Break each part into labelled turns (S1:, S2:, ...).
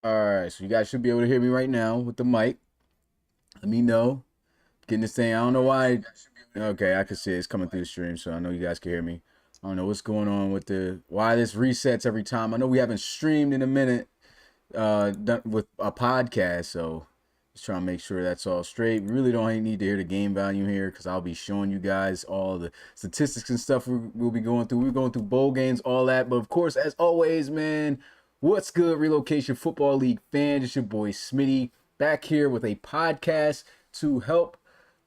S1: All right, so you guys should be able to hear me right now with the mic. Let me know. Getting this thing. I don't know why. Okay, I can see it's coming through the stream, so I know you guys can hear me. I don't know what's going on with the why this resets every time. I know we haven't streamed in a minute done with a podcast, so just trying to make sure that's all straight. We really don't need to hear the game volume here because I'll be showing you guys all the statistics and stuff we'll be going through. We're going through bowl games, all that. But of course, as always, man, what's good, Relocation Football League fans? It's your boy Smitty back here with a podcast to help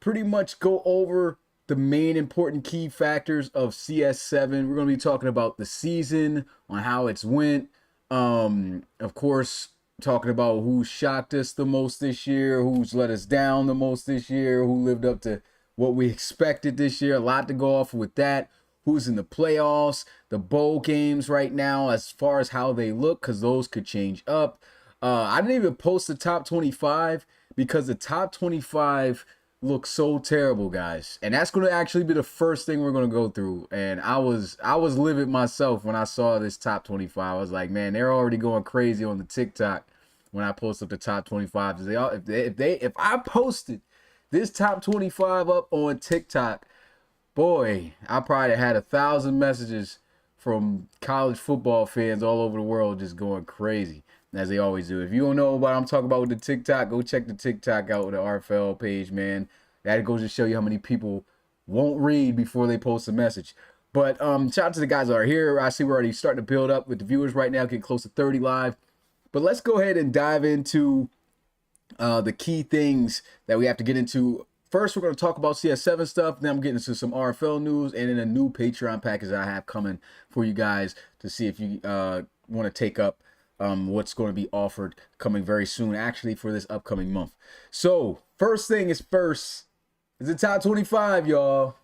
S1: pretty much go over the main important key factors of CS7. We're going to be talking about the season, on how it's went. Of course, talking about who shocked us the most this year, who's let us down the most this year, who lived up to what we expected this year. A lot to go off with that. Who's in the playoffs, the bowl games right now, as far as how they look, because those could change up. I didn't even post the top 25 because the top 25 looks so terrible, guys. And that's going to actually be the first thing we're going to go through. And I was livid myself when I saw this top 25. I was like, man, they're already going crazy on the TikTok when I post up the top 25. If I posted this top 25 up on TikTok, boy, I probably had 1,000 messages from college football fans all over the world just going crazy, as they always do. If you don't know what I'm talking about with the TikTok, go check the TikTok out with the RFL page, man. That goes to show you how many people won't read before they post a message. But shout out to the guys that are here. I see we're already starting to build up with the viewers right now, getting close to 30 live. But let's go ahead and dive into the key things that we have to get into. First, we're going to talk about CS7 stuff. Then I'm getting into some RFL news and then a new Patreon package I have coming for you guys to see if you want to take up what's going to be offered coming very soon, actually, for this upcoming month. So, first thing is first is the top 25, y'all.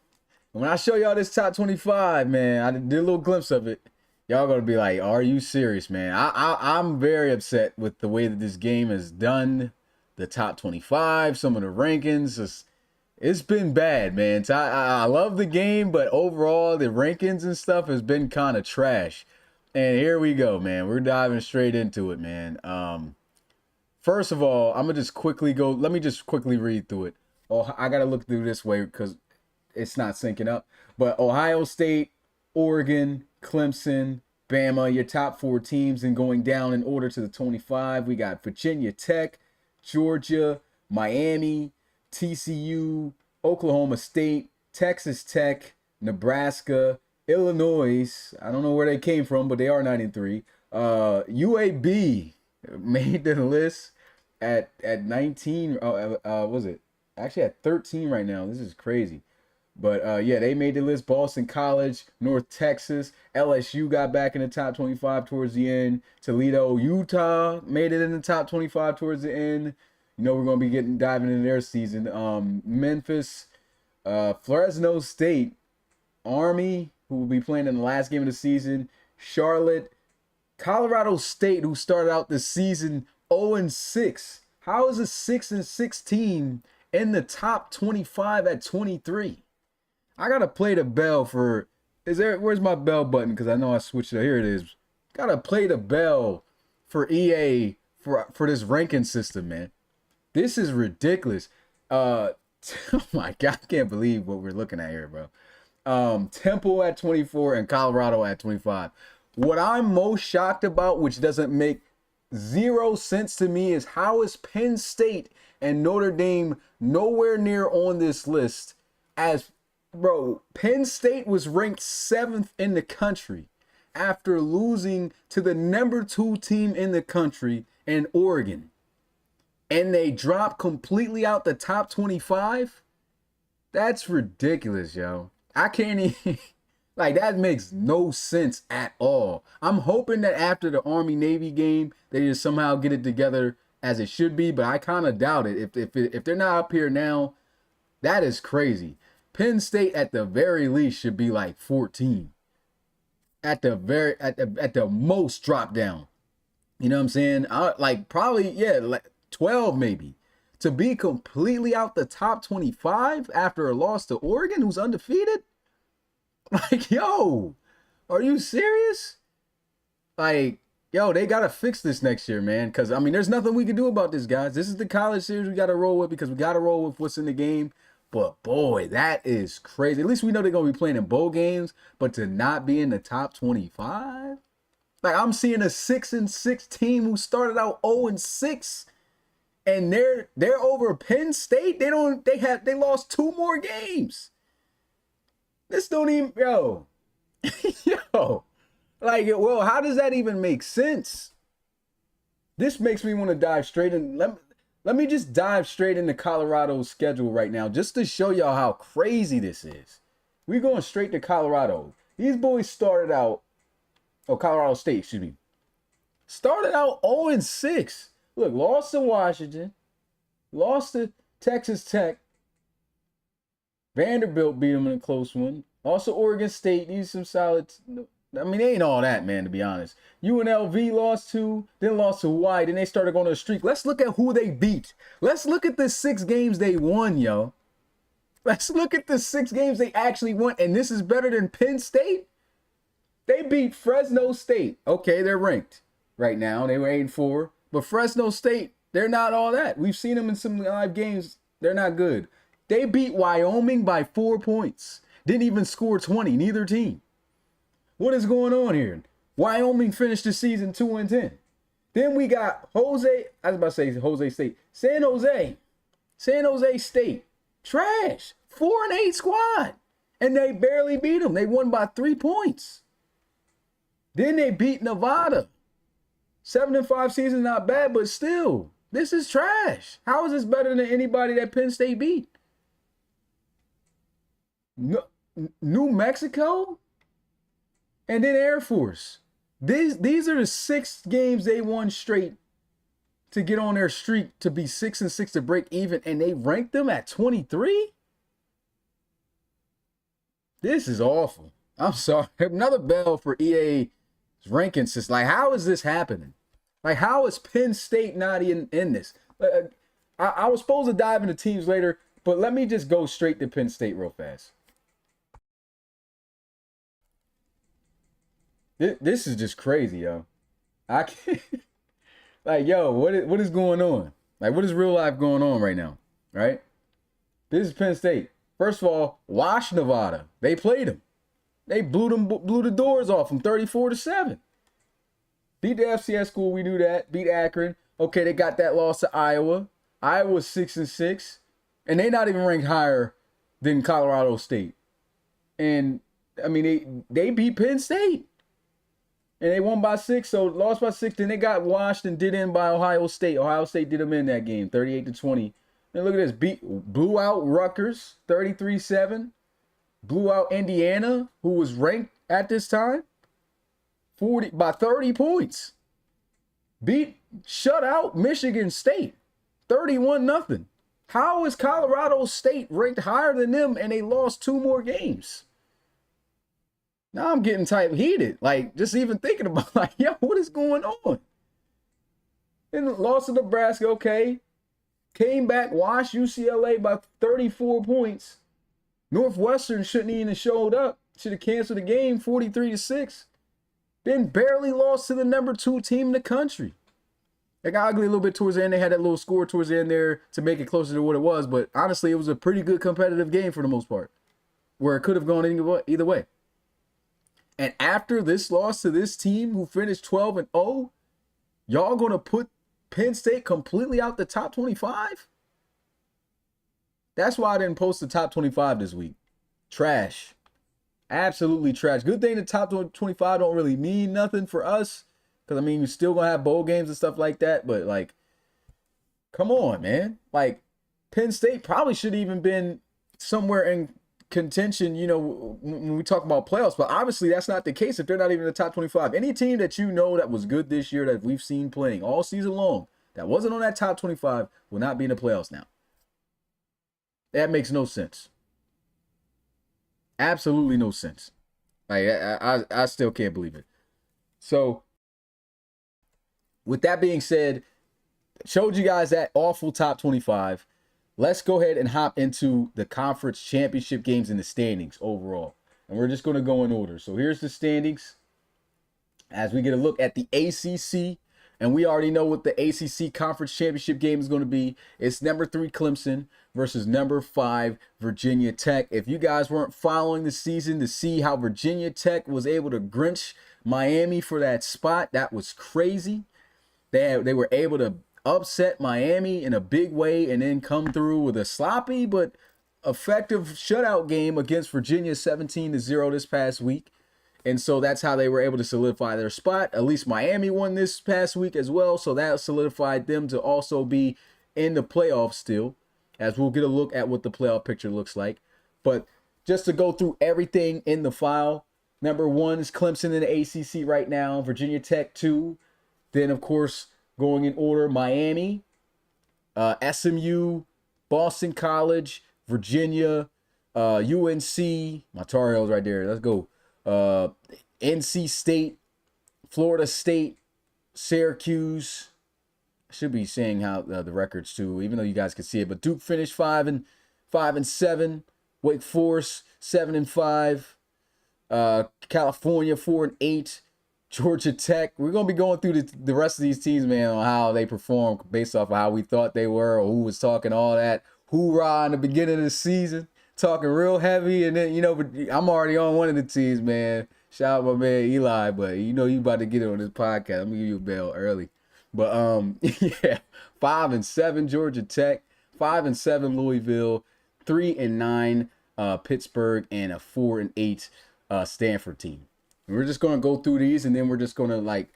S1: And when I show y'all this top 25, man, I did a little glimpse of it. Y'all going to be like, are you serious, man? I'm very upset with the way that this game has done the top 25, some of the rankings. It's been bad, man. So I love the game, but overall, the rankings and stuff has been kind of trash. And here we go, man. We're diving straight into it, man. First of all, I'm going to just quickly go. Let me just quickly read through it. Oh, I got to look through this way because it's not syncing up. But Ohio State, Oregon, Clemson, Bama, your top four teams, and going down in order to the 25. We got Virginia Tech, Georgia, Miami, TCU, Oklahoma State, Texas Tech, Nebraska, Illinois. I don't know where they came from, but they are 9-3. UAB made the list at 19. Was it actually at 13 right now? This is crazy. But yeah, they made the list. Boston College, North Texas, LSU got back in the top 25 towards the end. Toledo, Utah made it in the top 25 towards the end. You know, we're going to be diving into their season. Memphis, Fresno State, Army, who will be playing in the last game of the season. Charlotte, Colorado State, who started out the season 0-6. How is a 6-6 team in the top 25 at 23? I gotta play the bell for. Where's my bell button? Because I know I switched it. Here it is. Gotta play the bell for EA for this ranking system, man. This is ridiculous. Oh my God, I can't believe what we're looking at here, bro. Temple at 24 and Colorado at 25. What I'm most shocked about, which doesn't make zero sense to me, is how is Penn State and Notre Dame nowhere near on this list? As bro, Penn State was ranked 7th in the country after losing to the number 2 team in the country in Oregon. And they dropped completely out the top 25? That's ridiculous, yo. I can't even, like, that makes no sense at all. I'm hoping that after the Army-Navy game, they just somehow get it together as it should be, but I kind of doubt it. If they're not up here now, that is crazy. Penn State at the very least should be like 14. At the most drop down. You know what I'm saying? Like probably, yeah, like 12 maybe. To be completely out the top 25 after a loss to Oregon, who's undefeated? Like, yo, are you serious? Like, yo, they got to fix this next year, man. Because, I mean, there's nothing we can do about this, guys. This is the college series we got to roll with because we got to roll with what's in the game. But, boy, that is crazy. At least we know they're going to be playing in bowl games. But to not be in the top 25? Like, I'm seeing a 6-6 team who started out 0-6. And they're over Penn State. They lost 2 more games. This don't even, yo. Yo. Like, well, how does that even make sense? This makes me want to dive straight in. Let me just dive straight into Colorado's schedule right now, just to show y'all how crazy this is. We're going straight to Colorado. These boys started out, Colorado State, excuse me. Started out 0-6. Look, lost to Washington, lost to Texas Tech. Vanderbilt beat them in a close one. Also, Oregon State needs some solid. I mean, they ain't all that, man, to be honest. UNLV lost to, then lost to Hawaii, then they started going on a streak. Let's look at who they beat. Let's look at the 6 games they won, yo. Let's look at the 6 games they actually won, and this is better than Penn State. They beat Fresno State. Okay, they're ranked right now. They were 8-4. But Fresno State, they're not all that. We've seen them in some live games. They're not good. They beat Wyoming by 4 points. Didn't even score 20, neither team. What is going on here? Wyoming finished the season 2-10. Then we got Jose State. San Jose State. Trash. 4-8 squad. And they barely beat them. They won by 3 points. Then they beat Nevada. 7-5 season, not bad, but still, this is trash. How is this better than anybody that Penn State beat? New Mexico? And then Air Force. These are the 6 games they won straight to get on their streak to be 6-6 to break even, and they ranked them at 23? This is awful. I'm sorry. Another bell for EA's ranking system. Like, how is this happening? Like, how is Penn State not in this? I was supposed to dive into teams later, but let me just go straight to Penn State real fast. This is just crazy, yo. I can't. Like, yo, what is going on? Like, what is real life going on right now? Right? This is Penn State. First of all, Wash Nevada. They played them. They blew the doors off them 34-7. Beat the FCS school, we knew that. Beat Akron. Okay, they got that loss to Iowa. Iowa was 6-6. And they not even ranked higher than Colorado State. And, I mean, they beat Penn State. And they won by 6, so lost by 6. Then they got washed and did in by Ohio State. Ohio State did them in that game, 38-20. And look at this. Blew out Rutgers, 33-7. Blew out Indiana, who was ranked at this time, by 30 points. Shut out Michigan State, 31-0. How is Colorado State ranked higher than them and they lost 2 more games? Now I'm getting heated. Like, just even thinking about, like, yo, what is going on? And lost to Nebraska, okay. Came back, washed UCLA by 34 points. Northwestern shouldn't even have showed up. Should have canceled the game, 43-6. Then barely lost to the number 2 team in the country. It got ugly a little bit towards the end. They had that little score towards the end there to make it closer to what it was. But honestly, it was a pretty good competitive game for the most part, where it could have gone either way. And after this loss to this team who finished 12-0, y'all going to put Penn State completely out the top 25? That's why I didn't post the top 25 this week. Trash. Absolutely trash. Good thing the top 25 don't really mean nothing for us. Because, I mean, you're still going to have bowl games and stuff like that. But, like, come on, man. Like, Penn State probably should have even been somewhere in contention, you know, when we talk about playoffs. But obviously that's not the case if they're not even in the top 25. Any team that you know that was good this year that we've seen playing all season long that wasn't on that top 25 will not be in the playoffs now. That makes no sense. Absolutely no sense. Like, I still can't believe it. So, with that being said, showed you guys that awful top 25. Let's go ahead and hop into the conference championship games and the standings overall. And we're just going to go in order. So here's the standings. as we get a look at the ACC, and we already know what the ACC Conference Championship game is going to be. It's number 3 Clemson versus number 5 Virginia Tech. If you guys weren't following the season to see how Virginia Tech was able to Grinch Miami for that spot, that was crazy. They were able to upset Miami in a big way and then come through with a sloppy but effective shutout game against Virginia 17-0 this past week. And so that's how they were able to solidify their spot. At least Miami won this past week as well. So that solidified them to also be in the playoffs still, as we'll get a look at what the playoff picture looks like. But just to go through everything in the file, number 1 is Clemson in the ACC right now. Virginia Tech 2. Then, of course, going in order, Miami, SMU, Boston College, Virginia, UNC, my Tar Heels right there. Let's go. NC State, Florida State, Syracuse. I should be saying how the records too, even though you guys can see it. But Duke finished 5-7. Wake Forest 7-5. California 4-8. Georgia Tech. We're gonna be going through the rest of these teams, man, on how they perform based off of how we thought they were, or who was talking all that hoorah in the beginning of the season. Talking real heavy, and then, but I'm already on one of the teams, man. Shout out my man Eli, but you about to get it on this podcast. I'm gonna give you a bell early. But yeah, 5-7 Georgia Tech, 5-7 Louisville, 3-9 Pittsburgh, and a 4-8 Stanford team. And we're just gonna go through these, and then we're just gonna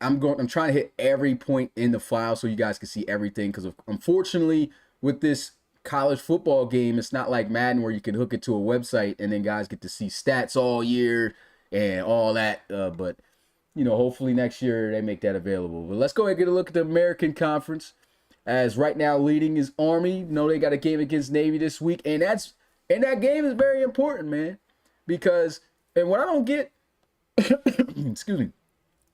S1: I'm trying to hit every point in the file so you guys can see everything, because unfortunately with this college football game, it's not like Madden where you can hook it to a website and then guys get to see stats all year and all that. But hopefully next year they make that available. But let's go ahead and get a look at the American Conference. As right now leading is Army. They got a game against Navy this week, and that game is very important, man, because what I don't get, excuse me,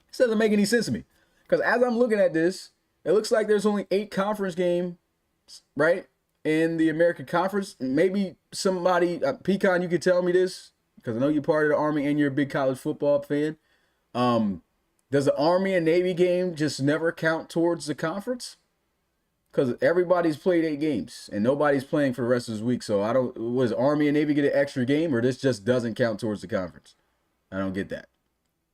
S1: this doesn't make any sense to me, because as I'm looking at this, it looks like there's only 8 conference games, right, in the American Conference. Maybe somebody, Pecan, you could tell me this, because I know you're part of the Army and you're a big college football fan. Does the Army and Navy game just never count towards the conference? Because everybody's played 8 games and nobody's playing for the rest of this week. So was Army and Navy get an extra game, or this just doesn't count towards the conference? I don't get that.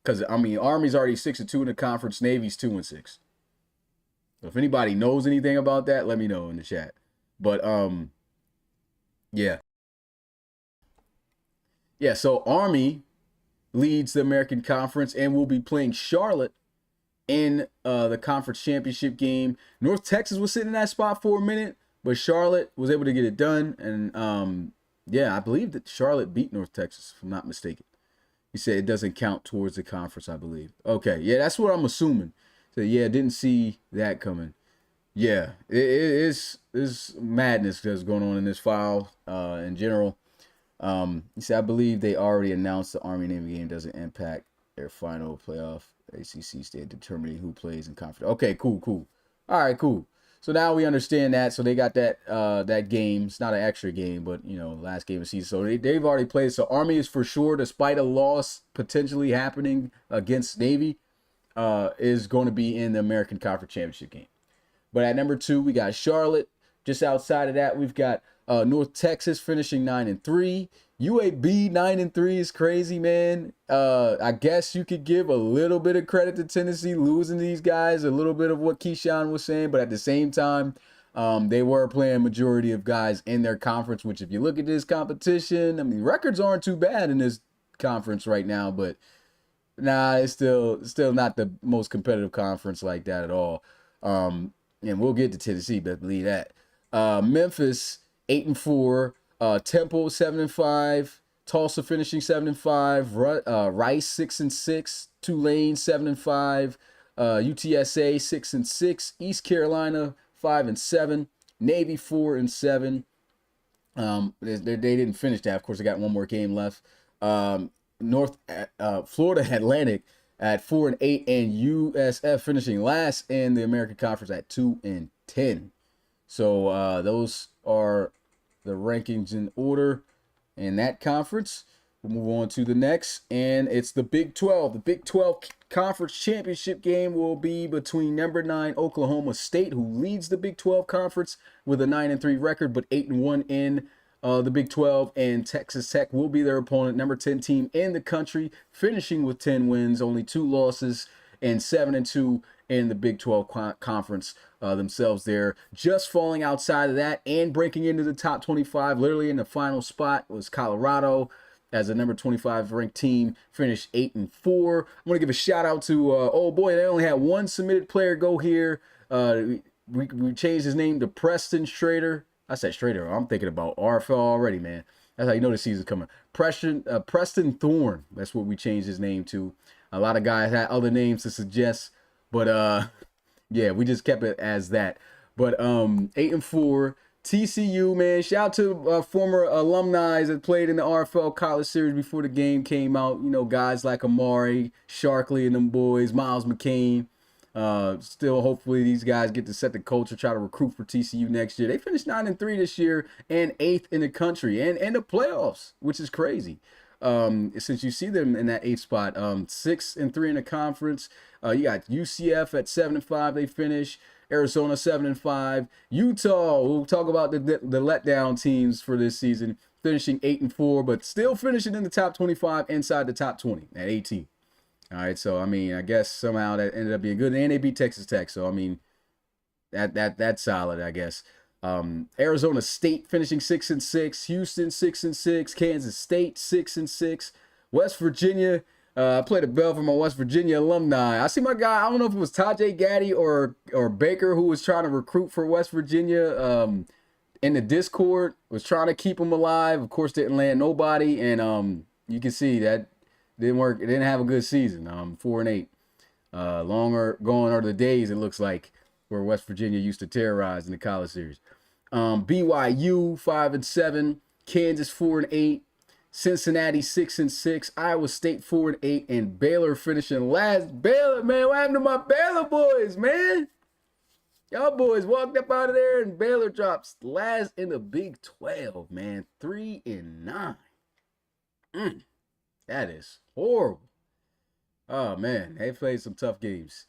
S1: Because Army's already 6-2 in the conference, Navy's 2-6. So if anybody knows anything about that, let me know in the chat. But yeah. So Army leads the American Conference and will be playing Charlotte in the conference championship game. North Texas was sitting in that spot for a minute, but Charlotte was able to get it done. And I believe that Charlotte beat North Texas, if I'm not mistaken. He said it doesn't count towards the conference, I believe. Okay, yeah, that's what I'm assuming. So yeah, didn't see that coming. Yeah, it's madness that's going on in this file in general. He said, I believe they already announced the Army Navy game doesn't impact their final playoff. ACC state determining who plays in conference. Okay, cool. All right, cool. So now we understand that. So they got that game. It's not an extra game, but last game of the season. So they've already played. So Army is for sure, despite a loss potentially happening against Navy, is going to be in the American Conference Championship game. But at number 2, we got Charlotte. Just outside of that, we've got North Texas finishing 9-3. UAB 9-3 is crazy, man. I guess you could give a little bit of credit to Tennessee losing these guys, a little bit of what Keyshawn was saying, but at the same time, they were playing majority of guys in their conference, which if you look at this competition, records aren't too bad in this conference right now, but it's still not the most competitive conference like that at all. And we'll get to Tennessee, but believe that. Memphis 8-4, Temple 7-5, Tulsa finishing 7-5, Rice 6-6, Tulane 7-5, UTSA 6-6, East Carolina 5-7, Navy 4-7. They didn't finish that. Of course, they got one more game left. Florida Atlantic at 4-8, and USF finishing last in the American Conference at 2-10. So those are the rankings in order in that conference. We'll move on to the next, and it's the Big 12. The Big 12 Conference Championship game will be between number 9 Oklahoma State, who leads the Big 12 Conference with a 9-3 record, but 8-1 in the Big 12, and Texas Tech will be their opponent, number 10 team in the country, finishing with 10 wins, only 2 losses, and 7-2 in the Big 12 Conference themselves there. Just falling outside of that and breaking into the top 25, literally in the final spot, was Colorado as a number 25 ranked team, finished 8-4. I'm going to give a shout out to, oh boy, they only had one submitted player go here. We changed his name to Preston Schrader. I said Schrader. I'm thinking about RFL already, man. That's how you know the season's coming. Preston Thorne. That's what we changed his name to. A lot of guys had other names to suggest, but yeah, we just kept it as that. But 8-4. TCU, man, shout out to former alumni that played in the RFL College Series before the game came out. You know, guys like Amari, Sharkley and them boys, Miles McCain. Still, hopefully, these guys get to set the culture, try to recruit for TCU next year. They finished 9-3 this year and 8th in the country and the playoffs, which is crazy. Since you see them in that 8th spot, 6-3 in the conference. You got UCF at 7-5. They finish. Arizona 7-5. Utah, we'll talk about the letdown teams for this season, finishing 8-4, but still finishing in the top 25 inside the top 20 at 18. All right, so I mean, I guess somehow that ended up being good, and they beat Texas Tech, so I mean, that's solid, I guess. Arizona State finishing 6-6, Houston 6-6, Kansas State 6-6, West Virginia. I played a bell for my West Virginia alumni. I see my guy, I don't know if it was Tajay Gaddy or Baker who was trying to recruit for West Virginia in the Discord, was trying to keep him alive. Of course, didn't land nobody, and you can see that didn't work. It didn't have a good season. 4-8. Longer going are the days, it looks like, where West Virginia used to terrorize in the college series. BYU 5-7, Kansas 4-8. Cincinnati 6-6, Iowa State 4-8, and Baylor finishing last. Baylor, man, what happened to my Baylor boys, man? Y'all boys walked up out of there, and Baylor drops last in the Big 12, man. 3-9. That is horrible. Oh man, they played some tough games,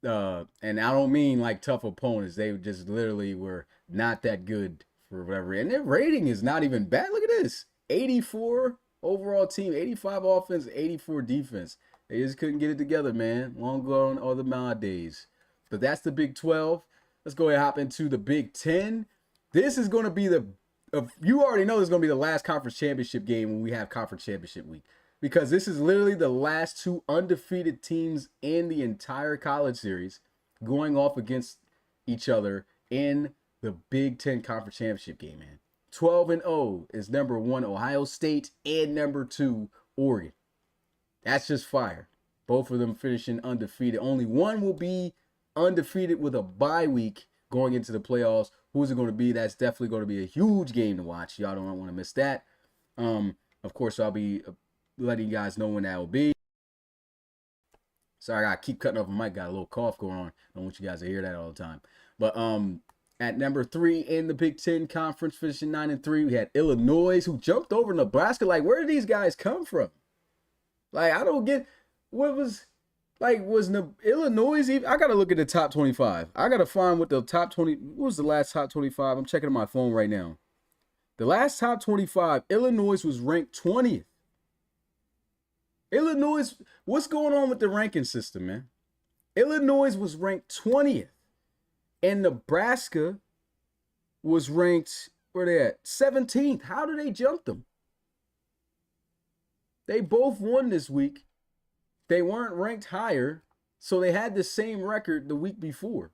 S1: and I don't mean like tough opponents. They just literally were not that good for whatever, and their rating is not even bad. Look at this. 84 overall team, 85 offense, 84 defense. They just couldn't get it together, man. Long gone are the my days. But that's the Big 12. Let's go ahead and hop into the Big 10. This is going to be you already know this is going to be the last conference championship game when we have conference championship week. Because this is literally the last 2 undefeated teams in the entire college series going off against each other in the Big 10 conference championship game, man. 12-0 is number 1 Ohio State and number 2 Oregon. That's just fire. Both of them finishing undefeated. Only one will be undefeated with a bye week going into the playoffs. Who's it going to be? That's definitely going to be a huge game to watch. Y'all don't want to miss that. Of course, I'll be letting you guys know when that will be. Sorry, I keep cutting off my mic. Got a little cough going on. I don't want you guys to hear that all the time. But at number 3 in the Big 10 conference, finishing 9-3, we had Illinois, who jumped over Nebraska. Like, where did these guys come from? Like, I don't get what was Illinois even? I gotta look at the top 25. I gotta find what the top 20. What was the last top 25? I'm checking on my phone right now. The last top 25, Illinois was ranked 20th. Illinois, what's going on with the ranking system, man? Illinois was ranked 20th. And Nebraska was ranked, where they at? 17th. How did they jump them? They both won this week. They weren't ranked higher, so they had the same record the week before.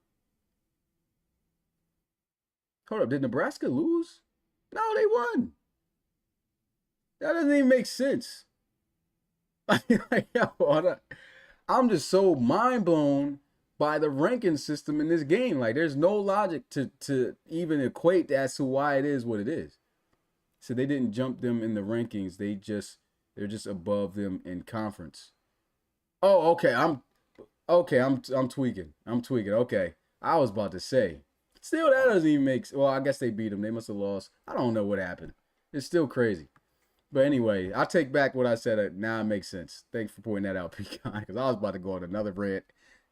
S1: Hold up, did Nebraska lose? No, they won. That doesn't even make sense. I'm just so mind blown by the ranking system in this game. Like, there's no logic to even equate as to why it is what it is. So they didn't jump them in the rankings. They're just above them in conference. Oh, okay. I'm tweaking. Okay. I was about to say. Still, that doesn't even make sense. Well, I guess they beat them. They must have lost. I don't know what happened. It's still crazy. But anyway, I take back what I said. Now it makes sense. Thanks for pointing that out, Pecan, because I was about to go on another rant.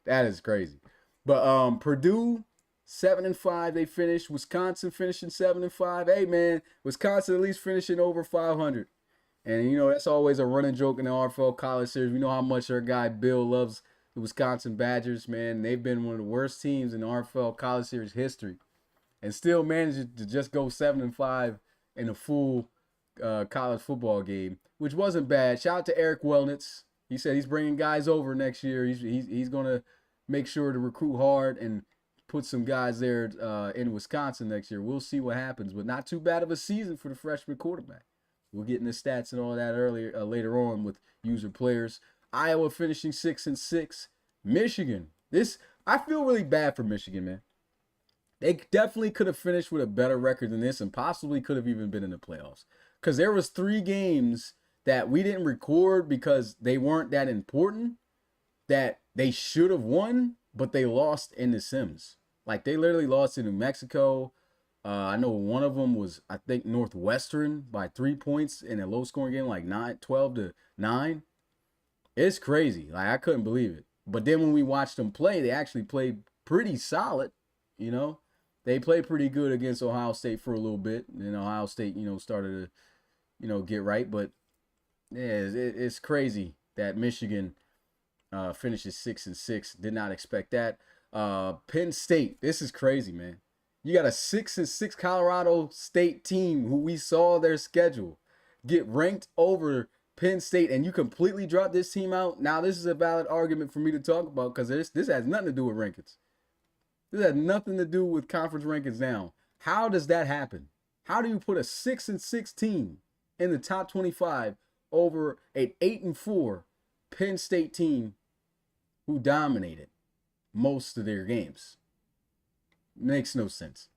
S1: That is crazy. But Purdue 7-5 they finished. Wisconsin finishing 7-5. Hey man, Wisconsin at least finishing over 500. And you know that's always a running joke in the RFL College Series. We know how much our guy Bill loves the Wisconsin Badgers. Man, they've been one of the worst teams in the RFL College Series history, and still managed to just go 7-5 in a full college football game, which wasn't bad. Shout out to Eric Wellnitz. He said he's bringing guys over next year. He's gonna make sure to recruit hard and put some guys there in Wisconsin next year. We'll see what happens, but not too bad of a season for the freshman quarterback. We'll get into stats and all that later on with user players. Iowa finishing 6-6. Michigan. I feel really bad for Michigan, man. They definitely could have finished with a better record than this and possibly could have even been in the playoffs. Because there was 3 games that we didn't record because they weren't that important that they should have won, but they lost in the Sims. Like, they literally lost to New Mexico. I know one of them was, I think, Northwestern by 3 points in a low-scoring game, like 12-9. It's crazy. Like, I couldn't believe it. But then when we watched them play, they actually played pretty solid, you know. They played pretty good against Ohio State for a little bit. And Ohio State, started to, get right. But, yeah, it's crazy that Michigan finishes 6-6. Did not expect that. Penn State, this is crazy, man. You got a 6-6 Colorado State team who we saw their schedule get ranked over Penn State, and you completely drop this team out. Now, this is a valid argument for me to talk about because this has nothing to do with rankings. This has nothing to do with conference rankings now. How does that happen? How do you put a 6-6 team in the top 25 over an 8-4 Penn State team who dominated most of their games? Makes no sense.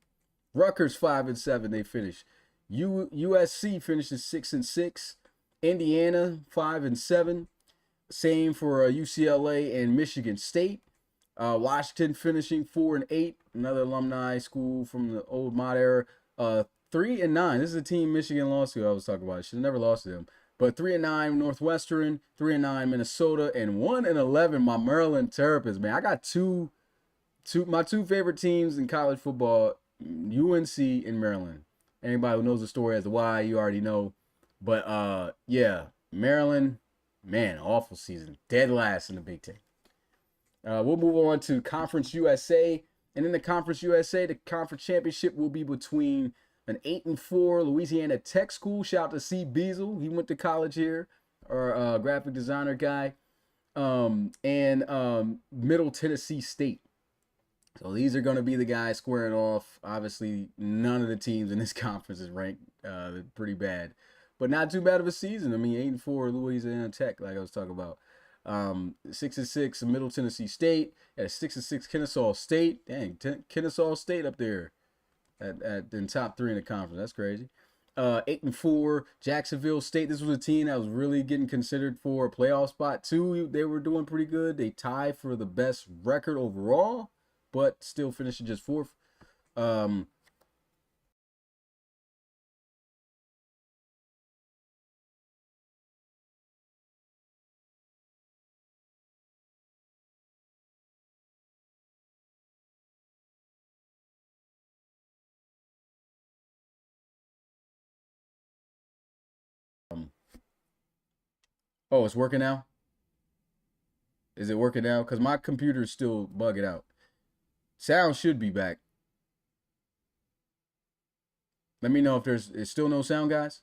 S1: Rutgers 5-7, they finish. USC finishes 6-6. Indiana 5-7. Same for UCLA and Michigan State. Washington finishing 4-8. Another alumni school from the old mod era. 3-9. This is a team Michigan lost to. I was talking about. Should have never lost to them. But 3-9 Northwestern, 3-9 Minnesota, and 1-11 my Maryland Terrapins. Man, I got my two favorite teams in college football, UNC and Maryland. Anybody who knows the story as to why, you already know. But yeah, Maryland, man, awful season. Dead last in the Big Ten. We'll move on to Conference USA. And in the Conference USA, the conference championship will be between an 8-4 Louisiana Tech school. Shout out to C. Beazle. He went to college here, our graphic designer guy. And Middle Tennessee State. So these are going to be the guys squaring off. Obviously, none of the teams in this conference is ranked pretty bad. But not too bad of a season. I mean, 8-4 Louisiana Tech, like I was talking about. 6-6 Middle Tennessee State. At 6-6 Kennesaw State. Dang, Kennesaw State up there in top 3 in the conference. That's crazy. 8-4 Jacksonville State. This was a team that was really getting considered for a playoff spot too. They were doing pretty good. They tied for the best record overall, but still finishing just 4th. Oh, it's working now? Is it working now? Because my computer's still bugging out. Sound should be back. Let me know if there's still no sound, guys.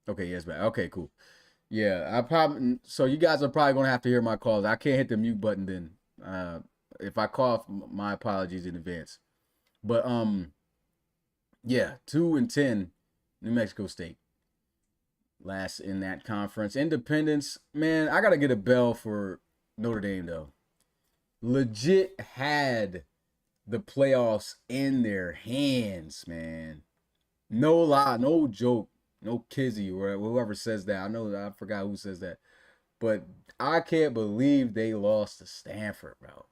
S1: Okay, yes, back. Okay, cool. Yeah, so you guys are probably gonna have to hear my calls. I can't hit the mute button then. If I cough, my apologies in advance. But yeah, 2-10, New Mexico State. Last in that conference. Independence, man, I gotta get a bell for Notre Dame though. Legit had the playoffs in their hands, man. No lie, no joke, no kizzy or whoever says that. I forgot who says that. But I can't believe they lost to Stanford, bro.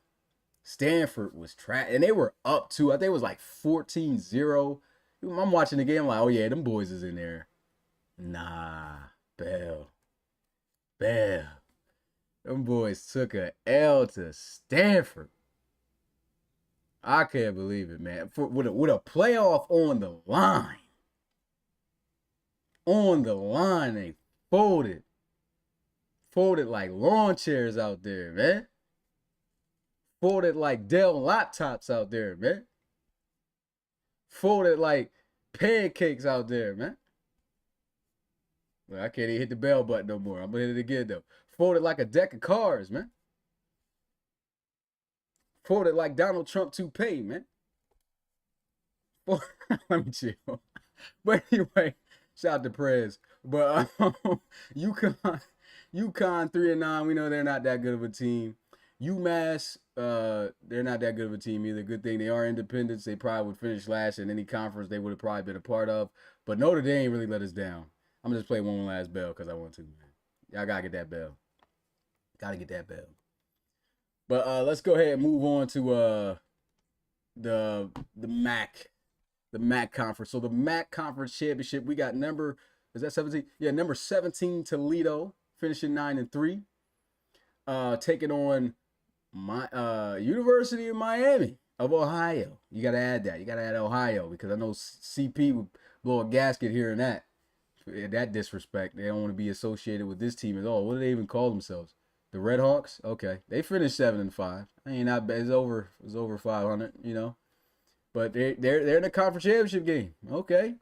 S1: Stanford was trash. And they were up too. I think it was like 14-0. I'm watching the game like, oh yeah, them boys is in there. Nah, Bell. Them boys took a L to Stanford. I can't believe it, man. With a playoff on the line. On the line, they folded. Folded like lawn chairs out there, man. Folded like Dell laptops out there, man. Folded like pancakes out there, man. Well, I can't even hit the bell button no more. I'm gonna hit it again though. Folded like a deck of cards, man. Folded like Donald Trump toupee, man. Let me chill. But anyway, shout out to Prez. But UConn 3-9. We know they're not that good of a team. UMass, they're not that good of a team either. Good thing they are independents. They probably would finish last in any conference they would have probably been a part of. But Notre Dame really let us down. I'm gonna just play one last bell because I want to, man. Y'all gotta get that bell. Gotta get that bell. But let's go ahead and move on to the MAC conference. So the MAC conference championship, we got number 17? Yeah, number 17 Toledo finishing 9-3. Taking on my University of Miami of Ohio. You gotta add that. You gotta add Ohio because I know CP would blow a gasket hearing that. That disrespect. They don't want to be associated with this team at all. What do they even call themselves? The Red Hawks? Okay. They finished 7-5. I mean, not bad. It's over 500, you know. But they're in the conference championship game. Okay.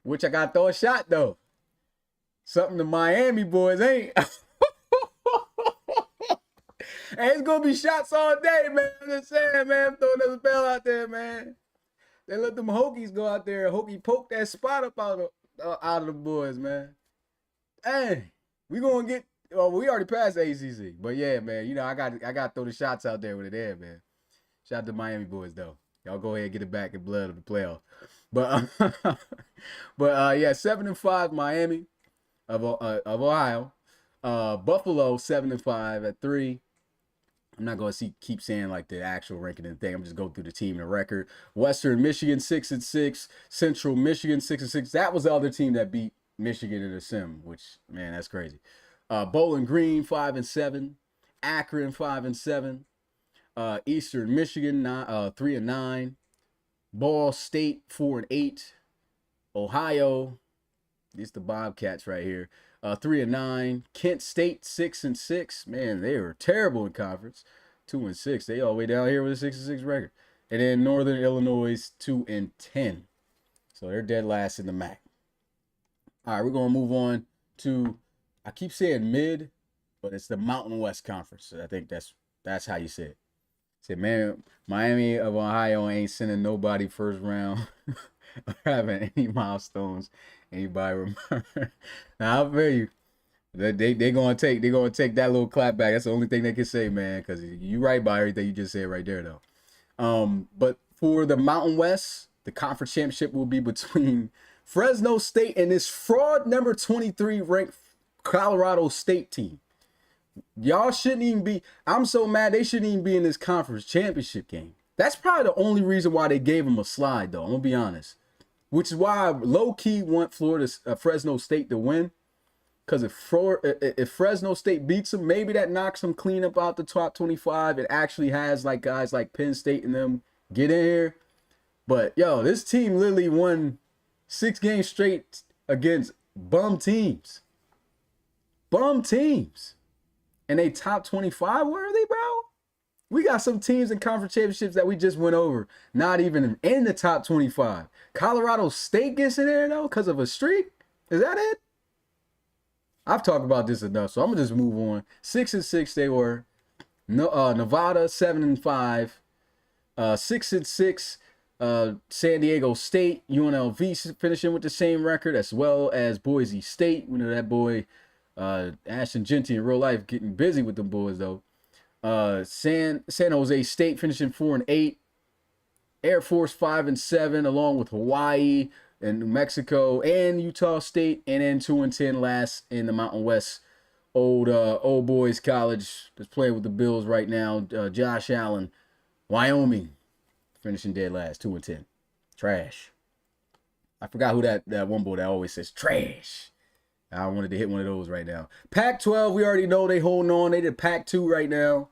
S1: Which I gotta throw a shot though. Something the Miami boys ain't. Hey, it's gonna be shots all day, man. I'm just saying, man. I'm throwing another bell out there, man. They let them Hokies go out there. Hokie poke that spot up out of the boys, man. Hey, we gonna get. Oh, we already passed the ACC, but yeah, man. You know, I got to throw the shots out there with it there, man. Shout out to Miami boys though. Y'all go ahead and get it back in blood of the playoff. But yeah, 7-5 Miami of Ohio. Buffalo 7-5 at 3. I'm not gonna keep saying like the actual ranking and thing. I'm just going through the team and the record. Western Michigan 6-6. Central Michigan 6-6. That was the other team that beat Michigan in the sim, which man, that's crazy. Bowling Green 5-7. Akron 5-7. Eastern Michigan 3-9. Ball State 4-8. Ohio, these the Bobcats right here. 3-9. Kent State 6-6. Man, they were terrible in conference. 2-6. They all the way down here with a 6-6 record. And then Northern Illinois 2-10. So they're dead last in the MAC. All right, we're gonna move on to. I keep saying mid, but it's the Mountain West Conference. I think that's how you say it. Say, man, Miami of Ohio ain't sending nobody first round or having any milestones. Anybody remember? Now I'll tell you, they gonna take that little clap back. That's the only thing they can say, man. Because you right by everything you just said right there, though. But for the Mountain West, the conference championship will be between Fresno State and this fraud number 23 ranked Colorado State team. Y'all shouldn't even be. I'm so mad they shouldn't even be in this conference championship game. That's probably the only reason why they gave them a slide, though. I'm gonna be honest. Which is why I low-key want Fresno State to win. Because if Fresno State beats them, maybe that knocks them clean up out the top 25. It actually has like guys like Penn State and them get in here. But yo, this team literally won 6 games straight against bum teams. Bum teams. And they top 25 worthy, bro? We got some teams in conference championships that we just went over, not even in the top 25. Colorado State gets in there, though, because of a streak? Is that it? I've talked about this enough, so I'm going to just move on. 6-6 they were. Nevada, 7-5. 6-6, San Diego State. UNLV finishing with the same record, as well as Boise State. We know that boy, Ashton Genty in real life, getting busy with them boys, though. San Jose State finishing 4-8. Air Force 5-7, along with Hawaii and New Mexico and Utah State, and then 2-10 last in the Mountain West. Old boys college that's playing with the Bills right now. Josh Allen, Wyoming, finishing dead last, 2-10. Trash. I forgot who that one boy that always says trash. I wanted to hit one of those right now. Pac-12, we already know they holding on. They did Pac-2 right now.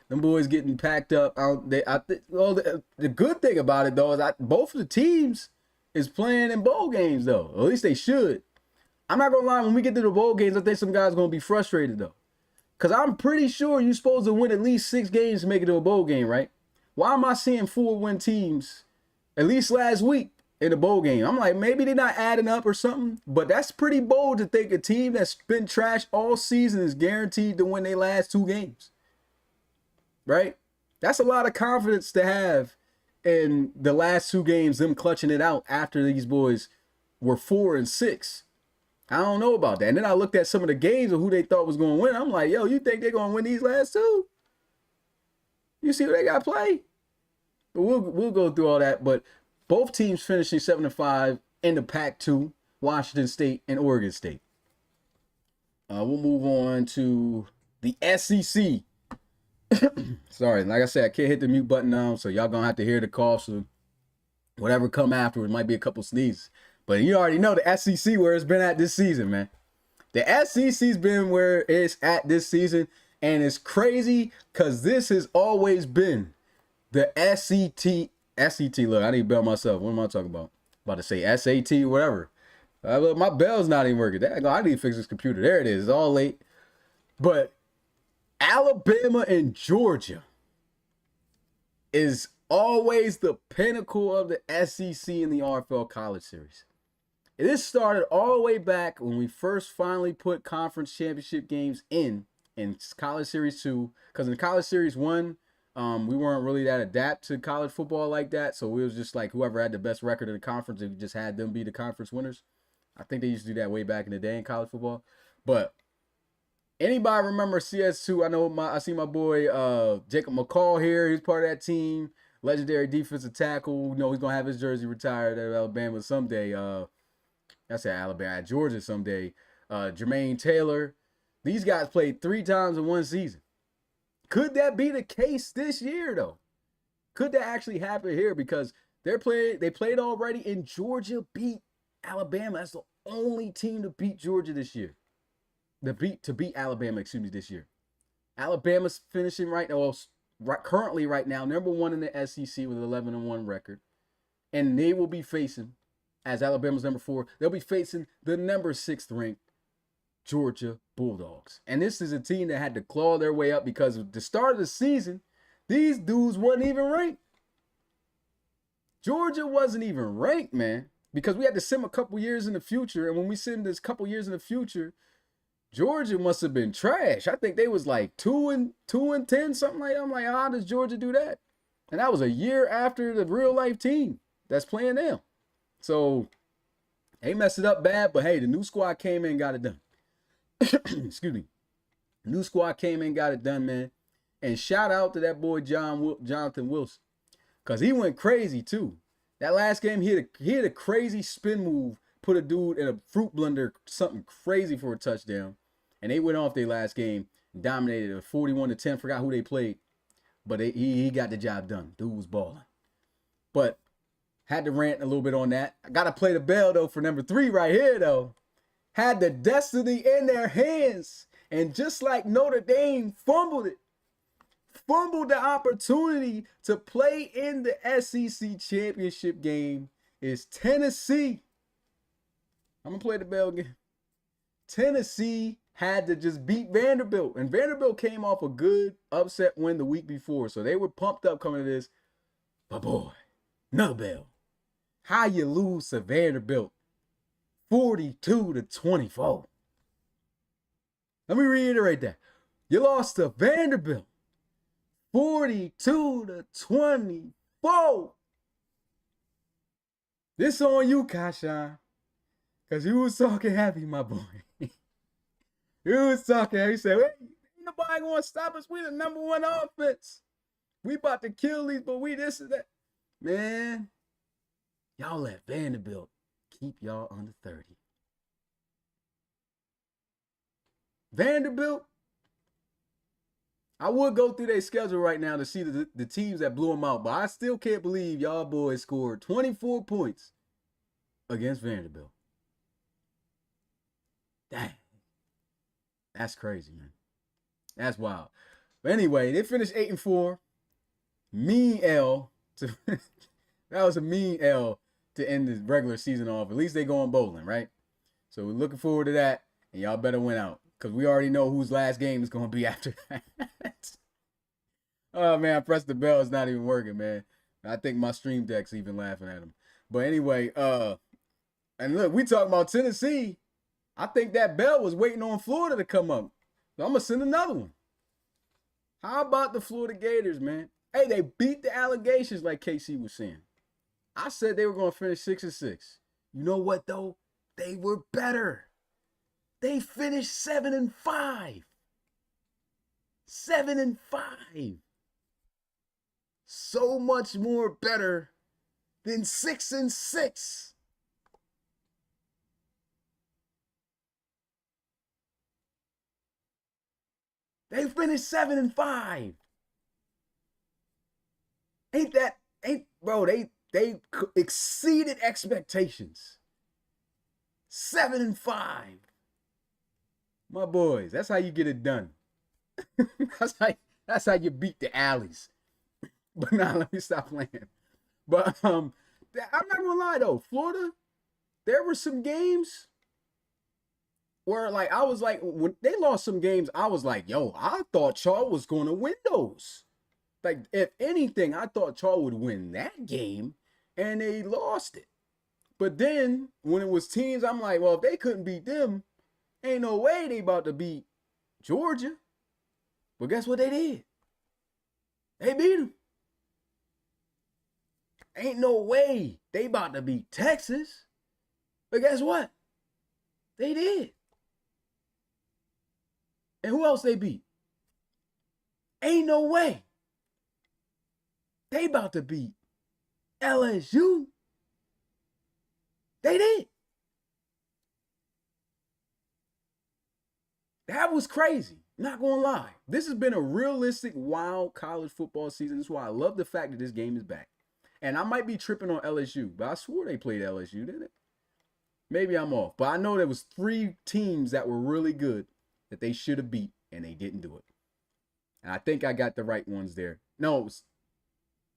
S1: Them boys getting packed up. The good thing about it, though, is both of the teams is playing in bowl games, though. At least they should. I'm not going to lie. When we get to the bowl games, I think some guys are going to be frustrated, though. Because I'm pretty sure you're supposed to win at least 6 games to make it to a bowl game, right? Why am I seeing 4-win teams, at least last week, in a bowl game? I'm like, maybe they're not adding up or something. But that's pretty bold to think a team that's been trash all season is guaranteed to win their last 2 games. Right? That's a lot of confidence to have in the last 2 games, them clutching it out after these boys were 4-6. I don't know about that. And then I looked at some of the games of who they thought was going to win. I'm like, yo, you think they're going to win these last 2? You see who they got to play? But we'll go through all that. But both teams finishing 7-5 in the Pac-2, Washington State and Oregon State. We'll move on to the SEC. Sorry, like I said, I can't hit the mute button now, so y'all going to have to hear the call. So whatever come afterwards might be a couple sneezes. But you already know the SEC where it's been at this season, man. The SEC's been where it's at this season, and it's crazy because this has always been the SET. Look, I need to bell myself. What am I talking about? About to say SAT, whatever. Look, my bell's not even working. I need to fix this computer. There it is. It's all late. But Alabama and Georgia is always the pinnacle of the SEC in the RFL College Series. This started all the way back when we first finally put conference championship games in College Series 2. Because in College Series 1, we weren't really that adapt to college football like that. So it was just like whoever had the best record in the conference, we just had them be the conference winners. I think they used to do that way back in the day in college football. But anybody remember CS2? I see my boy Jacob McCall here. He's part of that team. Legendary defensive tackle. You know he's going to have his jersey retired at Alabama someday. That's at Alabama, at Georgia someday. Jermaine Taylor. These guys played 3 times in one season. Could that be the case this year, though? Could that actually happen here? Because they played already, and Georgia beat Alabama. That's the only team to beat Georgia this year. To beat Alabama, this year. Alabama's finishing currently right now, number 1 in the SEC with an 11-1 record. And they will be facing, as Alabama's number 4, they'll be facing the number 6th ranked Georgia Bulldogs. And this is a team that had to claw their way up because at the start of the season, these dudes wasn't even ranked. Georgia wasn't even ranked, man, because we had to send them a couple years in the future. And when we send this couple years in the future, Georgia must have been trash. I think they was like 2-10, something like that. I'm like, how does Georgia do that? And that was a year after the real life team that's playing now. So they messed it up bad, but hey, the new squad came in and got it done. Excuse me. The new squad came in and got it done, man. And shout out to that boy Jonathan Wilson, because he went crazy too. That last game, he had a crazy spin move, put a dude in a fruit blender, something crazy for a touchdown. And they went off their last game, dominated a 41-10. Forgot who they played, but he got the job done. Dude was balling. But had to rant a little bit on that. I got to play the bell, though, for number 3 right here, though. Had the destiny in their hands. And just like Notre Dame fumbled the opportunity to play in the SEC championship game, is Tennessee. I'm going to play the bell again. Tennessee had to just beat Vanderbilt. And Vanderbilt came off a good upset win the week before. So they were pumped up coming to this. But boy, another bell. How you lose to Vanderbilt 42-24. Let me reiterate that. You lost to Vanderbilt 42-24. This on you, Kashan. Because you was talking happy, my boy. You was talking happy. You said, hey, ain't nobody going to stop us. We the number 1 offense. We about to kill these, but we this and that. Man, y'all let Vanderbilt keep y'all under 30. Vanderbilt, I would go through their schedule right now to see the teams that blew them out, but I still can't believe y'all boys scored 24 points against Vanderbilt. Dang. That's crazy, man. That's wild. But anyway, they finished 8-4. Mean L to that was a mean L to end the regular season off. At least they going bowling, right? So we're looking forward to that, and y'all better win out because we already know whose last game is going to be after that. Oh man, I pressed the bell. It's not even working, man. I think my stream deck's even laughing at him. But anyway, and look, we talking about Tennessee. I think that bell was waiting on Florida to come up. So I'm gonna send another one. How about the Florida Gators, man? Hey, they beat the allegations like KC was saying. I said they were going to finish 6-6. You know what, though? They were better. They finished 7-5. 7-5. So much more better than 6-6. They finished 7-5. They exceeded expectations. 7-5. My boys, that's how you get it done. that's how you beat the alleys. But now let me stop playing. But I'm not gonna lie though, Florida, there were some games where like I was like, when they lost some games, I was like, yo, I thought y'all was gonna win those. Like, if anything, I thought y'all would win that game, and they lost it. But then, when it was teams, I'm like, well, if they couldn't beat them, ain't no way they about to beat Georgia. But guess what they did? They beat them. Ain't no way they about to beat Texas. But guess what? They did. And who else they beat? Ain't no way they about to beat LSU. They did. That was crazy. Not gonna lie. This has been a realistic, wild college football season. That's why I love the fact that this game is back. And I might be tripping on LSU, but I swore they played LSU, didn't it? Maybe I'm off. But I know there was 3 teams that were really good that they should have beat, and they didn't do it. And I think I got the right ones there. No, it was,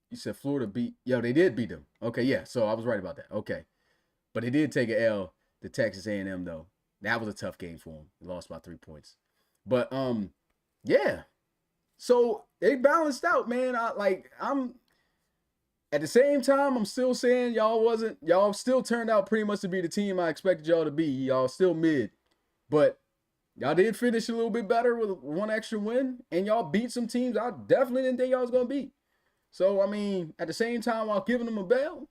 S1: you said Florida beat. Yo, they did beat them. Okay, yeah. So I was right about that. Okay. But they did take an L to Texas A&M, though. That was a tough game for them. They lost by 3 points. But, yeah. So they balanced out, man. I'm at the same time, I'm still saying y'all still turned out pretty much to be the team I expected y'all to be. Y'all still mid. But y'all did finish a little bit better with 1 extra win. And y'all beat some teams I definitely didn't think y'all was going to beat. So, I mean, at the same time, while giving them a bell,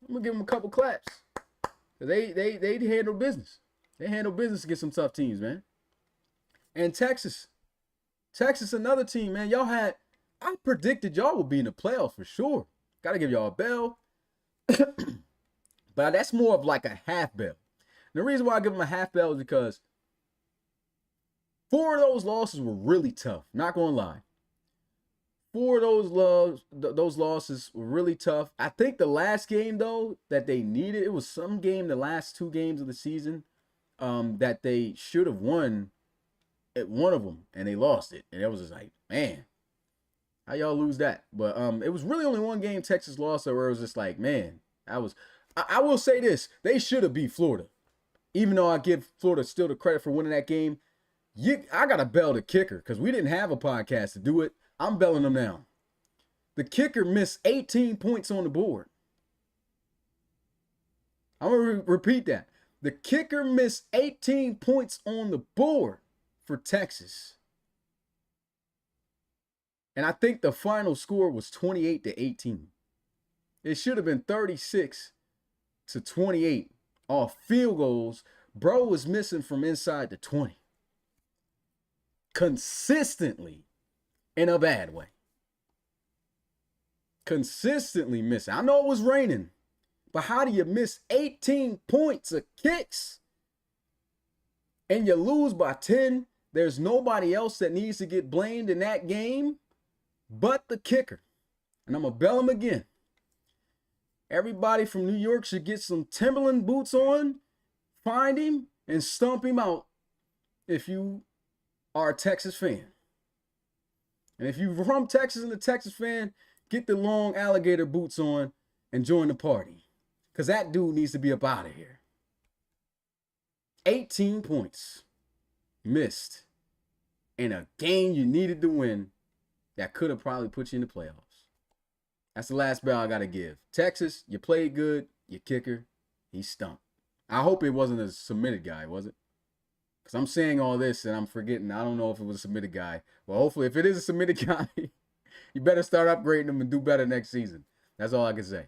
S1: I'm going to give them a couple claps. They handle business. They handle business against some tough teams, man. And Texas, another team, man. I predicted y'all would be in the playoffs for sure. Got to give y'all a bell. But that's more of like a half bell. And the reason why I give them a half bell is because 4 of those losses were really tough. Not going to lie. 4 of those losses were really tough. I think the last game, though, that they needed, it was some game, the last 2 games of the season, that they should have won at one of them, and they lost it. And it was just like, man, how y'all lose that? But it was really only 1 game Texas lost, where it was just like, man, I will say this. They should have beat Florida. Even though I give Florida still the credit for winning that game, I got to bell the kicker because we didn't have a podcast to do it. I'm belling them now. The kicker missed 18 points on the board. I'm going to repeat that. The kicker missed 18 points on the board for Texas. And I think the final score was 28-18. It should have been 36-28 off field goals. Bro was missing from inside the 20. Consistently. In a bad way. Consistently missing. I know it was raining, but how do you miss 18 points of kicks and you lose by 10? There's nobody else that needs to get blamed in that game but the kicker. And I'm going to bell him again. Everybody from New York should get some Timberland boots on, find him, and stomp him out if you are a Texas fan. And if you're from Texas and a Texas fan, get the long alligator boots on and join the party. Because that dude needs to be up out of here. 18 points missed in a game you needed to win that could have probably put you in the playoffs. That's the last bell I got to give. Texas, you played good. Your kicker, he stunk. I hope it wasn't a submitted guy, was it? Because I'm saying all this and I'm forgetting. I don't know if it was a submitted guy. Well, hopefully, if it is a submitted guy, you better start upgrading him and do better next season. That's all I can say.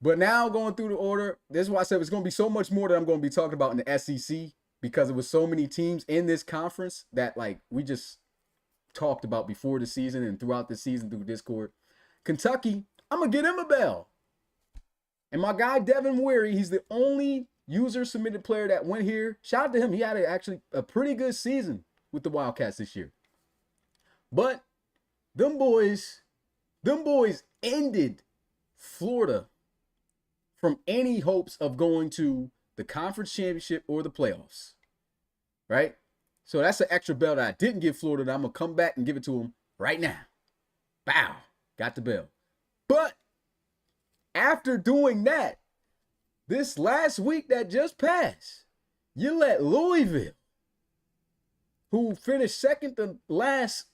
S1: But now going through the order, this is why I said it's going to be so much more that I'm going to be talking about in the SEC because there was so many teams in this conference that like we just talked about before the season and throughout the season through Discord. Kentucky, I'm going to get him a bell. And my guy, Devin Weary, he's the only user-submitted player that went here. Shout out to him. He had actually a pretty good season with the Wildcats this year. But them boys ended Florida from any hopes of going to the conference championship or the playoffs, right? So that's an extra bell that I didn't give Florida that I'm going to come back and give it to them right now. Bow. Got the bell. But after doing that, this last week that just passed, you let Louisville, who finished second to last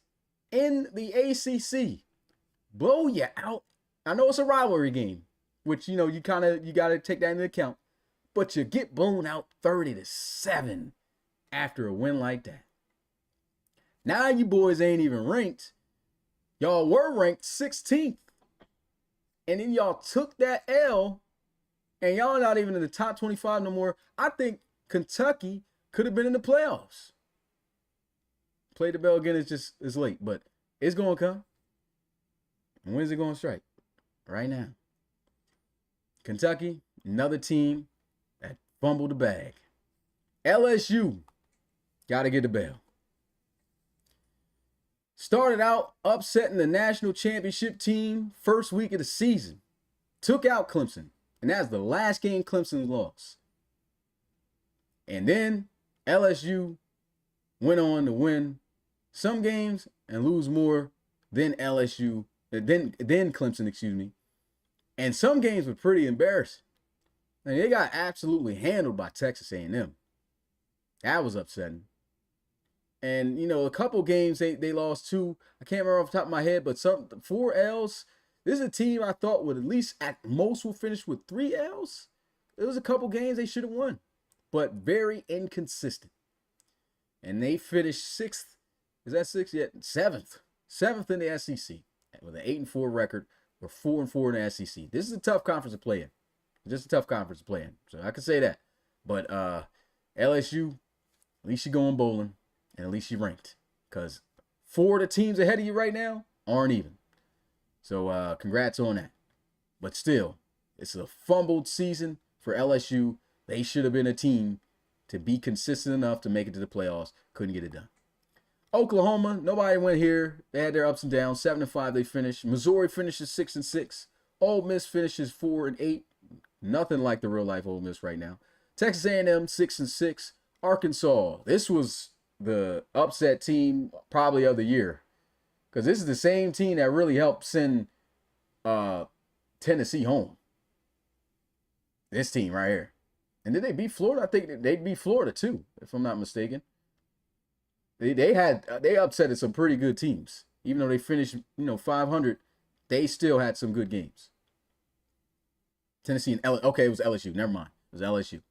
S1: in the ACC, blow you out. I know it's a rivalry game, which, you know, you got to take that into account. But you get blown out 30-7 after a win like that. Now you boys ain't even ranked. Y'all were ranked 16th. And then y'all took that L, and y'all not even in the top 25 no more. I think Kentucky could have been in the playoffs. Play the bell again, it's late, but it's going to come. And when's it going to strike? Right now. Kentucky, another team that fumbled the bag. LSU, got to get the bell. Started out upsetting the national championship team first week of the season. Took out Clemson. And that's the last game Clemson lost. And then LSU went on to win some games and lose more than LSU, than Clemson, excuse me. And some games were pretty embarrassing. And they got absolutely handled by Texas A&M. That was upsetting. And, you know, a couple games they lost two. I can't remember off the top of my head, but 4 L's. This is a team I thought would at least at most will finish with 3 L's. There was a couple games they should have won, but very inconsistent. And they finished 6th. Is that 6th yet? 7th. 7th in the SEC with an 8-4 record or 4-4 in the SEC. This is a tough conference to play in. Just a tough conference to play in. So I can say that. But LSU, at least you're going bowling. And at least you ranked. Because 4 of the teams ahead of you right now aren't even. So congrats on that. But still, it's a fumbled season for LSU. They should have been a team to be consistent enough to make it to the playoffs. Couldn't get it done. Oklahoma, nobody went here. They had their ups and downs. 7-5 they finished. Missouri finishes 6-6. Ole Miss finishes 4-8. Nothing like the real life Ole Miss right now. Texas A&M 6-6. Arkansas. This was the upset team probably of the year, because this is the same team that really helped send Tennessee home. This team right here. And did they beat Florida? I think they beat Florida too, if I'm not mistaken. They upsetted some pretty good teams. Even though they finished 500, they still had some good games. Tennessee and okay, it was LSU. Never mind, it was LSU.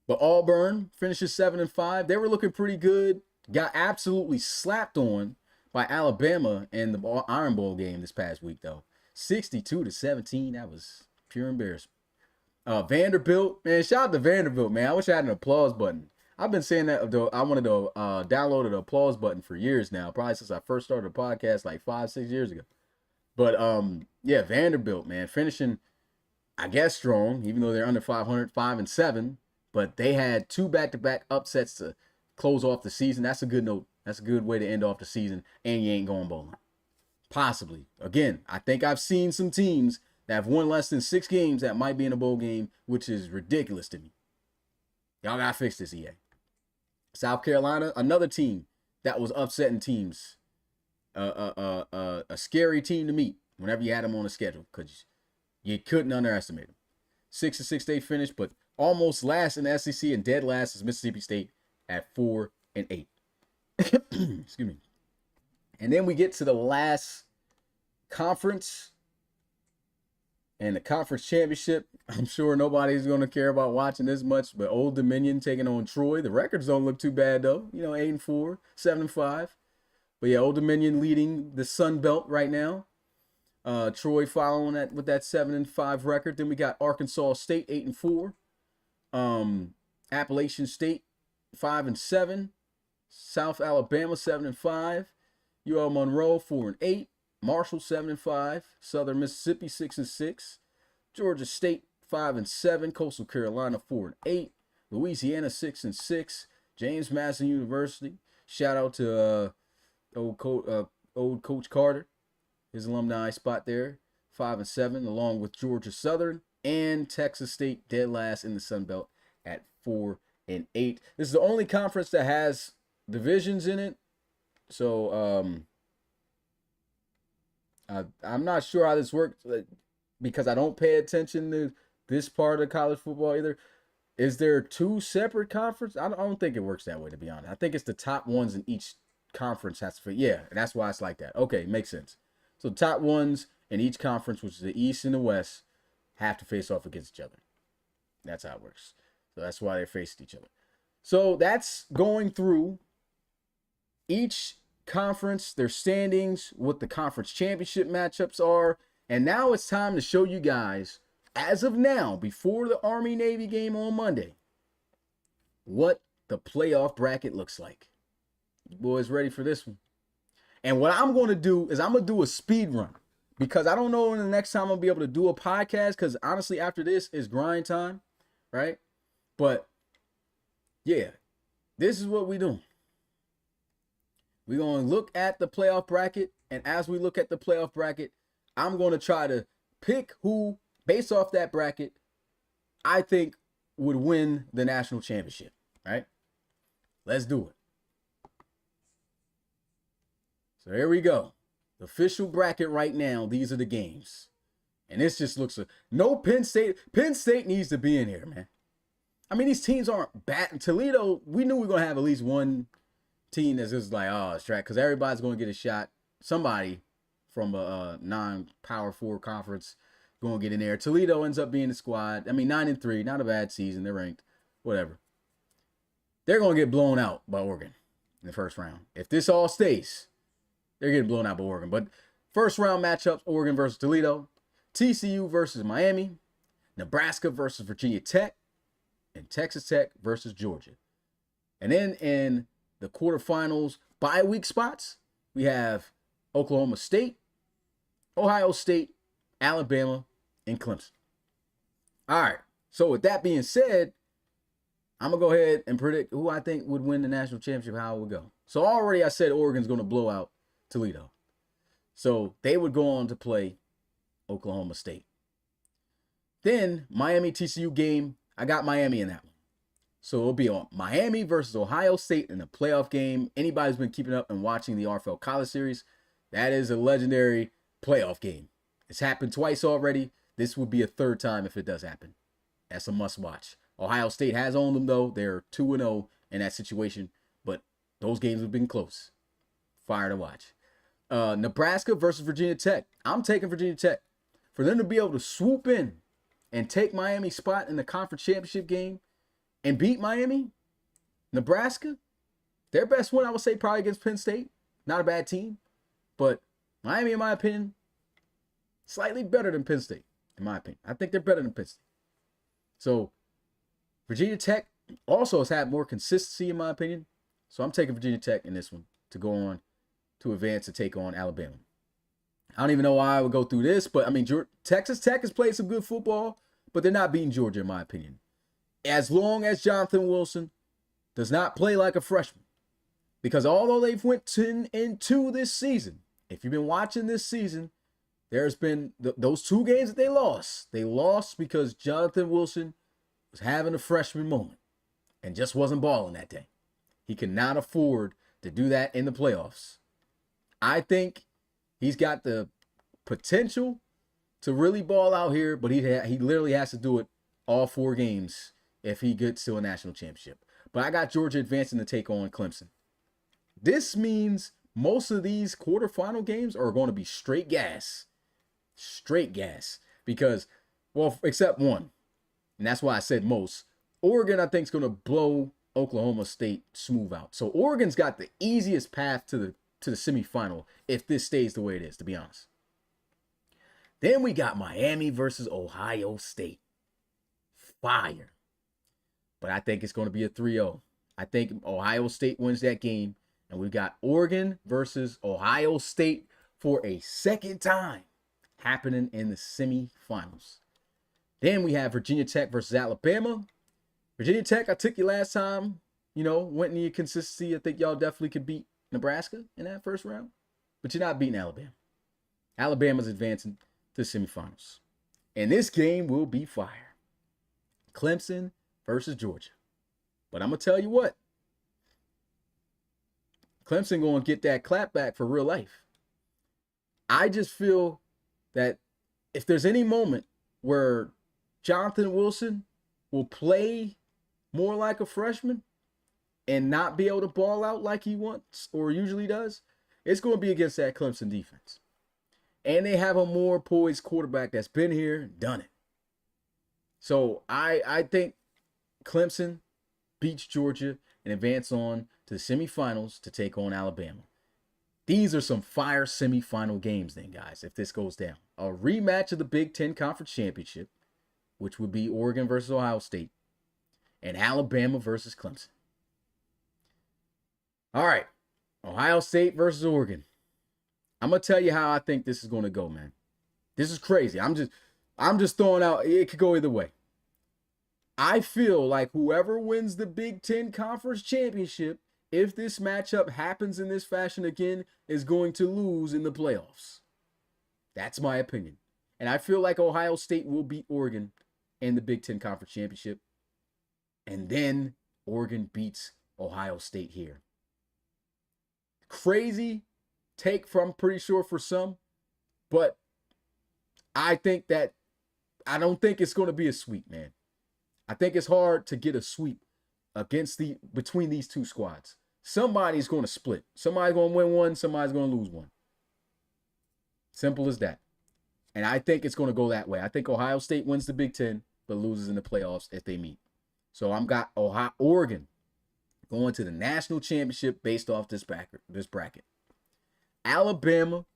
S1: But Auburn finishes 7-5. They were looking pretty good. Got absolutely slapped on by Alabama in the Iron Bowl game this past week, though. 62-17. That was pure embarrassment. Vanderbilt, man, shout out to Vanderbilt, man. I wish I had an applause button. I've been saying that I wanted to download an applause button for years now, probably since I first started the podcast like 5-6 years ago. But yeah, Vanderbilt, man, finishing, I guess, strong, even though they're under 500, 5-7. But they had 2 back-to-back upsets to close off the season. That's a good note. That's a good way to end off the season. And you ain't going bowling. Possibly. Again, I think I've seen some teams that have won less than 6 games that might be in a bowl game, which is ridiculous to me. Y'all got to fix this, EA. South Carolina, another team that was upsetting teams. A scary team to meet whenever you had them on the schedule because you couldn't underestimate them. 6-6 they finished, but almost last in the SEC and dead last is Mississippi State at 4-8. Excuse me. And then we get to the last conference and the conference championship. I'm sure nobody's going to care about watching this much, but Old Dominion taking on Troy. The records don't look too bad, though. 8-4, 7-5. But yeah, Old Dominion leading the Sun Belt right now. Troy following that with that 7-5 record. Then we got Arkansas State 8-4. Appalachian State 5-7. South Alabama 7-5. UL Monroe 4-8. Marshall 7-5. Southern Mississippi 6-6. Georgia State 5-7. Coastal Carolina 4-8. Louisiana 6-6. James Madison University. Shout out to old Coach Carter, his alumni spot there, 5-7, along with Georgia Southern and Texas State dead last in the Sun Belt at 4-8. This is the only conference that has divisions in it, so I'm not sure how this works because I don't pay attention to this part of college football either. Is there 2 separate conferences? I don't think it works that way, to be honest. I think it's the top ones in each conference has to fit. Yeah, and that's why it's like that. Okay, makes sense. So the top ones in each conference, which is the East and the West, have to face off against each other. That's how it works. So that's why they're facing each other. So that's going through each conference, their standings, what the conference championship matchups are. And now it's time to show you guys, as of now, before the Army-Navy game on Monday, what the playoff bracket looks like. You boys ready for this one? And what I'm going to do is I'm going to do a speed run because I don't know when the next time I'll be able to do a podcast because honestly, after this is grind time, right? But yeah, this is what we're doing. We're going to look at the playoff bracket. And as we look at the playoff bracket, I'm going to try to pick who, based off that bracket, I think would win the national championship, right? Let's do it. So here we go. The official bracket right now. These are the games. And this just looks... No Penn State. Penn State needs to be in here, man. I mean, these teams aren't bad. Toledo, we knew we were going to have at least one team that's just like, oh, it's track. Because everybody's going to get a shot. Somebody from a non-Power 4 conference going to get in there. Toledo ends up being the squad. I mean, 9-3. Not a bad season. They're ranked. Whatever. They're going to get blown out by Oregon in the first round. If this all stays... They're getting blown out by Oregon. But first round matchups, Oregon versus Toledo, TCU versus Miami, Nebraska versus Virginia Tech, and Texas Tech versus Georgia. And then in the quarterfinals bye week spots, we have Oklahoma State, Ohio State, Alabama, and Clemson. All right. So with that being said, I'm going to go ahead and predict who I think would win the national championship, how it would go. So already I said Oregon's going to blow out Toledo. So they would go on to play Oklahoma State. Then Miami TCU game, I got Miami in that one. So it'll be on Miami versus Ohio State in the playoff game. Anybody who's been keeping up and watching the RFL College Series, that is a legendary playoff game. It's happened twice already. This would be a third time if it does happen. That's a must watch. Ohio State has owned them though. They're 2-0 in that situation, but those games have been close. Fire to watch. Nebraska versus Virginia Tech. I'm taking Virginia Tech. For them to be able to swoop in and take Miami's spot in the conference championship game and beat Miami, Nebraska, their best win, I would say, probably against Penn State. Not a bad team. But Miami, in my opinion, slightly better than Penn State, in my opinion. I think they're better than Penn State. So Virginia Tech also has had more consistency, in my opinion. So I'm taking Virginia Tech in this one to go on to advance to take on Alabama. I don't even know why I would go through this, but I mean, Texas Tech has played some good football, but they're not beating Georgia, in my opinion. As long as Jonathan Wilson does not play like a freshman, because although they've went into this season, if you've been watching this season, there's been those 2 games that they lost. They lost because Jonathan Wilson was having a freshman moment and just wasn't balling that day. He cannot afford to do that in the playoffs. I think he's got the potential to really ball out here, but he literally has to do it all 4 games if he gets to a national championship. But I got Georgia advancing to take on Clemson. This means most of these quarterfinal games are going to be straight gas. Straight gas. Because, well, except one. And that's why I said most. Oregon, I think, is going to blow Oklahoma State smooth out. So Oregon's got the easiest path to the semifinal if this stays the way it is, to be honest. Then we got Miami versus Ohio State. Fire. But I think it's going to be a 3-0. I think Ohio State wins that game. And we've got Oregon versus Ohio State for a second time happening in the semifinals. Then we have Virginia Tech versus Alabama. Virginia Tech, I took you last time, went in your consistency. I think y'all definitely could beat Nebraska in that first round. But you're not beating Alabama. Alabama's advancing to the semifinals. And this game will be fire. Clemson versus Georgia. But I'm going to tell you what. Clemson going to get that clap back for real life. I just feel that if there's any moment where Jonathan Wilson will play more like a freshman and not be able to ball out like he wants or usually does, it's going to be against that Clemson defense. And they have a more poised quarterback that's been here, done it. So I think Clemson beats Georgia and advance on to the semifinals to take on Alabama. These are some fire semifinal games then, guys, if this goes down. A rematch of the Big Ten Conference Championship, which would be Oregon versus Ohio State, and Alabama versus Clemson. All right, Ohio State versus Oregon. I'm going to tell you how I think this is going to go, man. This is crazy. I'm just throwing out, it could go either way. I feel like whoever wins the Big Ten Conference Championship, if this matchup happens in this fashion again, is going to lose in the playoffs. That's my opinion. And I feel like Ohio State will beat Oregon in the Big Ten Conference Championship. And then Oregon beats Ohio State here. Crazy take from, pretty sure, for some. But I think that, I don't think it's going to be a sweep, man. I think it's hard to get a sweep between these two squads. Somebody's going to split. Somebody's going to win one. Somebody's going to lose one. Simple as that. And I think it's going to go that way. I think Ohio State wins the Big Ten, but loses in the playoffs if they meet. So I'm got Oregon going to the national championship based off this bracket. Alabama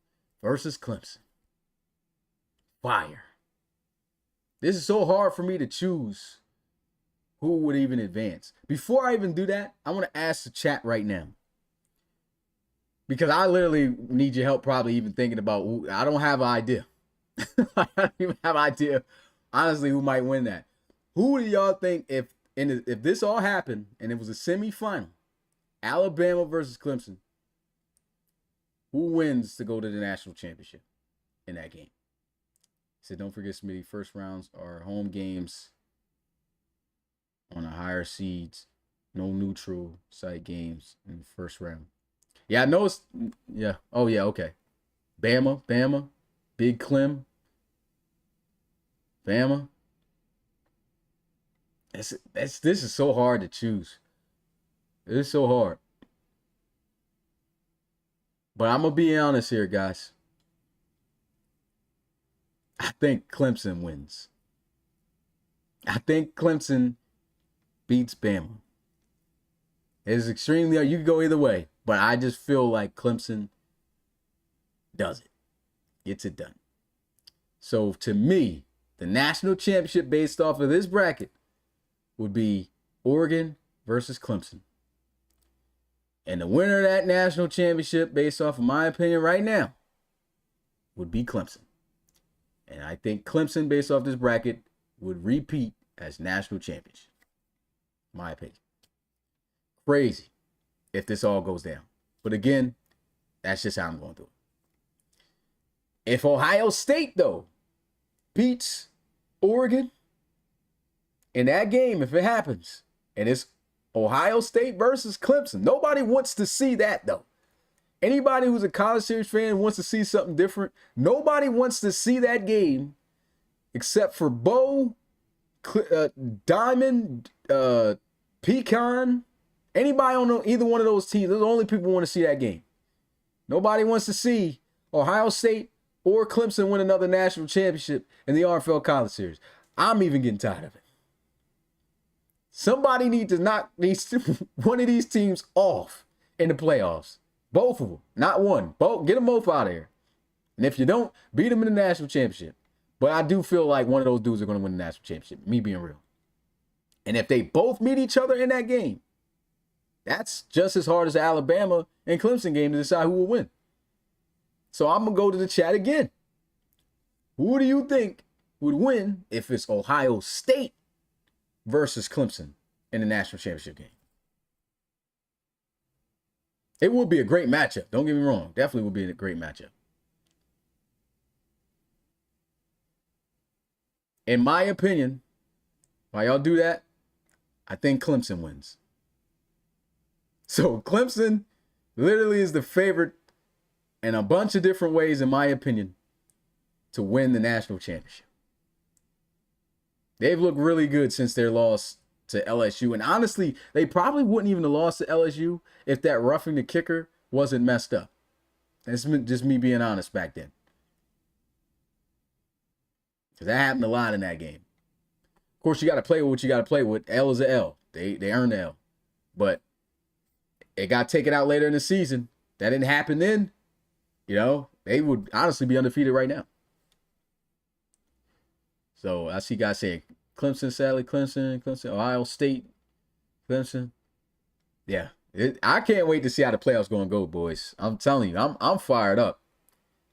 S1: versus Clemson. Fire. This is so hard for me to choose who would even advance. Before I even do that, I want to ask the chat right now. Because I literally need your help probably even thinking about who. I don't have an idea. I don't even have an idea, honestly, who might win that. Who do y'all think, if this all happened and it was a semifinal, Alabama versus Clemson, who wins to go to the national championship in that game? He said, don't forget, Smitty, first rounds are home games on the higher seeds. No neutral site games in the first round. Yeah, I know it's, yeah. Oh, yeah, okay. Bama, Big Clem, Bama. This is so hard to choose. It is so hard. But I'm going to be honest here, guys. I think Clemson wins. I think Clemson beats Bama. It's extremely, you can go either way, but I just feel like Clemson does it. Gets it done. So to me, the national championship based off of this bracket would be Oregon versus Clemson. And the winner of that national championship, based off of my opinion right now, would be Clemson. And I think Clemson, based off this bracket, would repeat as national champions. My opinion. Crazy if this all goes down. But again, that's just how I'm going to do it. If Ohio State, though, beats Oregon in that game, if it happens, and it's Ohio State versus Clemson, nobody wants to see that, though. Anybody who's a college series fan wants to see something different. Nobody wants to see that game except for Bo, Diamond, Pecan. Anybody on either one of those teams, those are the only people who want to see that game. Nobody wants to see Ohio State or Clemson win another national championship in the RFL College Series. I'm even getting tired of it. Somebody needs to knock one of these teams off in the playoffs. Both of them, not one. Both, get them both out of here. And if you don't, beat them in the national championship. But I do feel like one of those dudes are going to win the national championship, me being real. And if they both meet each other in that game, that's just as hard as the Alabama and Clemson game to decide who will win. So I'm going to go to the chat again. Who do you think would win if it's Ohio State versus Clemson in the national championship game? It would be a great matchup. Don't get me wrong. Definitely would be a great matchup. In my opinion, while y'all do that, I think Clemson wins. So Clemson literally is the favorite in a bunch of different ways, in my opinion, to win the national championship. They've looked really good since their loss to LSU. And honestly, they probably wouldn't even have lost to LSU if that roughing the kicker wasn't messed up. That's just me being honest back then. Because that happened a lot in that game. Of course, you got to play with what you got to play with. L is an L. They earned the L. But it got taken out later in the season. That didn't happen then. You know, they would honestly be undefeated right now. So I see guys saying Clemson, sadly, Clemson, Ohio State, Clemson. Yeah, I can't wait to see how the playoffs going to go, boys. I'm telling you, I'm fired up.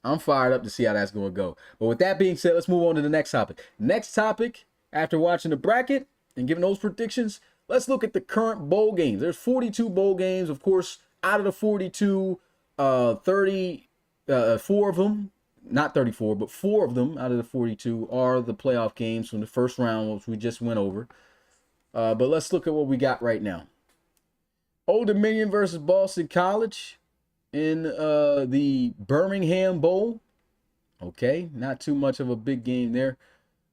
S1: I'm fired up to see how that's going to go. But with that being said, let's move on to the next topic. Next topic, after watching the bracket and giving those predictions, let's look at the current bowl games. There's 42 bowl games. Of course, out of the 42, 34 of them, not 34, but 4 of them out of the 42 are the playoff games from the first round, which we just went over. But let's look at what we got right now. Old Dominion versus Boston College in the Birmingham Bowl. Okay, not too much of a big game there.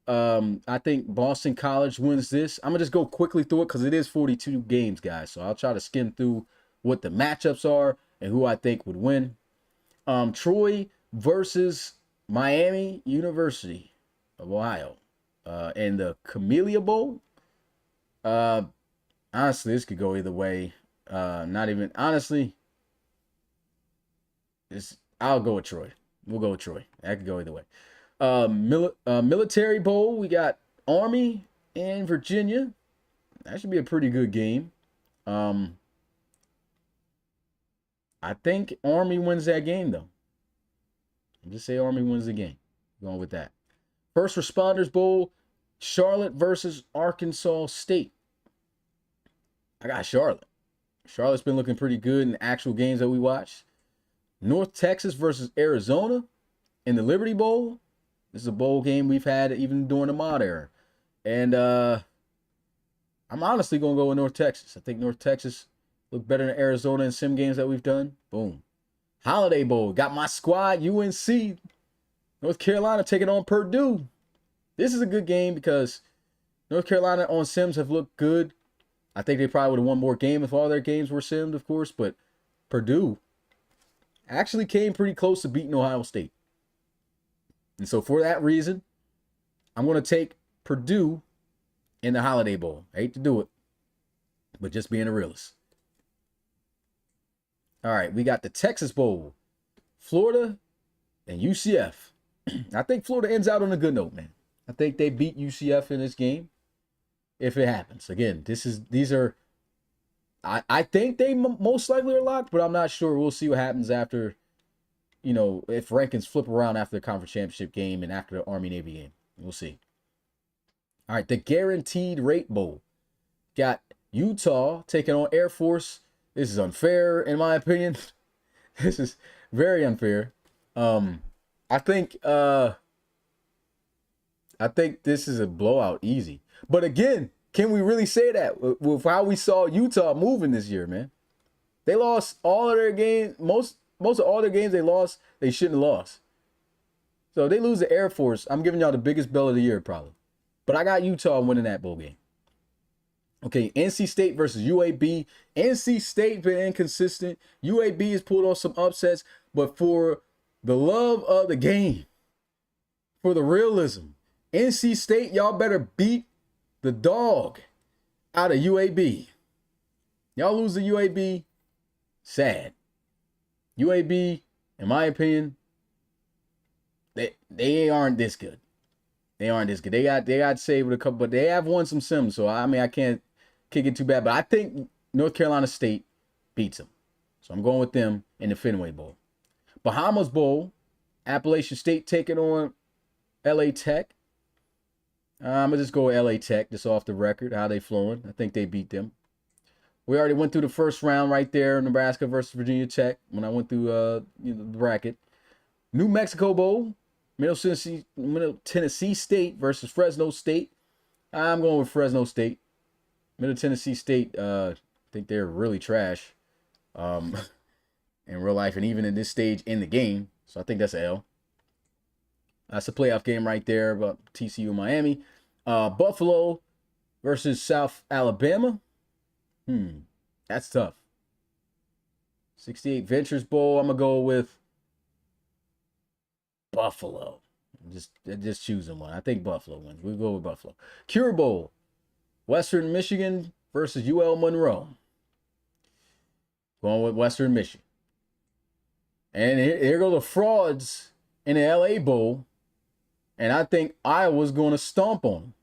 S1: I think Boston College wins this. I'm going to just go quickly through it because it is 42 games, guys. So I'll try to skim through what the matchups are and who I think would win. Troy versus Miami University of Ohio in the Camellia Bowl. Honestly, this could go either way. Not even, honestly, I'll go with Troy. We'll go with Troy. That could go either way. Military Bowl, we got Army and Virginia. That should be a pretty good game. I think Army wins that game, though. I'll just say Army wins the game. Going with that. First Responders Bowl, Charlotte versus Arkansas State. I got Charlotte. Charlotte's been looking pretty good in the actual games that we watched. North Texas versus Arizona in the Liberty Bowl. This is a bowl game we've had even during the mod era. And I'm honestly going to go with North Texas. I think North Texas looked better than Arizona in sim games that we've done. Boom. Holiday Bowl. Got my squad, UNC. North Carolina taking on Purdue. This is a good game because North Carolina on sims have looked good. I think they probably would have won more games if all their games were simmed, of course. But Purdue actually came pretty close to beating Ohio State. And so for that reason, I'm going to take Purdue in the Holiday Bowl. I hate to do it, but just being a realist. All right, we got the Texas Bowl. Florida and UCF. I think Florida ends out on a good note, man. I think they beat UCF in this game. If it happens. Again, these are, I think they most likely are locked, but I'm not sure. We'll see what happens after, you know, if rankings flip around after the conference championship game and after the Army-Navy game. We'll see. All right, the Guaranteed Rate Bowl. Got Utah taking on Air Force. This is unfair, in my opinion. This is very unfair. I think this is a blowout easy. But again, can we really say that with how we saw Utah moving this year, man? They lost all of their games. Most of all their games they lost, they shouldn't have lost. So if they lose to Air Force, I'm giving y'all the biggest bell of the year probably. But I got Utah winning that bowl game. Okay, NC State versus UAB. NC State been inconsistent. UAB has pulled off some upsets, but for the love of the game, for the realism, NC State, y'all better beat the dog out of UAB. Y'all lose to UAB, sad. UAB, in my opinion, they aren't this good. They aren't this good. They got saved with a couple, but they have won some sims. So I mean, I can't kick it too bad. But I think North Carolina State beats them. So I'm going with them in the Fenway Bowl. Bahamas Bowl, Appalachian State taking on LA Tech. I'm going to just go with LA Tech, just off the record, how they flowing. I think they beat them. We already went through the first round right there, Nebraska versus Virginia Tech, when I went through the bracket. New Mexico Bowl, Middle Tennessee State versus Fresno State. I'm going with Fresno State. Middle Tennessee State, I think they're really trash in real life and even in this stage in the game. So I think that's an L. That's a playoff game right there about TCU Miami. Buffalo versus South Alabama. That's tough. 68 Ventures Bowl. I'm going to go with Buffalo. Just choosing one. I think Buffalo wins. We'll go with Buffalo. Cure Bowl. Western Michigan versus UL Monroe. Going with Western Michigan. And here go the frauds in the LA Bowl. And I think Iowa's going to stomp on them.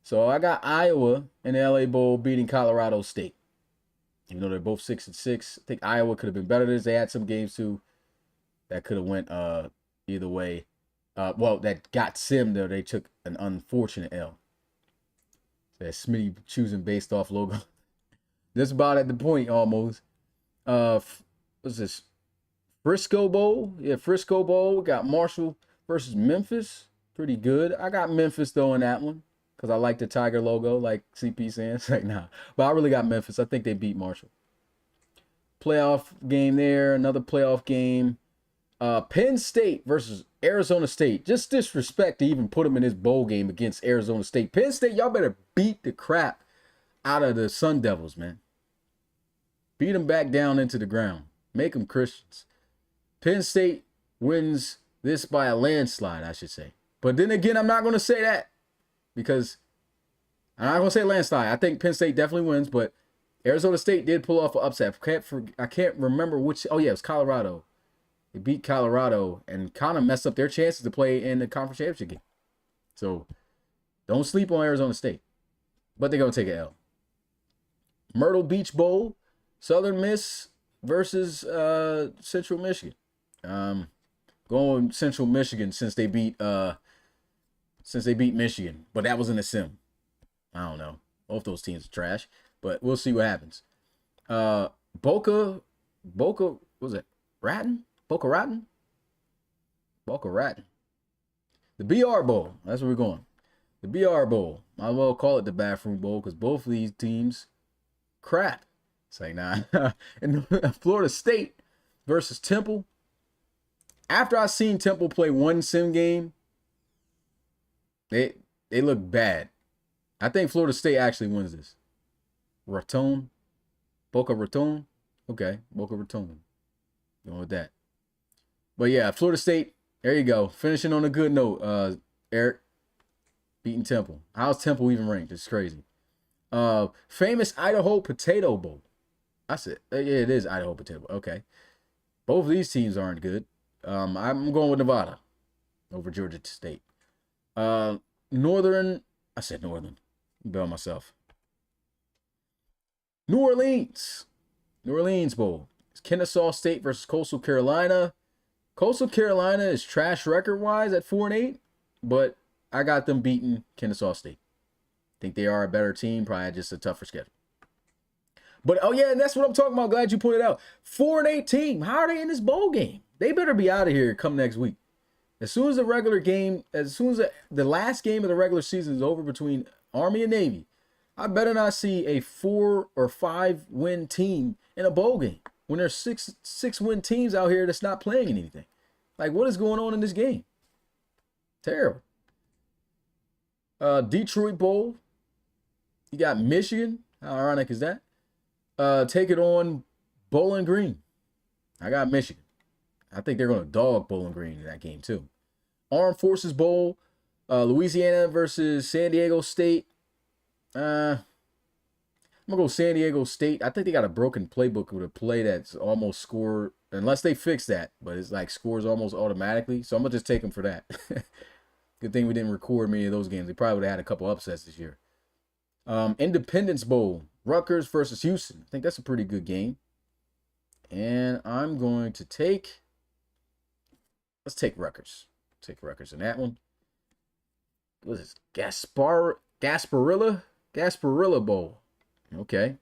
S1: So I got Iowa in the LA Bowl beating Colorado State. Even though they're both 6-6, I think Iowa could have been better than this. They had some games too that could have went either way. Well, that got simmed though. They took an unfortunate L. That Smitty choosing based off logo. Just about at the point almost. What's this? Frisco Bowl. Yeah, Frisco Bowl. We got Marshall versus Memphis. Pretty good. I got Memphis though in that one because I like the Tiger logo, like CP saying. It's like, nah. But I really got Memphis. I think they beat Marshall. Playoff game there. Another playoff game. Penn State versus Arizona State. Just disrespect to even put them in this bowl game against Arizona State. Penn State, y'all better beat the crap out of the Sun Devils, man. Beat them back down into the ground. Make them Christians. Penn State wins this by a landslide, I should say. But then again, I'm not going to say that because I'm not going to say landslide. I think Penn State definitely wins, but Arizona State did pull off an upset. I can't remember which. Oh, yeah, it was Colorado. They beat Colorado and kind of messed up their chances to play in the conference championship game. So don't sleep on Arizona State. But they're going to take an L. Myrtle Beach Bowl, Southern Miss versus Central Michigan. Going Central Michigan since they beat Michigan, but that was in a sim. I don't know. Both those teams are trash, but we'll see what happens. Boca, what was it? Raton? Boca Raton? Boca Raton. The BR Bowl. That's where we're going. The BR Bowl. Might as well call it the Bathroom Bowl because both of these teams crap. It's like, nah. And Florida State versus Temple. After I seen Temple play one sim game, they look bad. I think Florida State actually wins this. Raton? Boca Raton? Okay, Boca Raton. Going with that. But yeah, Florida State, there you go. Finishing on a good note, Eric. Beating Temple. How's Temple even ranked? It's crazy. Famous Idaho Potato Bowl. I said, yeah, it is Idaho Potato Bowl. Okay. Both of these teams aren't good. I'm going with Nevada over Georgia State. Northern. I said Northern. Bail myself. New Orleans. New Orleans Bowl. It's Kennesaw State versus Coastal Carolina. Coastal Carolina is trash record-wise at 4-8, but I got them beating Kennesaw State. Think they are a better team, probably just a tougher schedule. But, oh, yeah, and that's what I'm talking about. Glad you pointed out. 4-8 team. How are they in this bowl game? They better be out of here come next week. As soon as the regular game, as soon as the last game of the regular season is over between Army and Navy, I better not see a 4 or 5 win team in a bowl game when there's six win teams out here that's not playing in anything. Like, what is going on in this game? Terrible. Detroit Bowl. You got Michigan. How ironic is that? Take it on Bowling Green. I got Michigan. I think they're going to dog Bowling Green in that game too. Armed Forces Bowl. Louisiana versus San Diego State. I'm going to go San Diego State. I think they got a broken playbook with a play that's almost scored, unless they fix that, but it's like scores almost automatically. So I'm going to just take them for that. Good thing we didn't record many of those games. They probably would have had a couple upsets this year. Independence Bowl. Rutgers versus Houston. I think that's a pretty good game. And I'm going to take, let's take Rutgers. Take Rutgers in that one. What is this? Gasparilla Bowl. Okay.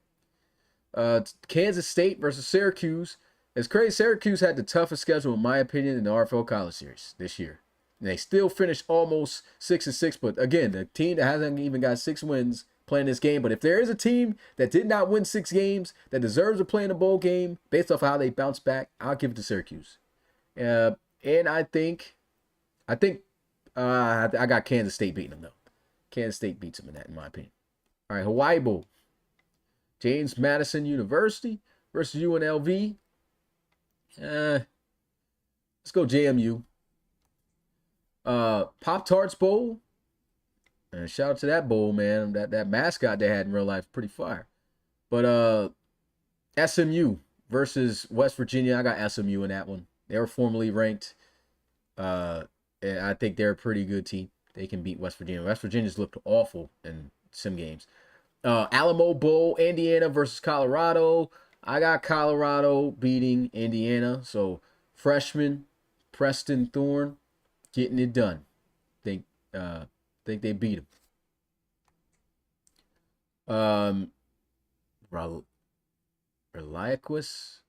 S1: Kansas State versus Syracuse. It's crazy. Syracuse had the toughest schedule, in my opinion, in the RFL College Series this year. And they still finished almost 6-6. But again, the team that hasn't even got 6 wins playing this game. But if there is a team that did not win 6 games that deserves to play in a bowl game based off how they bounce back, I'll give it to Syracuse. And I got Kansas State beating them though. Kansas State beats them in that, in my opinion. All right, Hawaii Bowl. James Madison University versus UNLV. Let's go JMU. Pop-Tarts Bowl. And shout out to that bowl, man. That mascot they had in real life, pretty fire. But SMU versus West Virginia. I got SMU in that one. They were formerly ranked. And I think they're a pretty good team. They can beat West Virginia. West Virginia's looked awful in some games. Alamo Bowl, Indiana versus Colorado. I got Colorado beating Indiana. So freshman Preston Thorne getting it done. Think they beat him. Reliquis.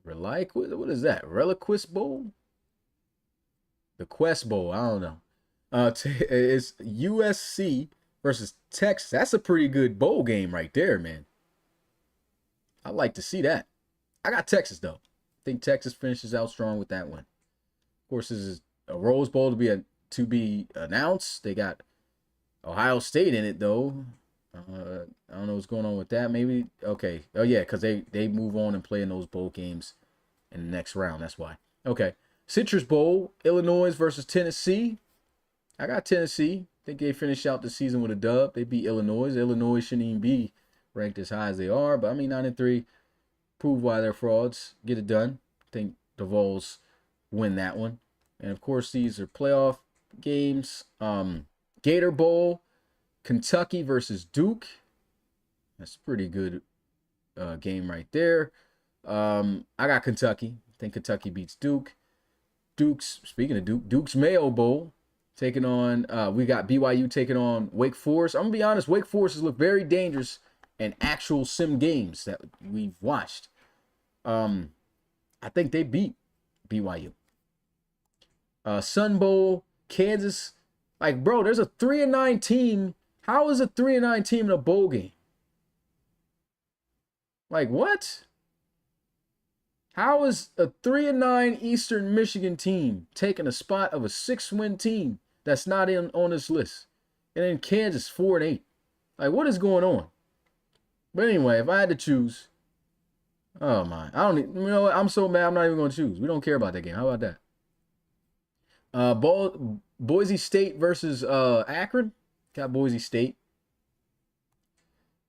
S1: What is that? Reliquis Bowl? The Quest Bowl. I don't know. It's USC versus Texas. That's a pretty good bowl game right there, man. I'd like to see that. I got Texas though. I think Texas finishes out strong with that one. Of course, this is a Rose Bowl to be announced. They got Ohio State in it though. I don't know what's going on with that. Maybe okay. Oh yeah, because they move on and play in those bowl games in the next round. That's why. Okay. Citrus Bowl, Illinois versus Tennessee. I got Tennessee. I think they finished out the season with a dub. They beat Illinois. Illinois shouldn't even be ranked as high as they are. But I mean 9-3. Prove why they're frauds. Get it done. I think the Vols win that one. And of course, these are playoff games. Gator Bowl, Kentucky versus Duke. That's a pretty good game right there. I got Kentucky. I think Kentucky beats Duke. Speaking of Duke's Mayo Bowl taking on, we got BYU taking on Wake Forest. I'm going to be honest, Wake Forest has looked very dangerous in actual sim games that we've watched. I think they beat BYU. Sun Bowl, Kansas. Like, bro, there's a 3-9 team. How is a 3-9 team in a bowl game? Like, what? How is a 3-9 Eastern Michigan team taking a spot of a 6-win team that's not on this list? And then Kansas 4-8. Like, what is going on? But anyway, if I had to choose, oh my, I don't. You know what? I'm so mad. I'm not even going to choose. We don't care about that game. How about that? Boise State versus Akron. Got Boise State.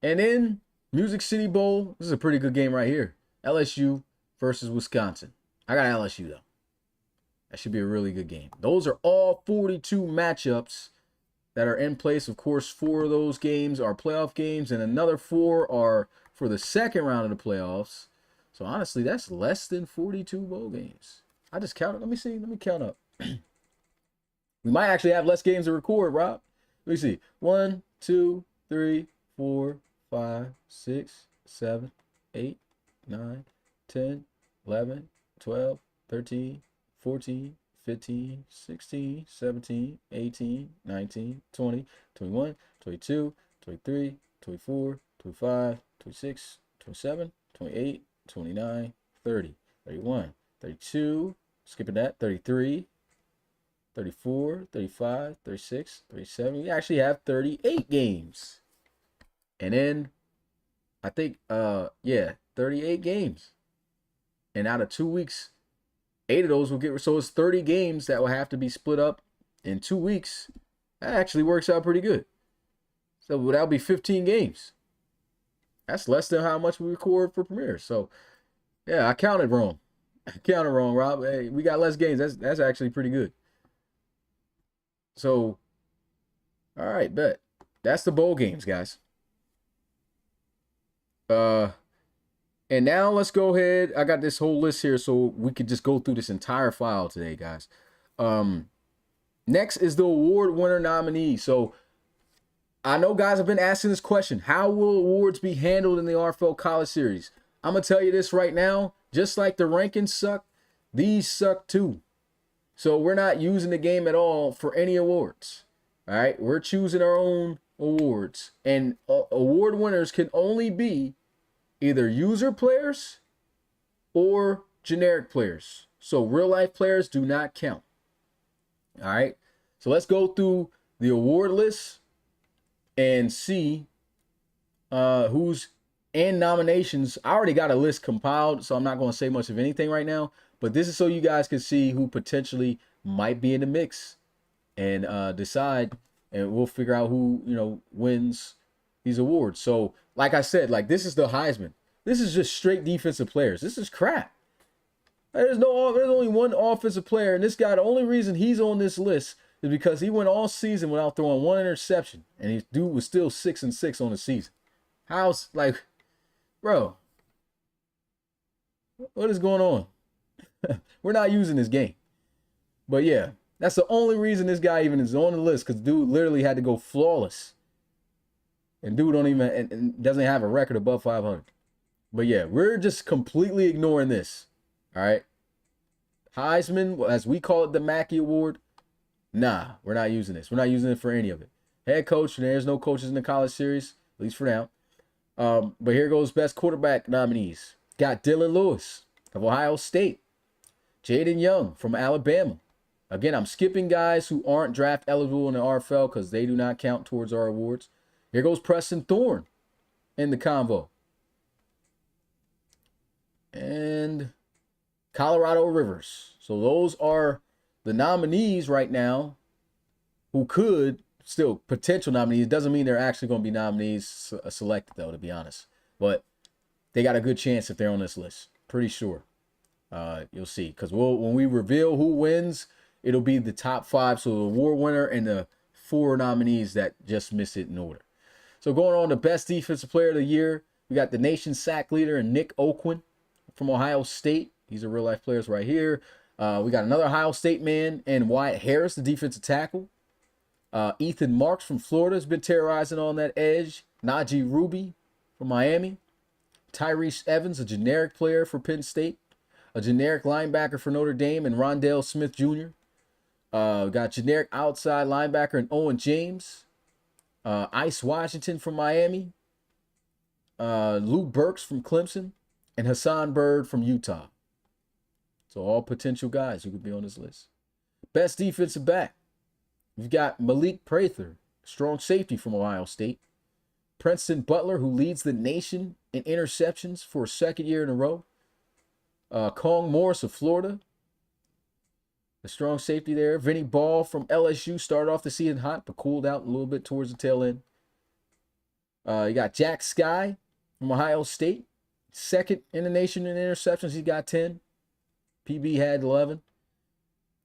S1: And then Music City Bowl. This is a pretty good game right here. LSU versus Wisconsin. I got LSU though. That should be a really good game. Those are all 42 matchups that are in place. Of course, 4 of those games are playoff games, and another 4 are for the second round of the playoffs. So honestly, that's less than 42 bowl games. I just counted. Let me see. Let me count up. We might actually have less games to record, Rob. Let me see. 1, 2, 3, 4, 5, 6, 7, 8, 9, 10, 11, 12, 13, 14, 15, 16, 17, 18, 19, 20, 21, 22, 23, 24, 25, 26, 27, 28, 29, 30, 31, 32, skipping that, 33, 34, 35, 36, 37. We actually have 38 games. And then I think 38 games. And out of 2 weeks, 8 of those will get, so it's 30 games that will have to be split up in 2 weeks. That actually works out pretty good. So that'll be 15 games. That's less than how much we record for premiere. So yeah, I counted wrong. Rob. Hey, we got less games. That's actually pretty good. So, all right, bet. That's the bowl games, guys. And now let's go ahead. I got this whole list here so we could just go through this entire file today, guys. Next is the award winner nominee. So I know guys have been asking this question. How will awards be handled in the RFL College Series? I'm going to tell you this right now. Just like the rankings suck, these suck too. So we're not using the game at all for any awards. All right? We're choosing our own awards. And award winners can only be either user players or generic players. So real life players do not count. All right? So let's go through the award list and see who's in nominations. I already got a list compiled, so I'm not going to say much of anything right now. But this is so you guys can see who potentially might be in the mix and decide, and we'll figure out who, wins these awards. So, like I said, this is the Heisman. This is just straight defensive players. This is crap. There's only one offensive player, and this guy, the only reason he's on this list is because he went all season without throwing one interception, and his dude was still 6-6 on the season. How's bro? What is going on? We're not using this game. But yeah, that's the only reason this guy even is on the list, because dude literally had to go flawless. And dude don't even and doesn't have a record above 500. But yeah, we're just completely ignoring this. All right. Heisman, as we call it, the Mackey Award. Nah, we're not using this. We're not using it for any of it. Head coach, there's no coaches in the college series, at least for now. But here goes best quarterback nominees. Got Dylan Lewis of Ohio State. Jaden Young from Alabama. Again, I'm skipping guys who aren't draft eligible in the RFL because they do not count towards our awards. Here goes Preston Thorne in the convo. And Colorado Rivers. So those are the nominees right now who could still potential nominees. Doesn't mean they're actually going to be nominees selected, though, to be honest. But they got a good chance if they're on this list. Pretty sure. You'll see. Because when we reveal who wins, it'll be the top 5. So the award winner and the 4 nominees that just missed it in order. So going on to best defensive player of the year, we got the nation's sack leader and Nick Oquin from Ohio State. These are real life players right here. We got another Ohio State man and Wyatt Harris, the defensive tackle. Ethan Marks from Florida has been terrorizing on that edge. Najee Ruby from Miami. Tyrese Evans, a generic player for Penn State. A generic linebacker for Notre Dame, and Rondell Smith Jr. Got generic outside linebacker and Owen James. Ice Washington from Miami. Luke Burks from Clemson. And Hassan Bird from Utah. So all potential guys who could be on this list. Best defensive back. You've got Malik Prather, strong safety from Ohio State. Princeton Butler, who leads the nation in interceptions for a second year in a row. Kong Morris of Florida, the strong safety there. Vinny Ball from LSU started off the season hot, but cooled out a little bit towards the tail end. You got Jack Sky from Ohio State, second in the nation in interceptions. He got 10. PB had 11.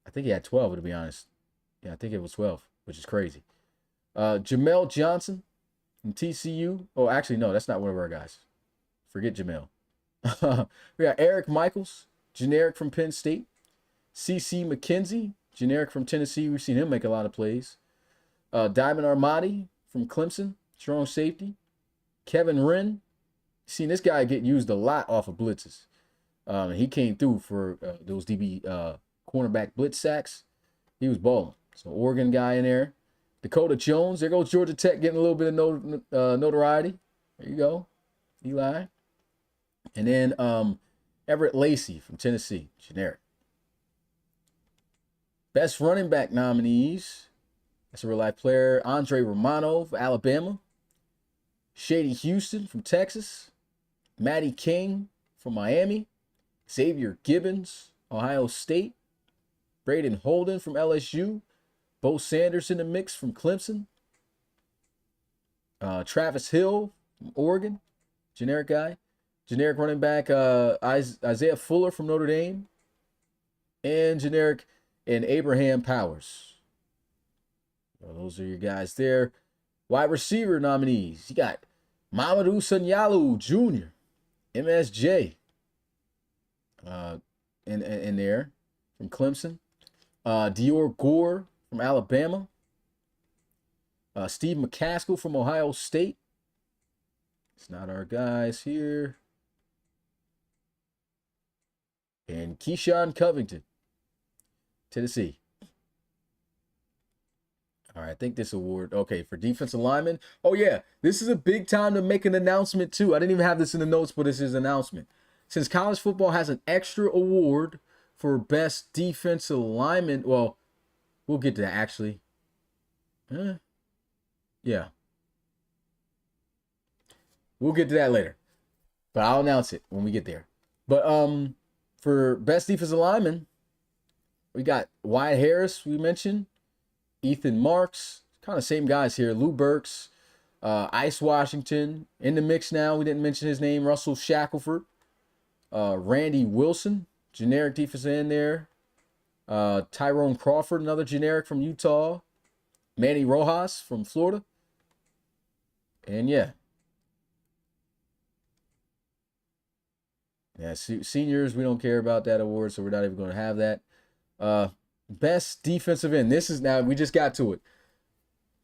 S1: I think he had 12, to be honest. Yeah, I think it was 12, which is crazy. Jamel Johnson from TCU. Oh, actually, no, that's not one of our guys. Forget Jamel. We got Eric Michaels, generic from Penn State. C.C. McKenzie, generic from Tennessee. We've seen him make a lot of plays. Diamond Armati from Clemson, strong safety. Kevin Wren. Seen this guy get used a lot off of blitzes. He came through for those DB cornerback blitz sacks. He was balling. So Oregon guy in there. Dakota Jones. There goes Georgia Tech getting a little bit of notoriety. There you go, Eli. And then Everett Lacey from Tennessee, generic. Best running back nominees. That's a real life player. Andre Romano of Alabama. Shady Houston from Texas. Matty King from Miami. Xavier Gibbons, Ohio State. Braden Holden from LSU. Bo Sanders in the mix from Clemson. Travis Hill from Oregon, generic guy. Generic running back Isaiah Fuller from Notre Dame. And generic and Abraham Powers. Well, those are your guys there. Wide receiver nominees. You got Mamadou Sanyalu Jr., MSJ, in there from Clemson. Dior Gore from Alabama. Steve McCaskill from Ohio State. It's not our guys here. And Keyshawn Covington, Tennessee. All right, I think this award, okay, for defensive lineman. Oh, yeah, this is a big time to make an announcement, too. I didn't even have this in the notes, but this is an announcement. Since college football has an extra award for best defensive lineman, well, we'll get to that, actually. Yeah. We'll get to that later. But I'll announce it when we get there. But for best defensive lineman, we got Wyatt Harris, we mentioned. Ethan Marks, kind of same guys here. Lou Burks, Ice Washington in the mix now. We didn't mention his name. Russell Shackelford, Randy Wilson, generic defensive end there. Tyrone Crawford, another generic from Utah. Manny Rojas from Florida. And yeah. Yeah, seniors, we don't care about that award, so we're not even going to have that. Best defensive end. This is now, we just got to it.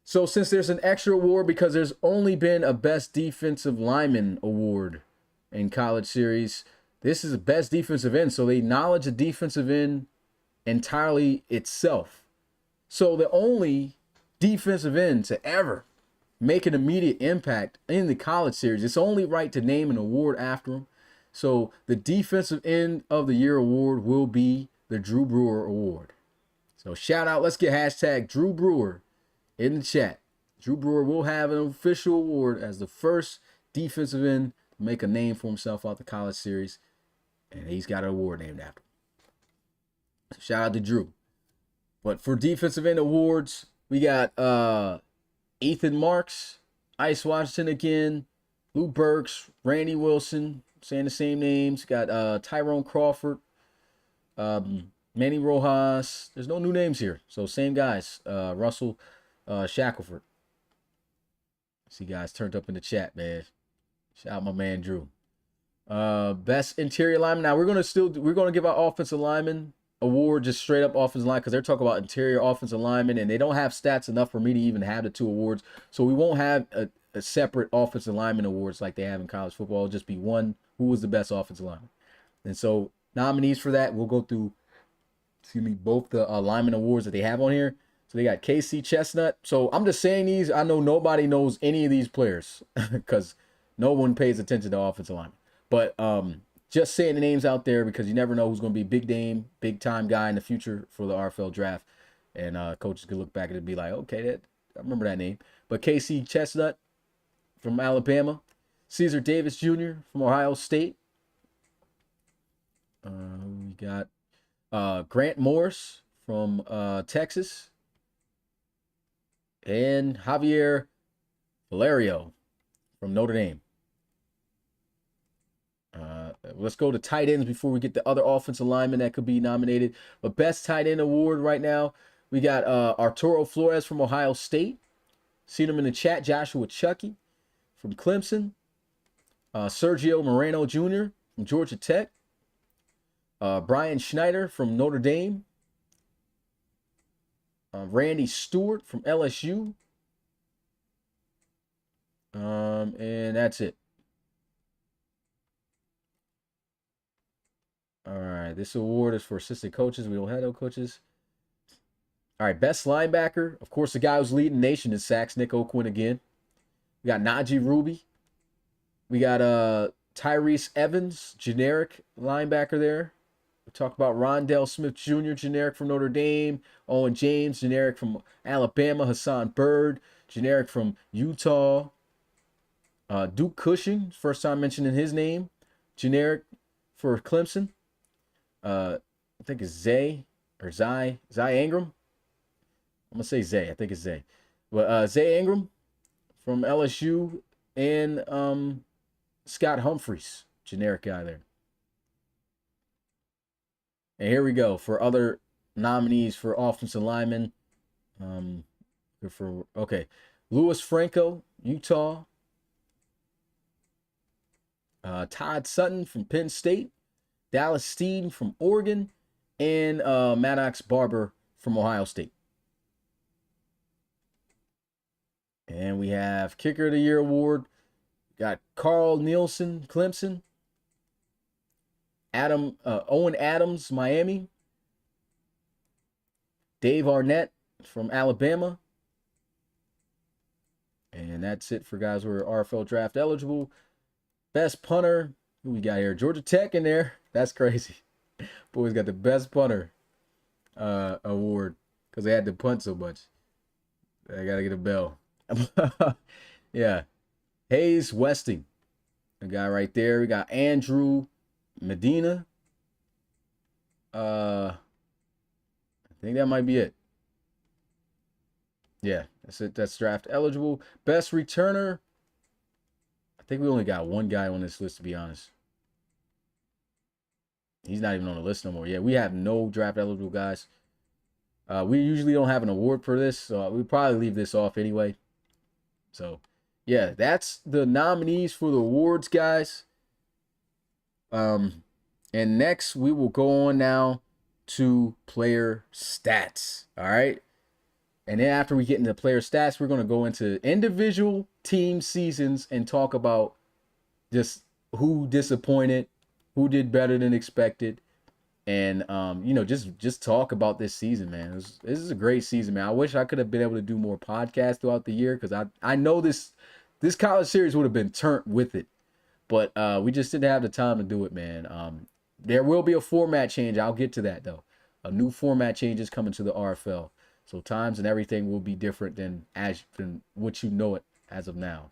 S1: So since there's an extra award because there's only been a best defensive lineman award in college series, this is a best defensive end. So they acknowledge a defensive end entirely itself. So the only defensive end to ever make an immediate impact in the college series, it's only right to name an award after him. So the defensive end of the year award will be the Drew Brewer Award. So shout out, let's get hashtag Drew Brewer in the chat. Drew Brewer will have an official award as the first defensive end to make a name for himself out the college series. And he's got an award named after him. So shout out to Drew. But for defensive end awards, we got Ethan Marks, Ice Washington again, Lou Burks, Randy Wilson, saying the same names. Got Tyrone Crawford, Manny Rojas. There's no new names here. So same guys. Russell Shackelford. See guys turned up in the chat, man. Shout out my man Drew. Best interior lineman. Now we're gonna give our offensive lineman award just straight up offensive line because they're talking about interior offensive lineman and they don't have stats enough for me to even have the two awards. So we won't have a separate offensive lineman awards like they have in college football. It'll just be one, who was the best offensive lineman. And so nominees for that, we'll go through both the lineman awards that they have on here. So they got KC Chestnut. So I'm just saying these. I know nobody knows any of these players because no one pays attention to offensive linemen. But just saying the names out there because you never know who's going to be big name, big time guy in the future for the RFL draft. And coaches can look back at it and be like, okay, I remember that name. But KC Chestnut from Alabama. Caesar Davis Jr. from Ohio State. We got Grant Morris from Texas. And Javier Valerio from Notre Dame. Let's go to tight ends before we get the other offensive linemen that could be nominated. But best tight end award right now, we got Arturo Flores from Ohio State. Seen him in the chat. Joshua Chucky from Clemson. Sergio Moreno Jr. from Georgia Tech. Brian Schneider from Notre Dame. Randy Stewart from LSU. And that's it. All right, this award is for assistant coaches. We don't have no coaches. All right, best linebacker. Of course, the guy who's leading the nation in sacks, Nick O'Quinn again. We got Najee Ruby. We got Tyrese Evans, generic linebacker there. We talked about Rondell Smith Jr., generic from Notre Dame. Owen James, generic from Alabama. Hassan Bird, generic from Utah. Duke Cushing, first time mentioning his name, generic for Clemson. I think it's Zay Ingram. I'm gonna say Zay. I think it's Zay. But Zay Ingram from LSU and Scott Humphreys, generic guy there. And here we go for other nominees for offensive linemen. Louis Franco, Utah. Todd Sutton from Penn State. Dallas Steen from Oregon. And Maddox Barber from Ohio State. And we have Kicker of the Year award. Got Carl Nielsen, Clemson. Owen Adams, Miami. Dave Arnett from Alabama. And that's it for guys who are RFL draft eligible. Best punter. Who we got here? Georgia Tech in there. That's crazy. Boys got the best punter award because they had to punt so much. I got to get a bell. Yeah. Hayes Westing. The guy right there. We got Andrew Medina. I think that might be it. Yeah, that's it. That's draft eligible. Best returner. I think we only got one guy on this list, to be honest. He's not even on the list no more. Yeah, we have no draft eligible guys. We usually don't have an award for this, so we probably leave this off anyway. So, yeah, that's the nominees for the awards, guys. And next we will go on now to player stats. All right. And then after we get into player stats, we're going to go into individual team seasons and talk about just who disappointed, who did better than expected, and just talk about this season, man. This is a great season, man. I wish I could have been able to do more podcasts throughout the year because I know this college series would have been turned with it, but we just didn't have the time to do it, man. There will be a format change. I'll get to that though. A new format change is coming to the RFL. So times and everything will be different than what you know it as of now.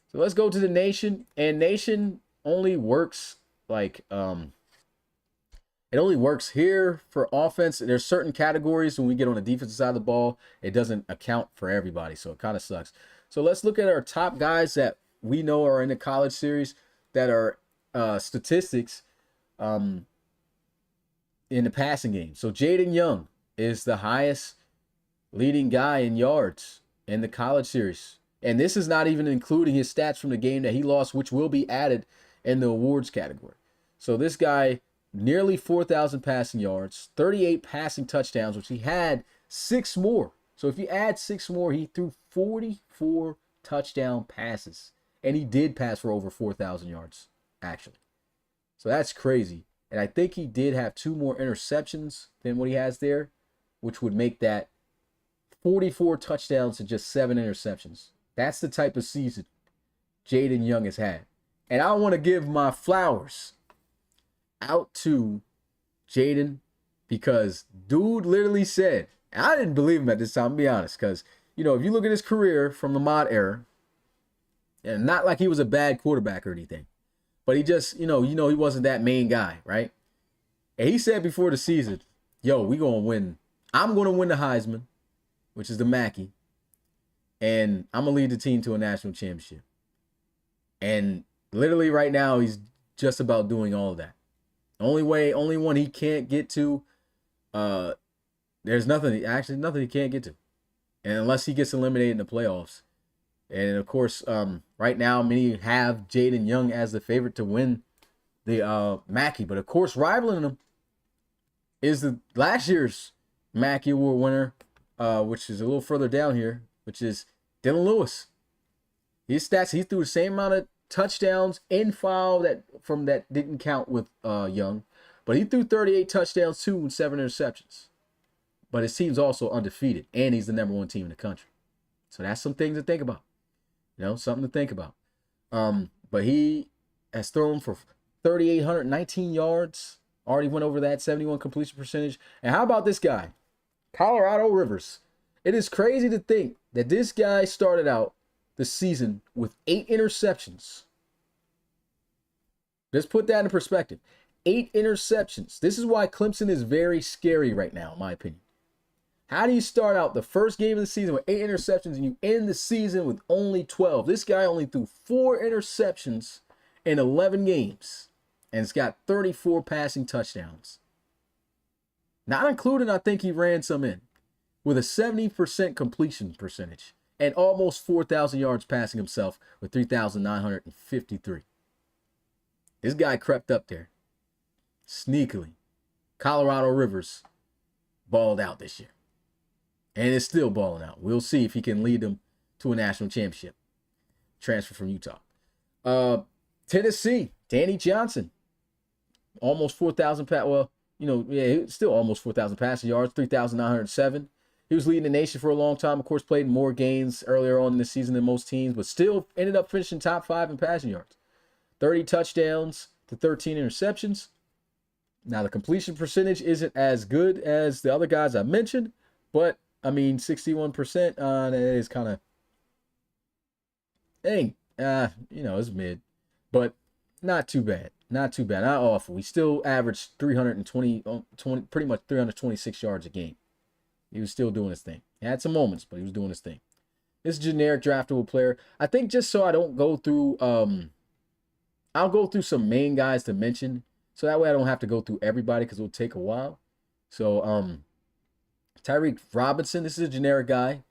S1: So let's go to the nation. And nation only works like it only works here for offense. There's certain categories when we get on the defensive side of the ball, it doesn't account for everybody. So it kind of sucks. So let's look at our top guys that we know are in the college series that are statistics in the passing game. So Jaden Young is the highest leading guy in yards in the college series. And this is not even including his stats from the game that he lost, which will be added in the awards category. So this guy, nearly 4,000 passing yards, 38 passing touchdowns, which he had 6 more. So if you add 6 more, he threw 44 touchdown passes. And he did pass for over 4,000 yards, actually. So that's crazy. And I think he did have 2 more interceptions than what he has there, which would make that 44 touchdowns and just 7 interceptions. That's the type of season Jaden Young has had. And I want to give my flowers out to Jaden because dude literally said, and I didn't believe him at this time, to be honest, because, if you look at his career from the mod era, and not like he was a bad quarterback or anything, but he just, he wasn't that main guy, right? And he said before the season, yo, we going to win. I'm going to win the Heisman, which is the Mackey, and I'm going to lead the team to a national championship. And literally right now, he's just about doing all of that. Only one he can't get to, there's nothing he can't get to. And unless he gets eliminated in the playoffs. And of course, right now, many have Jaden Young as the favorite to win the Mackey. But of course, rivaling him is the last year's Mackey Award winner, which is a little further down here, which is Dylan Lewis. His stats, he threw the same amount of touchdowns in file that didn't count with Young, But he threw 38 touchdowns, 2 and 7 interceptions. But his team's also undefeated, and he's the #1 team in the country. So that's some things to think about. Something to think about. But he has thrown for 3,819 yards. Already went over that, 71 completion percentage. And how about this guy? Colorado Rivers. It is crazy to think that this guy started out the season with 8 interceptions. Just put that in perspective. 8 interceptions. This is why Clemson is very scary right now, in my opinion. How do you start out the first game of the season with 8 interceptions and you end the season with only 12? This guy only threw 4 interceptions in 11 games, and it's got 34 passing touchdowns. Not including, I think he ran some in, with a 70% completion percentage and almost 4,000 yards passing himself with 3,953. This guy crept up there sneakily. Colorado Rivers balled out this year. And is still balling out. We'll see if he can lead them to a national championship. Transfer from Utah. Tennessee, Danny Johnson. Almost 4,000 still almost 4,000 passing yards, 3,907. He was leading the nation for a long time. Of course, played more games earlier on in the season than most teams, but still ended up finishing top 5 in passing yards. 30 touchdowns to 13 interceptions. Now, the completion percentage isn't as good as the other guys I mentioned, but 61% on it is kind of, it's mid, but not too bad. Not too bad. Not awful. He still averaged 320, pretty much 326 yards a game. He was still doing his thing. He had some moments, but he was doing his thing. This generic draftable player. I think just so I don't go through, I'll go through some main guys to mention, so that way I don't have to go through everybody because it'll take a while. So, Tyreek Robinson, this is a generic guy.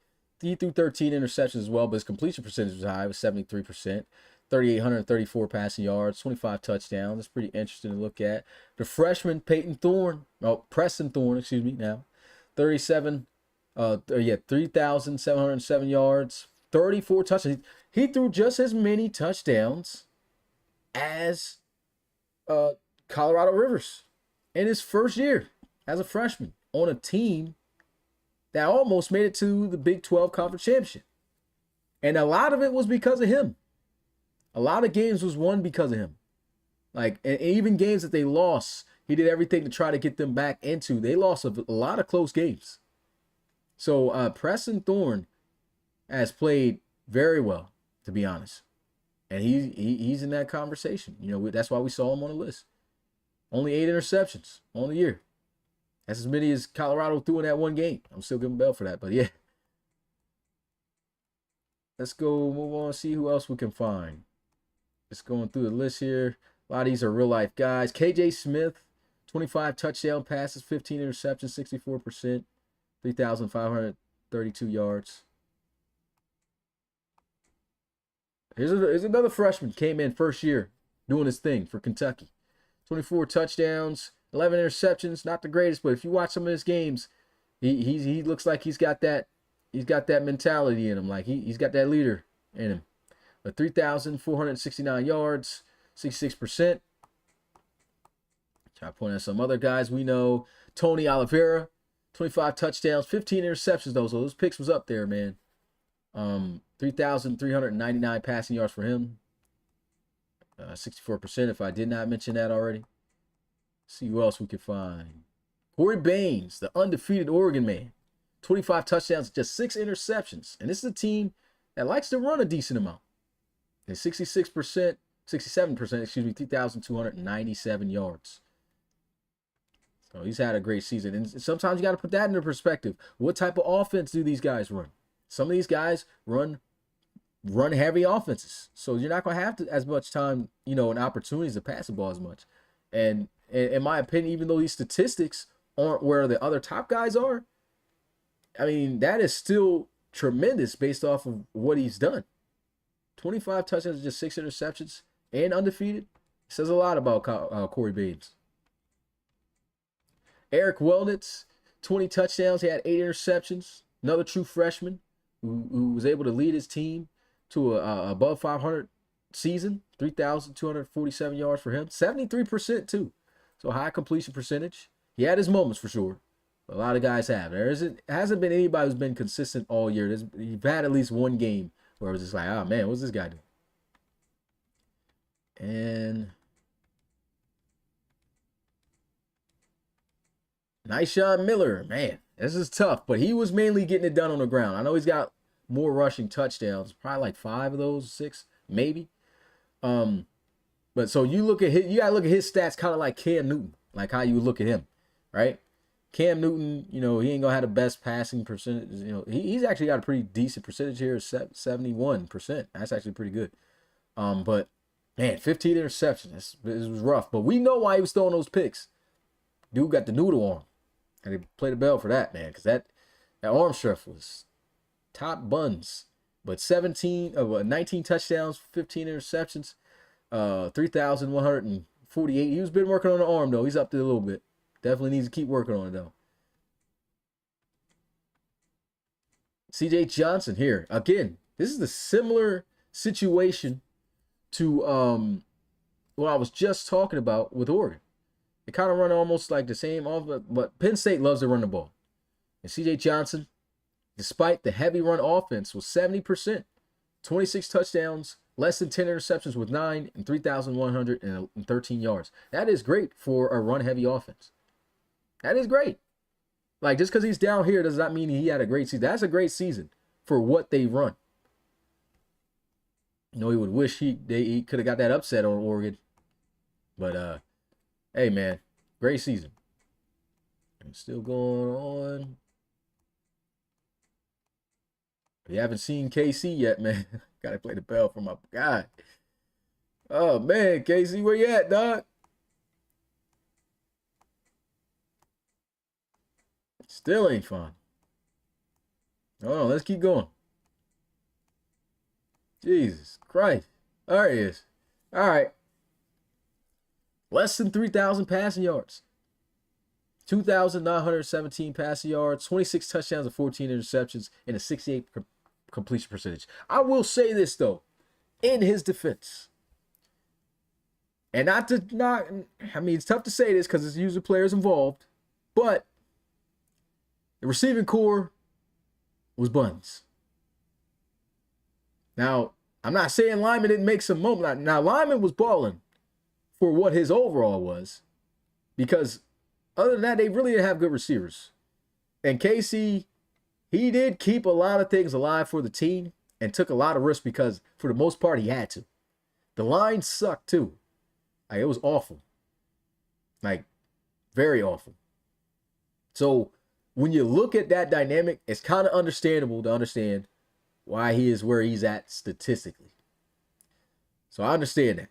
S1: He threw 13 interceptions as well, but his completion percentage was high. It was 73%. 3,834 passing yards, 25 touchdowns. That's pretty interesting to look at. The freshman, Preston Thorne, 3,707 yards, 34 touchdowns. He threw just as many touchdowns as Colorado Rivers in his first year as a freshman on a team that almost made it to the Big 12 Conference Championship. And a lot of it was because of him. A lot of games was won because of him. And even games that they lost, he did everything to try to get them back into. They lost a lot of close games. So Preston Thorne has played very well, to be honest. And he's in that conversation. That's why we saw him on the list. Only 8 interceptions on the year. That's as many as Colorado threw in that one game. I'm still giving Bell for that, but yeah. Let's go move on, see who else we can find. Just going through the list here. A lot of these are real-life guys. KJ Smith, 25 touchdown passes, 15 interceptions, 64%, 3,532 yards. Here's another freshman. Came in first year doing his thing for Kentucky. 24 touchdowns, 11 interceptions. Not the greatest, but if you watch some of his games, he looks like he's got that mentality in him. Like he's got that leader in him. But 3,469 yards, 66%. Try to point out some other guys we know. Tony Oliveira, 25 touchdowns, 15 interceptions though. So those picks was up there, man. 3,399 passing yards for him. 64% if I did not mention that already. See who else we could find. Corey Baines, the undefeated Oregon man. 25 touchdowns, just 6 interceptions. And this is a team that likes to run a decent amount. And 67%, 3,297 yards. So he's had a great season. And sometimes you got to put that into perspective. What type of offense do these guys run? Some of these guys run heavy offenses. So you're not going to have as much time, and opportunities to pass the ball as much. And in my opinion, even though these statistics aren't where the other top guys are, that is still tremendous based off of what he's done. 25 touchdowns, just 6 interceptions, and undefeated. It says a lot about Corey Baines. Eric Welnitz, 20 touchdowns. He had 8 interceptions. Another true freshman who was able to lead his team to a above 500 season. 3,247 yards for him. 73% too. So high completion percentage. He had his moments for sure. A lot of guys have. Hasn't been anybody who's been consistent all year. You've had at least one game where it was just like, oh man, what's this guy doing? And Nyshawn Miller, man, this is tough, but he was mainly getting it done on the ground. I know he's got more rushing touchdowns, probably like 5 of those, 6, maybe. But so you gotta look at his stats kind of like Cam Newton, like how you would look at him, right? Cam Newton, he ain't gonna have the best passing percentage. He's actually got a pretty decent percentage here, 71%. That's actually pretty good. But man, 15 interceptions. This was rough. But we know why he was throwing those picks. Dude got the noodle arm. And they played the bell for that, man, because that arm strength was top buns. But 19 touchdowns, 15 interceptions, 3,148. He's been working on the arm, though. He's up there a little bit. Definitely needs to keep working on it, though. C.J. Johnson here. Again, this is a similar situation to what I was just talking about with Oregon. They kind of run almost like the same off, but Penn State loves to run the ball. And C.J. Johnson, despite the heavy run offense, was 70%, 26 touchdowns, less than 10 interceptions with 9, and 3,113 yards. That is great for a run-heavy offense. That is great. Like, just because he's down here does not mean he had a great season. That's a great season for what they run. He would wish he could have got that upset on Oregon. But, hey, man, great season. And still going on. If you haven't seen KC yet, man, got to play the bell for my guy. Oh, man, KC, where you at, dog? Still ain't fun. Hold on, let's keep going. Jesus Christ. There he is. All right. Less than 3,000 passing yards. 2,917 passing yards, 26 touchdowns and 14 interceptions, and a 68 completion percentage. I will say this, though, in his defense. And it's tough to say this because it's usually players involved, but the receiving core was buns. Now, I'm not saying Lyman didn't make some moments. Now, Lyman was balling for what his overall was, because other than that, they really didn't have good receivers. And KC, he did keep a lot of things alive for the team and took a lot of risks because, for the most part, he had to. The line sucked, too. Like, it was awful. Like, very awful. So, when you look at that dynamic, it's kind of understandable to understand why he is where he's at statistically. So I understand that.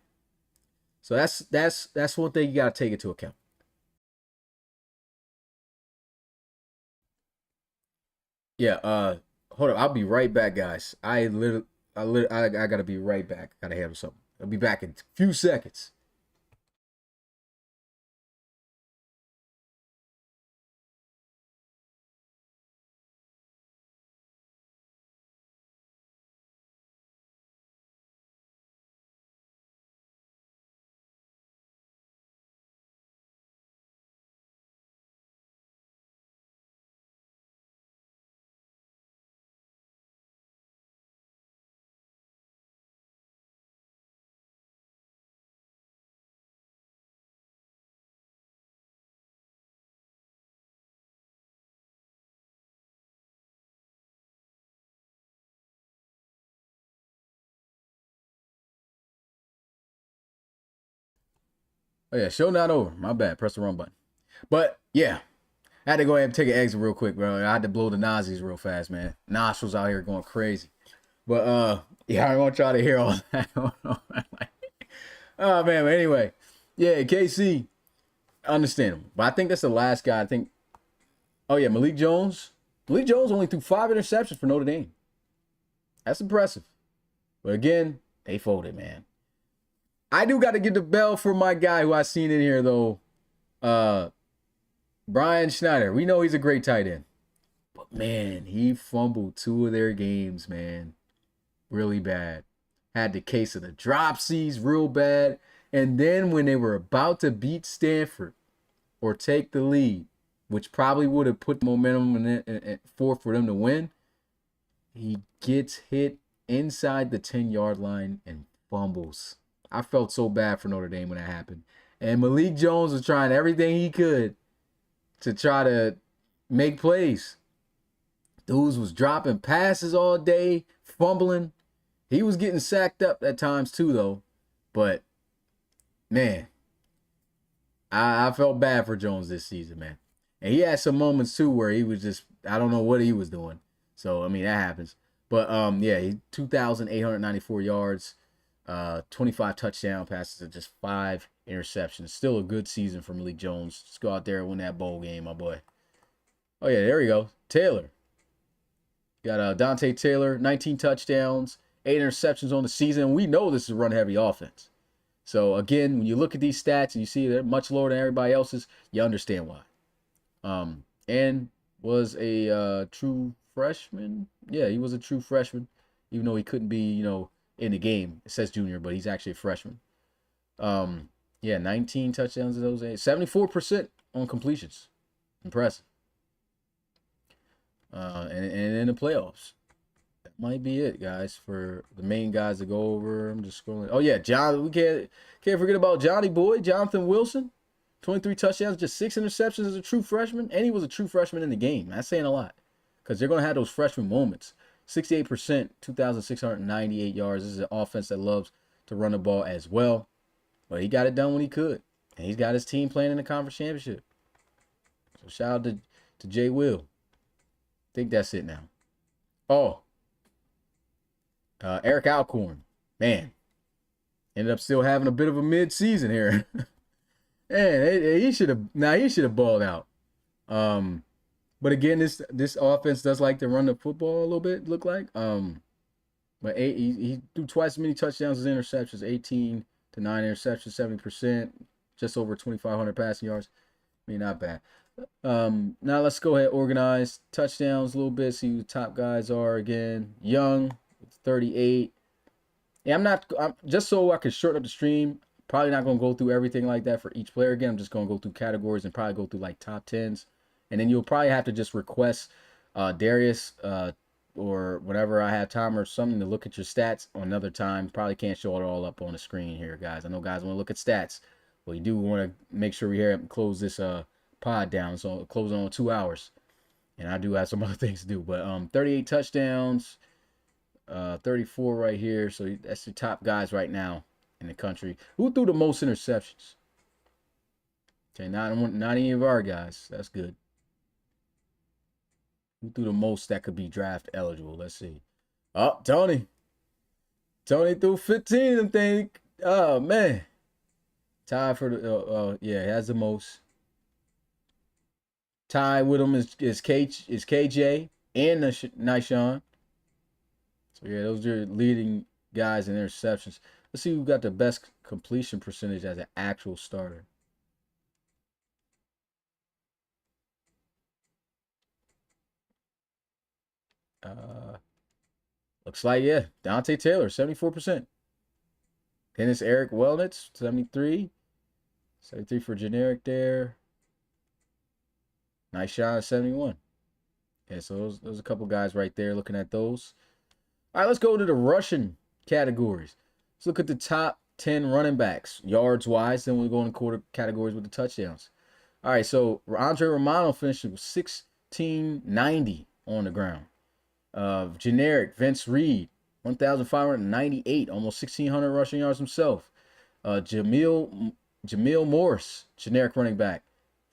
S1: So that's one thing you got to take into account. Yeah, hold up. I'll be right back, guys. I got to be right back. Got to have something. I'll be back in a few seconds. Oh, yeah, show not over. My bad. Press the wrong button. But, yeah, I had to go ahead and take an exit real quick, bro. I had to blow the nostrils real fast, man. Nostrils out here going crazy. But, yeah, I don't want y'all to hear all that. Oh, man, but anyway. Yeah, KC, understandable. But I think that's the last guy. I think, oh, yeah, Malik Jones. Malik Jones only threw 5 interceptions for Notre Dame. That's impressive. But, again, they folded, man. I do got to get the bell for my guy who I seen in here, though. Brian Schneider. We know he's a great tight end. But, man, he fumbled 2 of their games, man. Really bad. Had the case of the dropsies real bad. And then when they were about to beat Stanford, or take the lead, which probably would have put the momentum in forth for them to win. He gets hit inside the 10-yard line and fumbles. I felt so bad for Notre Dame when that happened. And Malik Jones was trying everything he could to try to make plays. Dudes was dropping passes all day, fumbling. He was getting sacked up at times too, though. But, man, I felt bad for Jones this season, man. And he had some moments, too, where he was just, I don't know what he was doing. So, I mean, that happens. But, yeah, 2,894 yards, 25 touchdown passes, and just 5 interceptions. Still a good season for Malik Jones. Let's go out there and win that bowl game, my boy. Oh, yeah, there we go. Taylor. Got Dante Taylor, 19 touchdowns, 8 interceptions on the season. We know this is a run-heavy offense. So, again, when you look at these stats and you see they're much lower than everybody else's, you understand why. And was a true freshman. Yeah, he was a true freshman, even though he couldn't be, in the game. It says junior, but he's actually a freshman. Yeah, 19 touchdowns in those 74% on completions. Impressive. And in the playoffs. That might be it, guys, for the main guys to go over. I'm just scrolling. Oh, yeah, John. We can't forget about Johnny Boy, Jonathan Wilson. 23 touchdowns, just 6 interceptions as a true freshman. And he was a true freshman in the game. That's saying a lot. Because they're going to have those freshman moments. 68%, 2,698 yards. This is an offense that loves to run the ball as well. But he got it done when he could. And he's got his team playing in the conference championship. So shout out to Jay Will. I think that's it now. Oh. Eric Alcorn. Man. Ended up still having a bit of a mid-season here. Man, he should have balled out. But again, this offense does like to run the football a little bit, look like. But he threw twice as many touchdowns as interceptions, 18 to 9 interceptions, 70%, just over 2,500 passing yards. I mean, not bad. Now let's go ahead and organize touchdowns a little bit, see who the top guys are again. Young, 38. Yeah, I'm just so I can shorten up the stream. Probably not going to go through everything like that for each player again. I'm just going to go through categories and probably go through like top 10s. And then you'll probably have to just request Darius or whenever I have time or something to look at your stats on another time. Probably can't show it all up on the screen here, guys. I know guys want to look at stats. But we do want to make sure we here and close this pod down. So close on 2 hours. And I do have some other things to do. But 38 touchdowns, 34 right here. So that's the top guys right now in the country. Who threw the most interceptions? Okay, not any of our guys. That's good. Who threw the most that could be draft eligible? Let's see. Oh, Tony. Tony threw 15, I think. Oh, man. Tied for the, yeah, he has the most. Tied with him is KJ and Nyshawn. So, yeah, those are leading guys in interceptions. Let's see who got the best completion percentage as an actual starter. Looks like, yeah, Dante Taylor, 74%. Then it's Eric Wellnitz, 73. 73 for generic there. Nice shot, 71. Yeah, so those a couple guys right there looking at those. All right, let's go to the rushing categories. Let's look at the top 10 running backs, yards-wise. Then we'll go into quarter categories with the touchdowns. All right, so Andre Romano finished with 1,690 on the ground. Generic, Vince Reed, 1,598, almost 1,600 rushing yards himself. Jamil Morris, generic running back,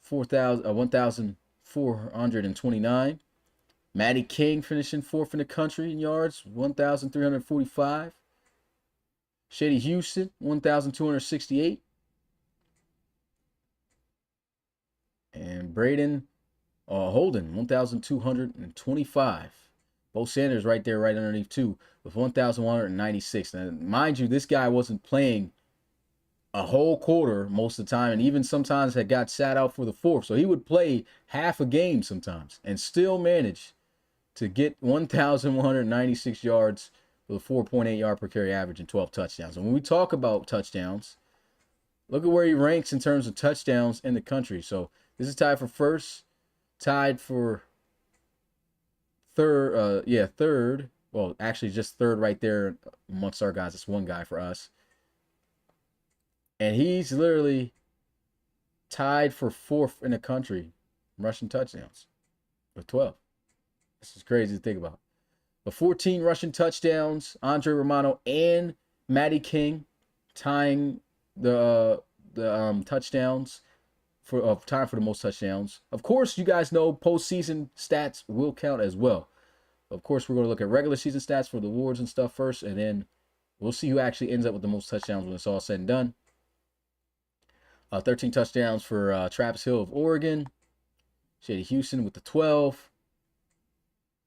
S1: 1,429. Matty King finishing 4th in the country in yards, 1,345. Shady Houston, 1,268. And Braden Holden, 1,225. Bo Sanders right there, right underneath too, with 1,196. Now, mind you, this guy wasn't playing a whole quarter most of the time, and even sometimes had got sat out for the 4th. So he would play half a game sometimes and still manage to get 1,196 yards with a 4.8 yard per carry average and 12 touchdowns. And when we talk about touchdowns, Look at where he ranks in terms of touchdowns in the country. So this is tied for first, tied for third. Third. Well, actually, just third right there amongst our guys. It's one guy for us, and he's literally tied for fourth in the country rushing touchdowns with 12. This is crazy to think about. But 14 rushing touchdowns, Andre Romano and Matty King tying the touchdowns for time for the most touchdowns. Of course, you guys know postseason stats will count as well. Of course, we're going to look at regular season stats for the awards and stuff first, and then we'll see who actually ends up with the most touchdowns when it's all said and done. 13 touchdowns for Travis Hill of Oregon. Shady Houston with the 12.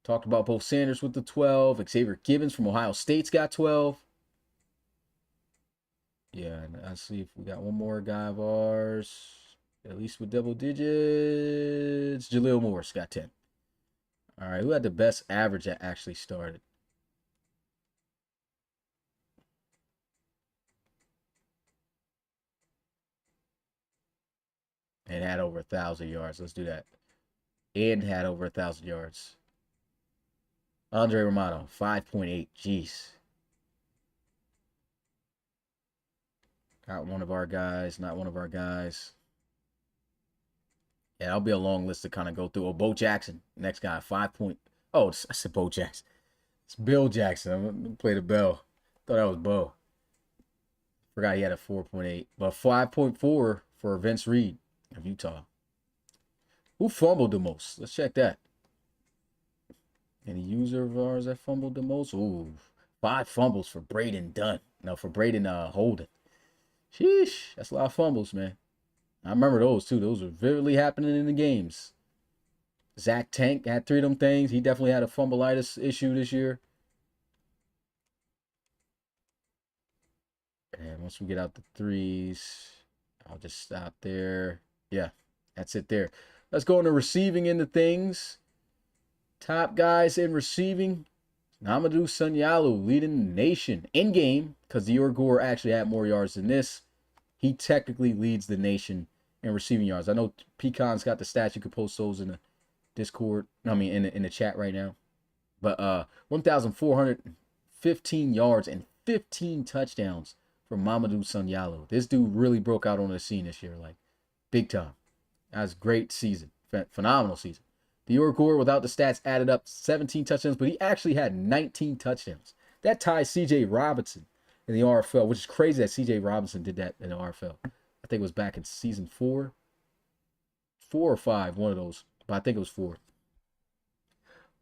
S1: Talked about Bo Sanders with the 12. Xavier Gibbons from Ohio State's got 12. Yeah, and let's see if we got one more guy of ours, at least with double digits. Jaleel Morris got 10. All right, who had the best average that actually started? And had over 1,000 yards. Let's do that. And had over 1,000 yards. Andre Romano, 5.8. Jeez. Not one of our guys. Not one of our guys. Yeah, that'll be a long list to kind of go through. Oh, Bo Jackson, next guy, 5 point. Oh, I said Bo Jackson. It's Bill Jackson. I'm going to play the bell. Thought that was Bo. Forgot he had a 4.8. But 5.4 for Vince Reed of Utah. Who fumbled the most? Let's check that. Any user of ours that fumbled the most? Ooh, 5 fumbles for Braden Dunn. No, for Braden Holden. Sheesh, that's a lot of fumbles, man. I remember those too. Those were vividly happening in the games. Zach Tank had 3 of them things. He definitely had a fumbleitis issue this year. And once we get out the threes, I'll just stop there. Yeah, that's it there. Let's go into receiving into things. Top guys in receiving. Namadou Sunyalu leading the nation in game because Dior Gore actually had more yards than this. He technically leads the nation in receiving yards. I know Pecan's got the stats. You could post those in the Discord. I mean, in the chat right now. But 1,415 yards and 15 touchdowns from Mamadou Sunyalu. This dude really broke out on the scene this year, like big time. That was a great season, phenomenal season. Dior Gore, without the stats, added up 17 touchdowns, but he actually had 19 touchdowns. That ties C.J. Robinson in the RFL, which is crazy that C.J. Robinson did that in the RFL. I think it was back in season 4 or 5, one of those, but I think it was 4.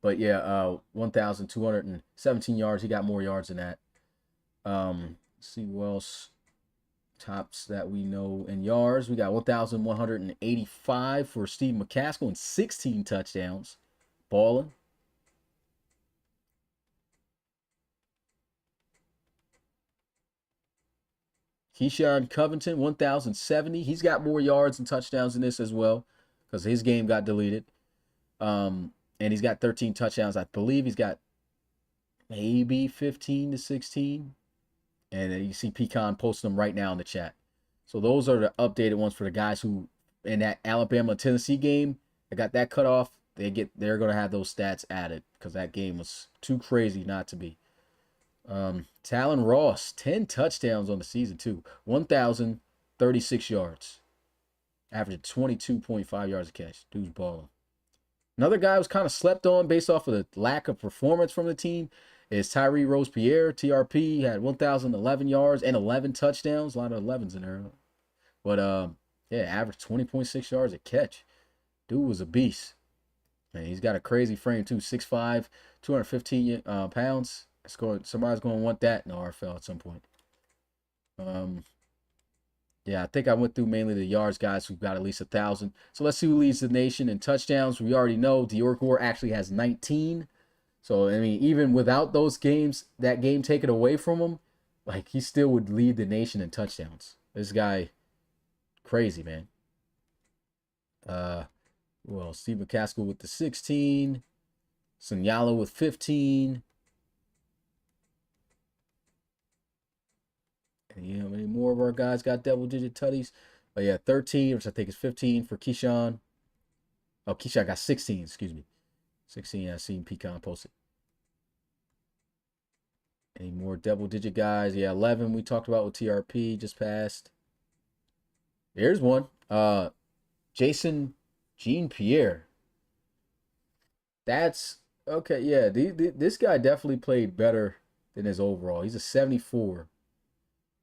S1: But yeah, 1,217 yards. He got more yards than that. Let's see who else tops that we know in yards. We got 1,185 for Steve McCaskill and 16 touchdowns. Balling. Keyshawn Covington, 1,070. He's got more yards and touchdowns than this as well because his game got deleted. And he's got 13 touchdowns. I believe he's got maybe 15 to 16. And you see Pecan posting them right now in the chat. So those are the updated ones for the guys who in that Alabama-Tennessee game, they got that cut off. They're gonna have those stats added because that game was too crazy not to be. Talon Ross, 10 touchdowns on the season too. 1,036 yards. Averaged 22.5 yards a catch. Dude's balling. Another guy who's kind of slept on based off of the lack of performance from the team is Tyree Rose-Pierre. TRP had 1,011 yards and 11 touchdowns. A lot of 11s in there. But, yeah, averaged 20.6 yards a catch. Dude was a beast. And he's got a crazy frame, too. 6'5", 215 pounds. Somebody's going to want that in the RFL at some point. Yeah, I think I went through mainly the yards guys who got at least 1,000. So let's see who leads the nation in touchdowns. We already know Dior Gore actually has 19. So, I mean, even without those games, that game taken away from him, like, he still would lead the nation in touchdowns. This guy, crazy, man. Well, Steve McCaskill with the 16. Sunyala with 15. How many more of our guys got double-digit tutties? Oh, yeah, 13, which I think is 15 for Keyshawn. Oh, Keyshawn got 16, excuse me. 16, I seen Pecan posted. Any more double-digit guys? Yeah, 11 we talked about with TRP just passed. Here's one. Jason Jean-Pierre. That's okay. Yeah, this guy definitely played better than his overall. He's a 74,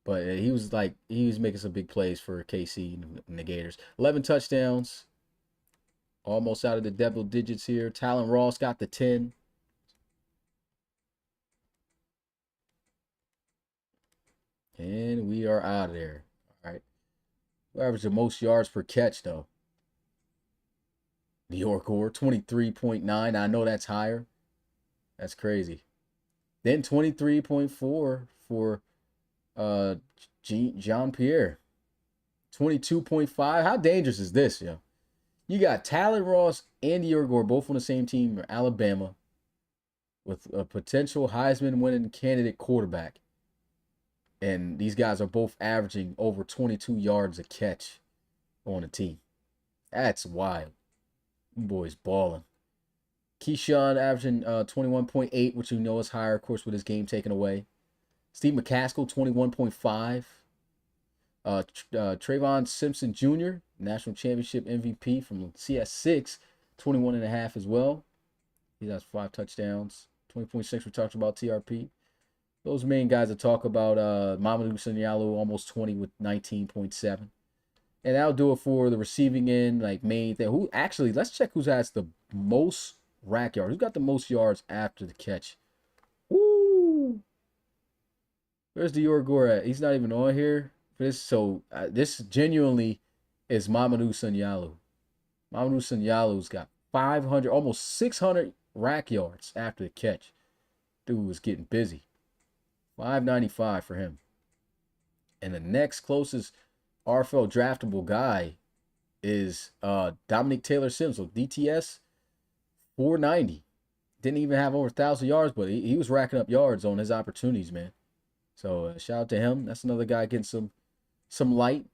S1: but he was making some big plays for KC and the Gators. 11 touchdowns, almost out of the double digits here. Talon Ross got the 10. And we are out of there. All right. Who averaged the most yards per catch, though? New York Or 23.9. I know that's higher. That's crazy. Then 23.4 for Jean-Pierre. 22.5. How dangerous is this, yo? You got Talon Ross and New York Or both on the same team, Alabama, with a potential Heisman winning candidate quarterback. And these guys are both averaging over 22 yards a catch on the team. That's wild. Boys balling. Keyshawn averaging 21.8, which you know is higher, of course, with his game taken away. Steve McCaskill, 21.5. Trayvon Simpson Jr., National Championship MVP from CS6, 21.5 as well. He has 5 touchdowns. 20.6, we talked about TRP. Those main guys to talk about, Mamadou Sanyalu, almost 20 with 19.7. And that'll do it for the receiving end, like main thing. Who actually, let's check who has the most rack yards. Who's got the most yards after the catch? Woo! Where's the Gore at? He's not even on here for this. So this genuinely is Mamadou Sanyalu. Mamadou Sanyalu's got 500, almost 600 rack yards after the catch. Dude was getting busy. 595 for him. And the next closest RFL draftable guy is Dominic Taylor Sims. So DTS, 490. Didn't even have over 1,000 yards, but he was racking up yards on his opportunities, man. So shout out to him. That's another guy getting some light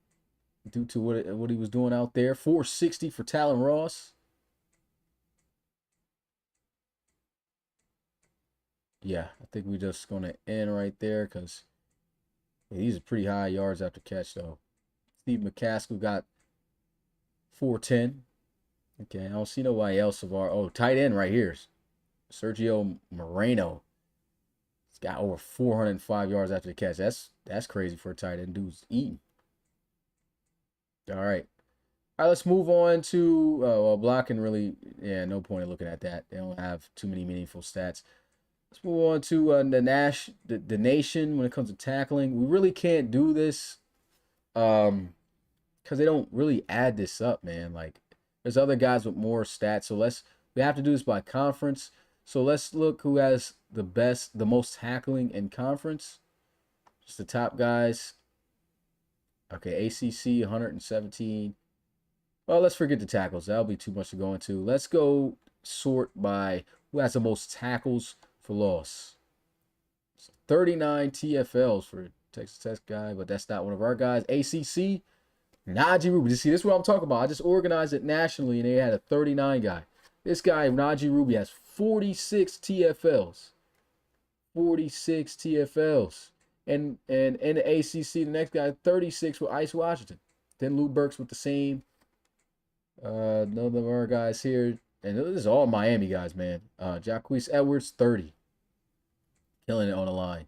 S1: due to what he was doing out there. 460 for Talon Ross. Yeah, I think we're just going to end right there because these are pretty high yards after catch, though. Steve McCaskill got 410. Okay, I don't see nobody else of our... Oh, tight end right here. Sergio Moreno. He's got over 405 yards after the catch. That's crazy for a tight end. Dude's eating. All right. All right, let's move on to... well, blocking really... Yeah, no point in looking at that. They don't have too many meaningful stats. Let's move on to the nation when it comes to tackling. We really can't do this because they don't really add this up, man. Like, there's other guys with more stats. So we have to do this by conference. So let's look who has the most tackling in conference. Just the top guys. Okay, ACC 117. Well, let's forget the tackles. That'll be too much to go into. Let's go sort by who has the most tackles for loss. So 39 TFLs for Texas Tech guy, but that's not one of our guys. ACC, Najee Ruby. You see, this is what I'm talking about. I just organized it nationally, and they had a 39 guy. This guy, Najee Ruby, has 46 TFLs. 46 TFLs. And in the ACC, the next guy, 36 with Ice Washington. Then Lou Burks with the same. None of our guys here. And this is all Miami guys, man. Jacquees Edwards, 30. Killing it on the line.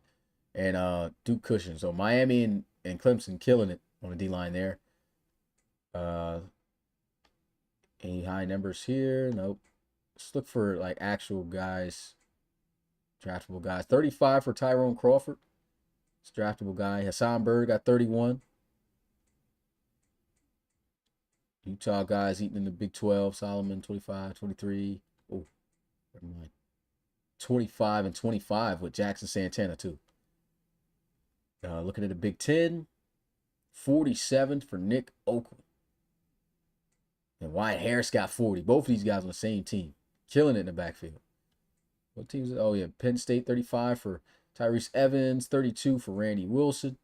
S1: And Duke Cushion. So Miami and Clemson killing it on the D-line there. Any high numbers here? Nope. Let's look for like actual guys. Draftable guys. 35 for Tyrone Crawford. It's a draftable guy. Hassan Bird got 31. Utah guys eating in the Big 12. Solomon, 25, 23. Oh, never mind. 25 and 25 with Jackson Santana, too. Looking at the Big 10. 47 for Nick Oakland. And Wyatt Harris got 40. Both of these guys on the same team. Killing it in the backfield. What teams? Oh, yeah. Penn State, 35 for Tyrese Evans. 32 for Randy Wilson.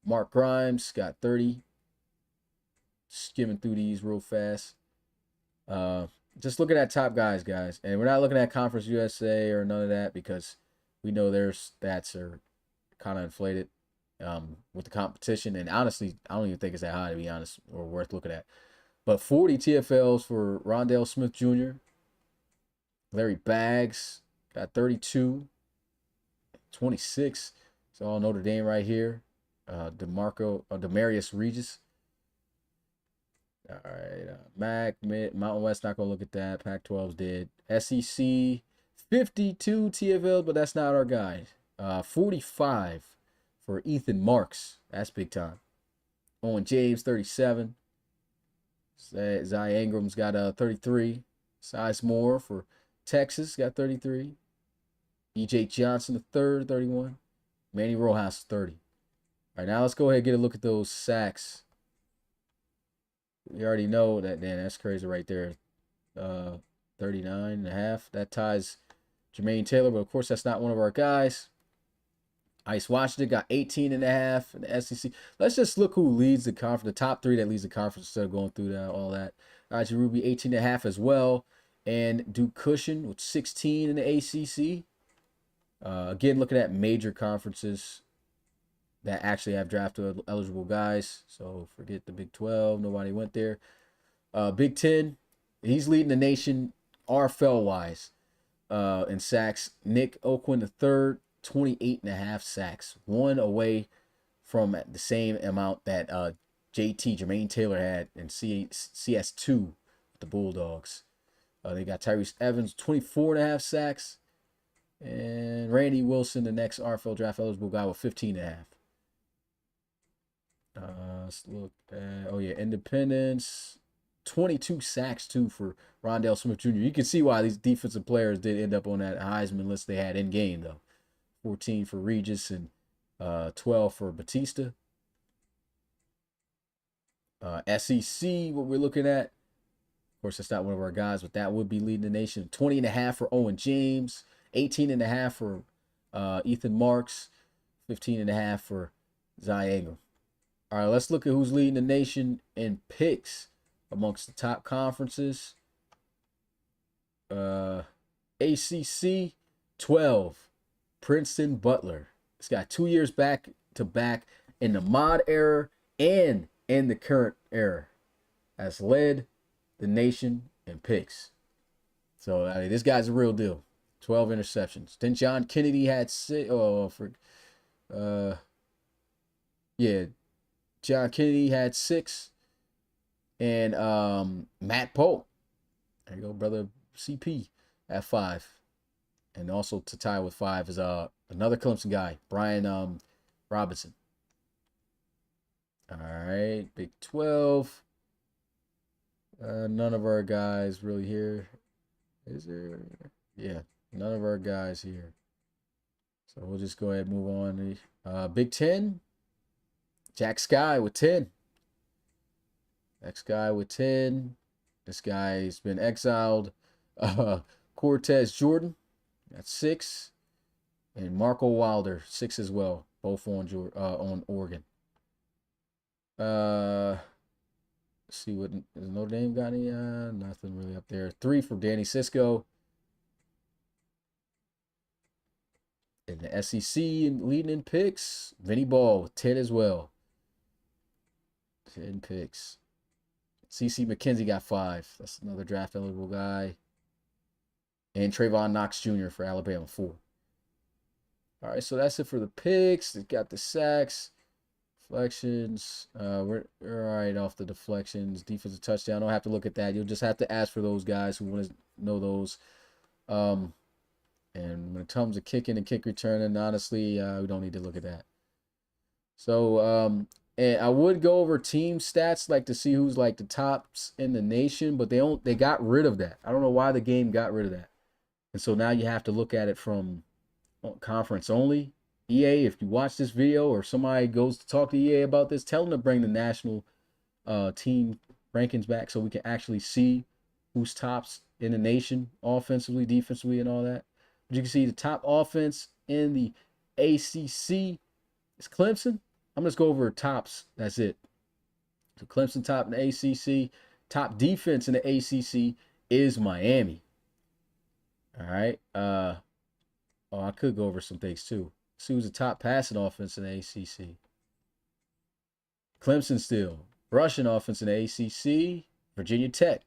S1: Mark Grimes got 30. Skimming through these real fast. Just looking at top guys, and we're not looking at Conference USA or none of that because we know their stats are kind of inflated with the competition. And honestly, I don't even think it's that high, to be honest, or worth looking at. But 40 TFLs for Rondale Smith Jr. Larry Baggs got 32. 26. It's all Notre Dame right here. Demarius Regis. All right. Mountain West, not going to look at that. Pac-12's did. SEC, 52 TFLs, but that's not our guy. 45 for Ethan Marks. That's big time. Owen James, 37. Zai Ingram's got 33. Sizemore for Texas got 33. E.J. Johnson, the third, 31. Manny Rojas, 30. All right, now let's go ahead and get a look at those sacks. We already know that, man, that's crazy right there. 39.5. That ties Jermaine Taylor, but of course that's not one of our guys. Ice Washington got 18.5 in the SEC. Let's just look who leads the conference, the top three that leads the conference instead of going through that, all that. RJ Ruby, 18.5 as well. And Duke Cushion with 16 in the ACC. Again, looking at major conferences that actually have draft eligible guys. So forget the Big 12. Nobody went there. Big 10, he's leading the nation RFL-wise in sacks. Nick Oquin III, 28.5 sacks. One away from the same amount that Jermaine Taylor had in CS2 with the Bulldogs. They got Tyrese Evans, 24.5 sacks. And Randy Wilson, the next RFL draft eligible guy, with 15.5. Let's look at, Independence, 22 sacks too for Rondale Smith Jr. You can see why these defensive players did end up on that Heisman list they had in game, though. 14 for Regis and 12 for Batista. SEC, what we're looking at. Of course, that's not one of our guys, but that would be leading the nation. 20.5 for Owen James. 18.5 for Ethan Marks. 15.5 for Zai Ingram. All right, let's look at who's leading the nation in picks amongst the top conferences. ACC, 12. Princeton Butler. It's got 2 years back to back in the mod era and in the current era. Has led the nation in picks. So, I mean, this guy's a real deal. 12 interceptions. Then John Kennedy had 6. John Kennedy had 6. And Matt Pope. There you go, brother CP at 5. And also to tie with 5 is another Clemson guy, Brian Robinson. All right, Big 12. None of our guys really here. Is there? Yeah, none of our guys here. So we'll just go ahead and move on. Big 10. Jack Sky with 10. Jack Sky with 10. This guy's been exiled. Cortez Jordan, that's 6. And Marco Wilder, 6 as well. Both on Oregon. Let's see what is Notre Dame got any? Nothing really up there. 3 for Danny Cisco. In the SEC and leading in picks, Vinny Ball with 10 as well. 10 picks. CC McKenzie got 5. That's another draft eligible guy. And Trayvon Knox Jr. for Alabama, 4. All right, so that's it for the picks. They got the sacks, deflections. We're right off the deflections. Defensive touchdown. Don't have to look at that. You'll just have to ask for those guys who want to know those. And when it comes to kicking and kick returning, honestly, we don't need to look at that. So, and I would go over team stats, like to see who's like the tops in the nation, but they got rid of that. I don't know why the game got rid of that. And so now you have to look at it from conference only. EA, if you watch this video or somebody goes to talk to EA about this, tell them to bring the national team rankings back so we can actually see who's tops in the nation, offensively, defensively, and all that. But you can see the top offense in the ACC is Clemson. I'm just go over tops. That's it. So Clemson top in the ACC. Top defense in the ACC is Miami. All right. Oh, I could go over some things too. See who's the top passing offense in the ACC. Clemson still. Rushing offense in the ACC. Virginia Tech.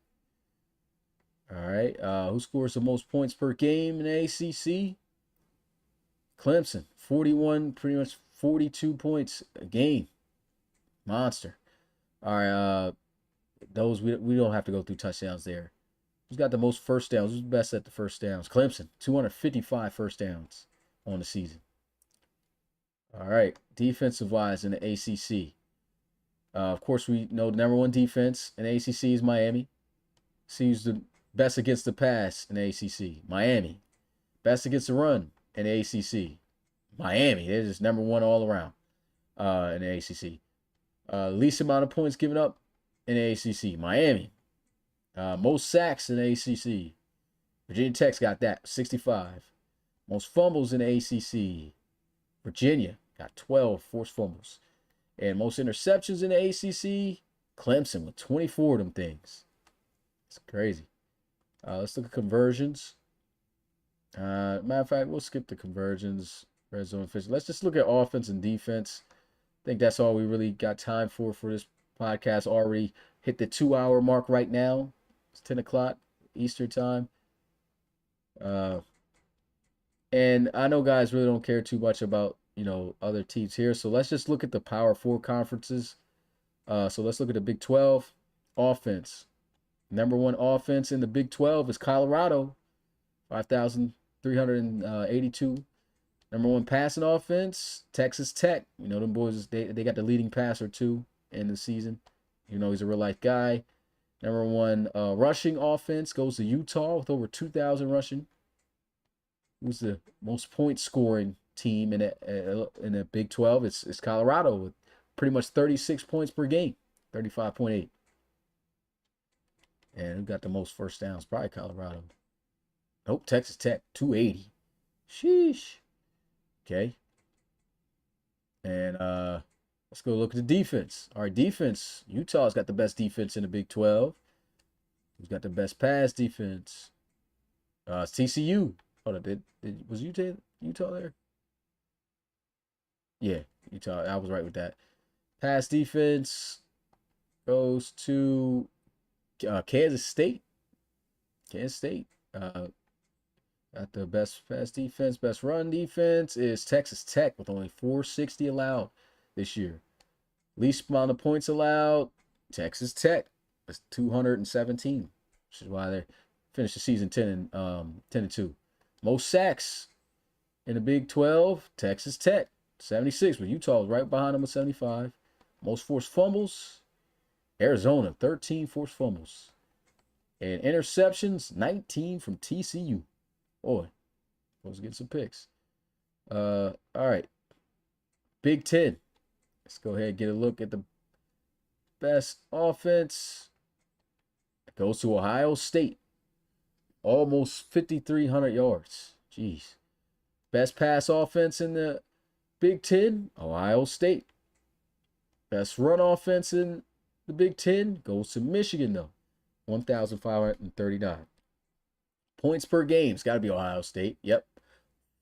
S1: All right. Who scores the most points per game in the ACC? Clemson. 41, pretty much 42 points a game. Monster. All right. Those we don't have to go through touchdowns there. Who's got the most first downs? Who's best at the first downs? Clemson. 255 first downs on the season. All right. Defensive wise in the ACC. Of course, we know the number one defense in the ACC is Miami. See who's the best against the pass in the ACC? Miami. Best against the run in the ACC? Miami. They're just number one all around in the ACC. Least amount of points given up in the ACC? Miami. Most sacks in the ACC? Virginia Tech's got that, 65. Most fumbles in the ACC? Virginia got 12 forced fumbles. And most interceptions in the ACC? Clemson with 24 of them things. It's crazy. Let's look at conversions. Matter of fact, we'll skip the conversions, red zone efficiency. Let's just look at offense and defense. I think that's all we really got time for this podcast. Already hit the 2-hour mark right now. It's 10 o'clock Eastern time. And I know guys really don't care too much about, other teams here. So let's just look at the Power 4 conferences. So let's look at the Big 12 offense. Number one offense in the Big 12 is Colorado, 5,382. Number one passing offense, Texas Tech. Them boys, they got the leading passer too in the season. He's a real life guy. Number one rushing offense goes to Utah with over 2,000 rushing. Who's the most point scoring team in the Big 12? It's Colorado with pretty much 36 points per game, 35.8. And who got the most first downs? Probably Colorado. Nope, Texas Tech, 280. Sheesh. Okay. And let's go look at the defense. All right, defense. Utah's got the best defense in the Big 12. Who's got the best pass defense? It's TCU. Hold on, was Utah there? Yeah, Utah. I was right with that. Pass defense goes to Kansas State. Kansas State. Got the best pass defense. Best run defense is Texas Tech with only 460 allowed this year. Least amount of points allowed, Texas Tech. That's 217, which is why they finished the season 10-2. Most sacks in the Big 12, Texas Tech, 76, but Utah was right behind them with 75. Most forced fumbles, Arizona, 13 forced fumbles. And interceptions, 19 from TCU. Boy, supposed to get some picks. All right. Big 10. Let's go ahead and get a look at the best offense. It goes to Ohio State. Almost 5,300 yards. Jeez. Best pass offense in the Big 10, Ohio State. Best run offense in the Big 10 goes to Michigan, though. 1,539. Points per game. It's got to be Ohio State. Yep.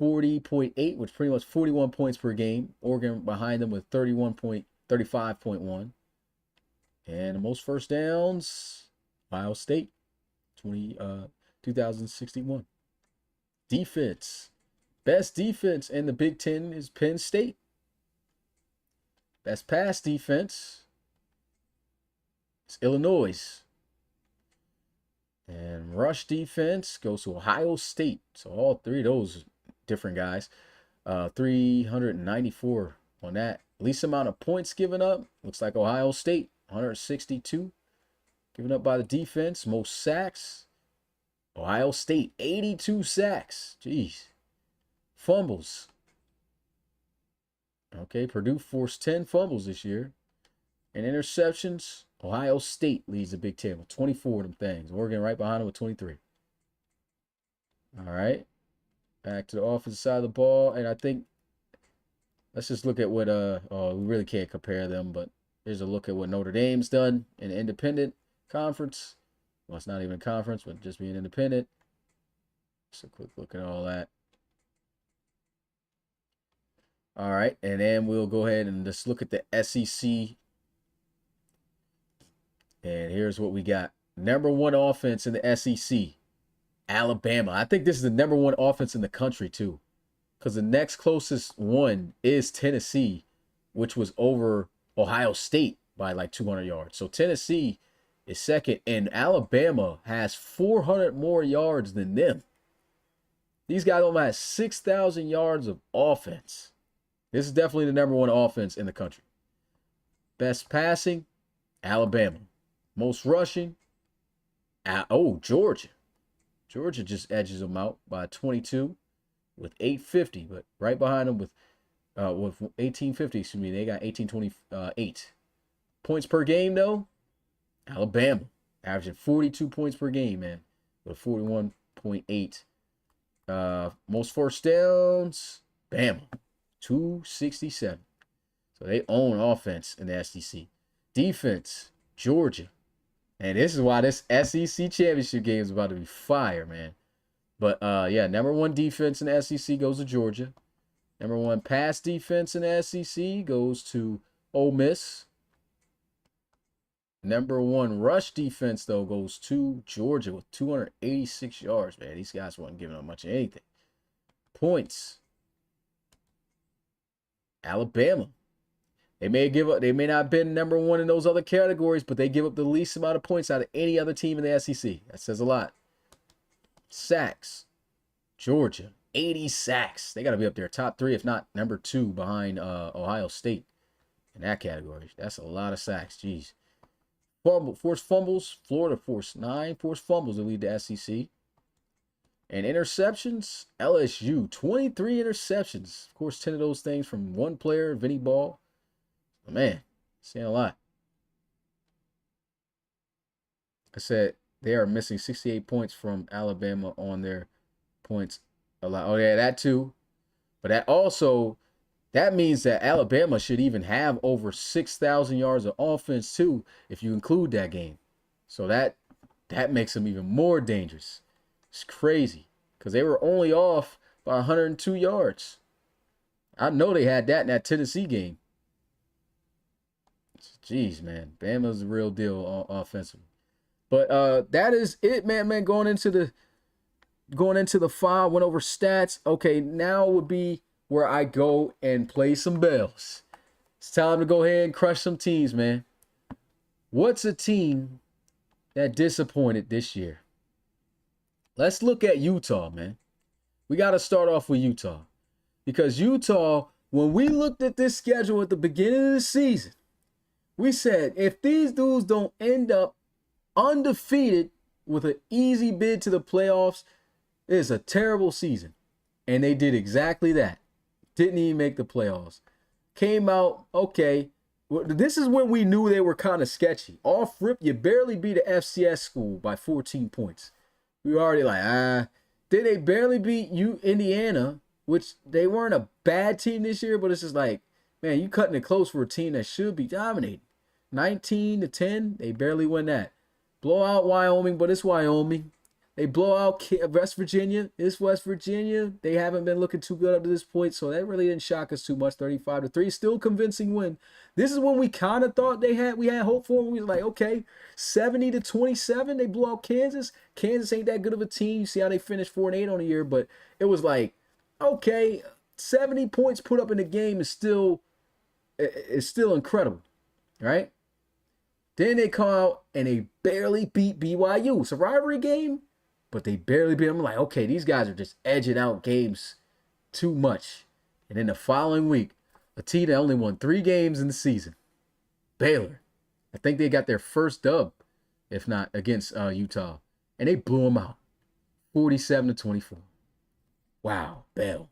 S1: 40.8, which pretty much 41 points per game. Oregon behind them with 35.1. And the most first downs, Ohio State. 2,061. Defense. Best defense in the Big 10 is Penn State. Best pass defense is Illinois. And rush defense goes to Ohio State. So all three of those different guys. 394 on that. Least amount of points given up. Looks like Ohio State. 162. Given up by the defense. Most sacks. Ohio State. 82 sacks. Jeez. Fumbles. Okay, Purdue forced 10 fumbles this year. And interceptions, Ohio State leads the Big 10 with 24 of them things. Oregon right behind them with 23. All right. Back to the offensive side of the ball. And I think Let's just look at what oh, we really can't compare them, but here's a look at what Notre Dame's done in the independent conference. Well, it's not even a conference, but just being independent. Just a quick look at all that. All right, and then we'll go ahead and just look at the SEC. And here's what we got. Number one offense in the SEC, Alabama. I think this is the number one offense in the country, too. Because the next closest one is Tennessee, which was over Ohio State by like 200 yards. So Tennessee is second, and Alabama has 400 more yards than them. These guys only have 6,000 yards of offense. This is definitely the number one offense in the country. Best passing, Alabama. Most rushing, Georgia. Georgia just edges them out by 22 with 850, but right behind them with 1850, excuse me, they got 1828. Points per game, though, Alabama, averaging 42 points per game, man, with 41.8. Most first downs, Bama, 267. So they own offense in the SEC. Defense, Georgia. And this is why this SEC championship game is about to be fire, man. But, yeah, number one defense in the SEC goes to Georgia. Number one pass defense in the SEC goes to Ole Miss. Number one rush defense, though, goes to Georgia with 286 yards, man. These guys weren't giving up much of anything. Points, Alabama. They may not have been number one in those other categories, but they give up the least amount of points out of any other team in the SEC. That says a lot. Sacks, Georgia, 80 sacks. They got to be up there, top three, if not number two, behind Ohio State in that category. That's a lot of sacks. Jeez. Forced fumbles, Florida forced 9 forced fumbles to lead the SEC. And interceptions, LSU, 23 interceptions. Of course, 10 of those things from one player, Vinny Ball. But man, seeing a lot. I said they are missing 68 points from Alabama on their points a lot. Oh, yeah, that too. But that means that Alabama should even have over 6,000 yards of offense too, if you include that game. So that makes them even more dangerous. It's crazy because they were only off by 102 yards. I know they had that in that Tennessee game. Jeez, man. Bama's the real deal offensively. But that is it, man. Going into the file, went over stats. Okay, now would be where I go and play some bells. It's time to go ahead and crush some teams, man. What's a team that disappointed this year? Let's look at Utah, man. We got to start off with Utah. Because Utah, when we looked at this schedule at the beginning of the season, we said, if these dudes don't end up undefeated with an easy bid to the playoffs, it's a terrible season. And they did exactly that. Didn't even make the playoffs. Came out, okay. Well, this is when we knew they were kind of sketchy. Off rip, you barely beat an FCS school by 14 points. We were already like, Then they barely beat Indiana, which they weren't a bad team this year, but it's just like, man, you cutting it close for a team that should be dominating. 19-10, they barely win that. Blow out Wyoming, but it's Wyoming. They blow out West Virginia. It's West Virginia. They haven't been looking too good up to this point, so that really didn't shock us too much. 35-3, still convincing win. This is when we kind of thought we had hope for them. We was like, okay, 70-27, they blew out Kansas. Kansas ain't that good of a team. You see how they finished 4-8 on the year, but it was like, okay, 70 points put up in the game is still incredible, right? Then they come out and they barely beat BYU. It's a rivalry game, but they barely beat them. I'm like, okay, these guys are just edging out games too much. And then the following week, a team that only won 3 games in the season, Baylor. I think they got their first dub, if not against Utah. And they blew them out, 47-24. Wow, Baylor.